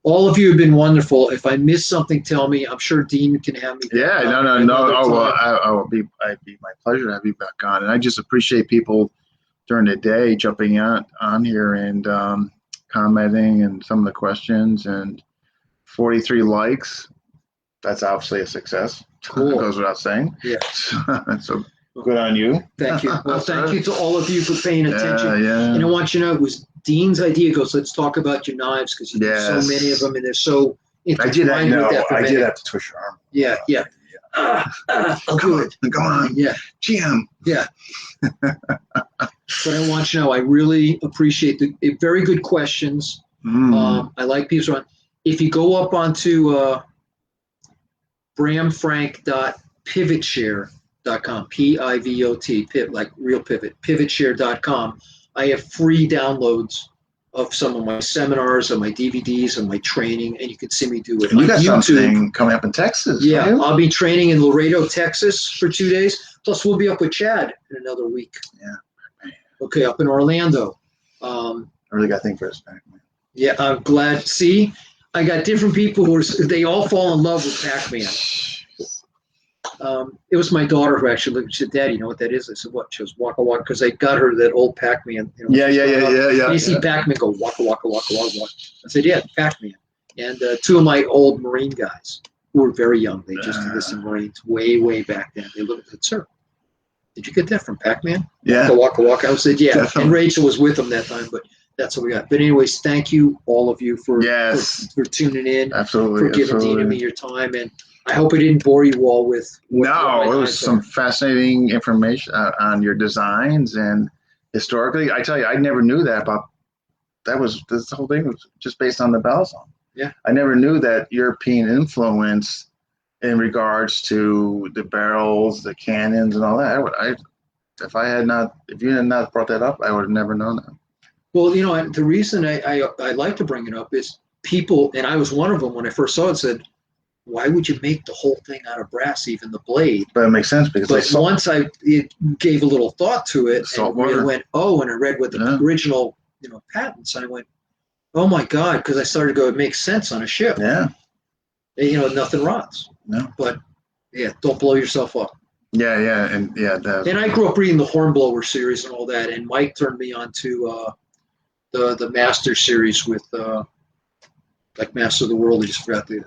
All of you have been wonderful. If I missed something, tell me. I'm sure Dean can have me. Yeah, no. Oh, well, it'd be my pleasure to have you back on. And I just appreciate people during the day, jumping on here and commenting and some of the questions, and 43 likes. That's obviously a success. Cool. Goes without saying. Yeah. So good on you. Thank you. Well, thank you to all of you for paying attention. Yeah. And I want you to know it was Dean's idea. He goes, let's talk about your knives because you do so many of them and they're so intertwined with FMA. I did have to twist your arm. Yeah. I'll do it. Come on. Yeah. GM. Yeah. But I want you to know I really appreciate the very good questions. I like people. If you go up onto bramfrank.pivotshare.com, Pivot, like real pivot, pivotshare.com. I have free downloads of some of my seminars, of my DVDs, of my training, and you can see me do it. You got YouTube. Something coming up in Texas. Yeah, right? I'll be training in Laredo, Texas for 2 days. Plus, we'll be up with Chad in another week. Yeah. Okay, up in Orlando. I really got a thing for this Pac-Man. Yeah, I'm glad. See, I got different people they all fall in love with Pac-Man. It was my daughter who actually looked. She said, "Daddy, you know what that is?" I said, "What?" She goes, "Waka Waka," because I got her that old Pac-Man. You know, yeah. And you see Pac-Man go Waka Waka Waka Waka Waka. I said, "Yeah, Pac-Man." And 2 of my old Marine guys who were very young. They just did this in Marines way back then. They looked at, "Sir, did you get that from Pac-Man?" Yeah. Waka Waka. I said, "Yeah." Definitely. And Rachel was with them that time, but that's what we got. But anyways, thank you all of you for tuning in. Absolutely. For giving Dean and me your time, and I hope I didn't bore you all with. No, it was some fascinating information on your designs and historically. I tell you, I never knew that about. This whole thing was just based on the Balzon. Yeah, I never knew that European influence in regards to the barrels, the cannons, and all that. If you had not brought that up, I would have never known that. Well, you know, the reason I like to bring it up is people, and I was one of them when I first saw it, said, why would you make the whole thing out of brass, even the blade? But it makes sense because once I gave a little thought to it, and I went, and I read what the original, patents, and I went, oh my God, because I started to go, it makes sense on a ship. Yeah. And, nothing rots. No. But yeah, don't blow yourself up. Yeah. And I grew up reading the Hornblower series and all that, and Mike turned me on to the Master series with like Master of the World. I just forgot the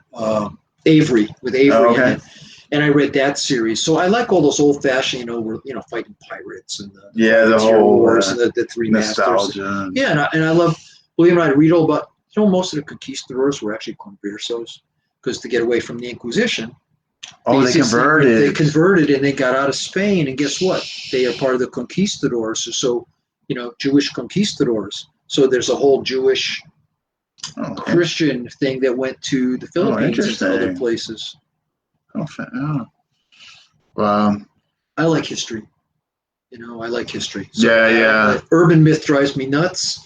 Avery with Avery. Oh, okay. And I read that series. So I like all those old fashioned, we're fighting pirates and the whole wars and the three nostalgia. Masters. Yeah, and I love. Believe it or not, I read all about. Most of the conquistadors were actually conversos because to get away from the Inquisition. They converted. They converted and they got out of Spain. And guess what? They are part of the conquistadors. So Jewish conquistadors. So there's a whole Jewish Christian thing that went to the Philippines and to other places. Wow. I like history. I like history. So urban myth drives me nuts.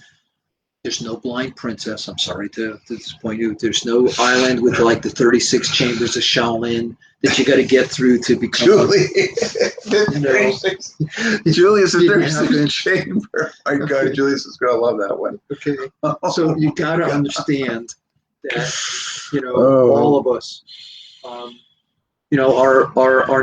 There's no blind princess. I'm sorry to disappoint you. There's no island with like the 36 chambers of Shaolin that you got to get through to become. Julius is 36 chamber. My God, Julius is gonna love that one. Okay, so you got to understand that all of us. Our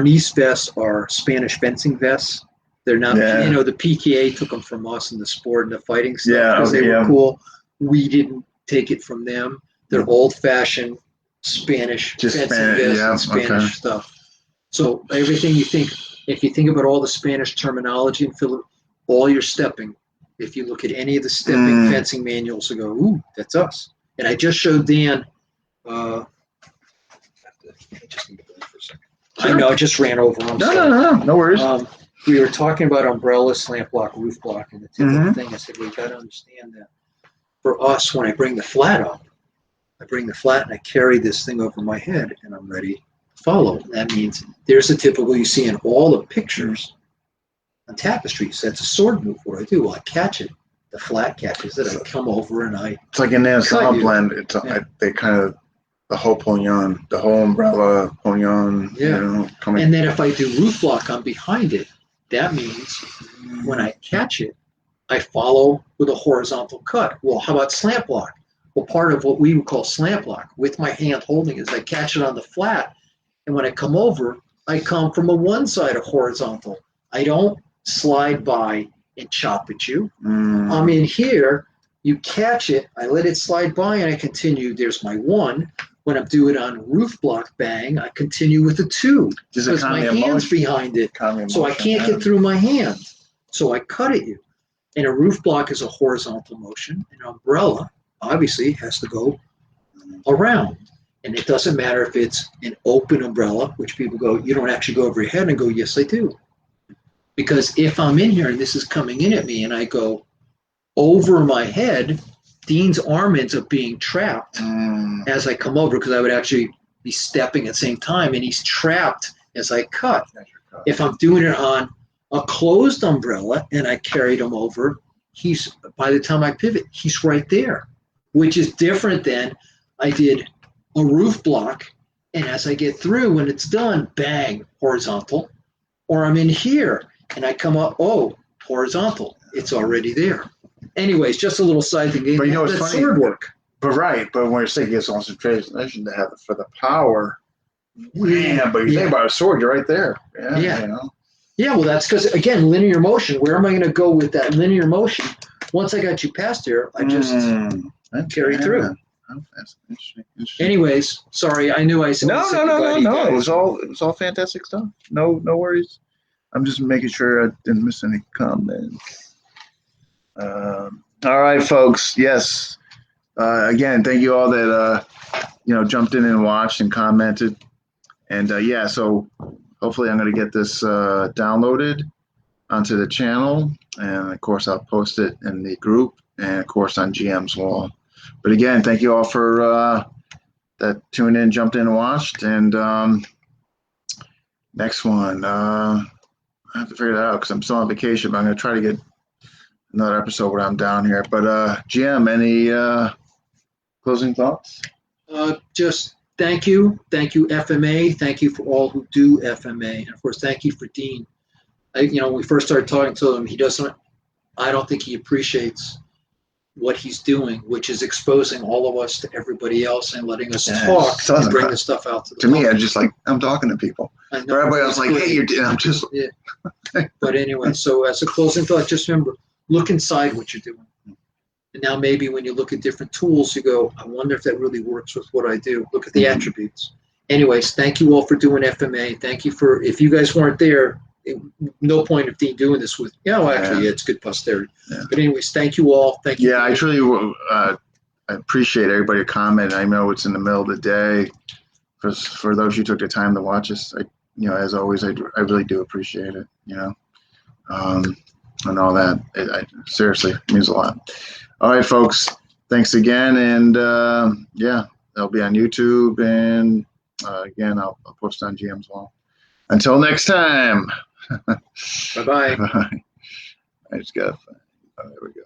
Nice vests are Spanish fencing vests. They're not, the PKA took them from us in the sport and the fighting stuff because they were cool. We didn't take it from them. They're old-fashioned Spanish fencing vests and Spanish stuff. So everything you think, if you think about all the Spanish terminology and all your stepping, if you look at any of the stepping fencing manuals, you go, ooh, that's us. And I just showed Dan. I just need to go for a second. Sure. I know, I just ran over. No worries. We were talking about umbrella, slant block, roof block, and the typical thing. I said, we got to understand that for us, when I bring the flat up, I bring the flat and I carry this thing over my head and I'm ready to follow. That means there's a typical you see in all the pictures on tapestries. That's a sword move. What do I do? Well, I catch it. The flat catches it. I come over and I. It's like in the saw blend. They kind of. The whole ponion, the whole umbrella ponion. Yeah. And then if I do roof block, I'm behind it. That means when I catch it, I follow with a horizontal cut. Well, how about slant block? Well, part of what we would call slant block with my hand holding is I catch it on the flat. And when I come over, I come from a one side of horizontal. I don't slide by and chop at you. I'm in here, you catch it, I let it slide by and I continue. There's my 1. When I'm doing it on roof block bang, I continue with a 2 because my hand's behind it. So I can't get through my hand. So I cut at you. And a roof block is a horizontal motion. An umbrella obviously has to go around. And it doesn't matter if it's an open umbrella, which people go, you don't actually go over your head, and go, yes, I do. Because if I'm in here and this is coming in at me and I go over my head, Dean's arm ends up being trapped as I come over, because I would actually be stepping at the same time, and he's trapped as I cut. If I'm doing it on a closed umbrella and I carried him over, by the time I pivot, he's right there, which is different than I did a roof block, and as I get through, when it's done, bang, horizontal, or I'm in here and I come up, horizontal, it's already there. Anyways, just a little side thing. But you know what's that's funny? Sword work. But when you're saying it's concentration to have it for the power, man, but you think about a sword, you're right there. Yeah. You know? Yeah, well, that's because, again, linear motion. Where am I going to go with that linear motion? Once I got you past here, I just carry through. Oh, that's interesting. Anyways, sorry, I knew I said no. It was all fantastic stuff. No worries. I'm just making sure I didn't miss any comments. All right, folks. Yes. Again, thank you all that jumped in and watched and commented. And so hopefully I'm going to get this downloaded onto the channel, and of course I'll post it in the group, and of course on GM's wall. But again, thank you all for that tuned in, jumped in, and watched. And next one, I have to figure that out because I'm still on vacation, but I'm going to try to get another episode where I'm down here. But GM, any closing thoughts? Just thank you, FMA. Thank you for all who do FMA, and of course, thank you for Dean. When we first started talking to him, I don't think he appreciates what he's doing, which is exposing all of us to everybody else and letting us talk and bring the stuff out to the me, I'm just like, I'm talking to people. Everybody else like, hey, I'm just. Yeah. But anyway, so as a closing thought, just remember, look inside what you're doing. And now maybe when you look at different tools, you go, I wonder if that really works with what I do. Look at the attributes. Anyways, thank you all for doing FMA. Thank you for, if you guys weren't there, no point of Dean doing this with, it's good posterity. Yeah. But anyways, thank you all. Thank you. Yeah, I truly I appreciate everybody commenting. I know it's in the middle of the day. For those who took the time to watch us, as always, I really do appreciate it, and all that. It seriously means a lot. All right, folks, thanks again. And they'll be on YouTube. And again, I'll post on GM's wall. Until next time. Bye-bye. Bye. I just got to find. Oh, there we go.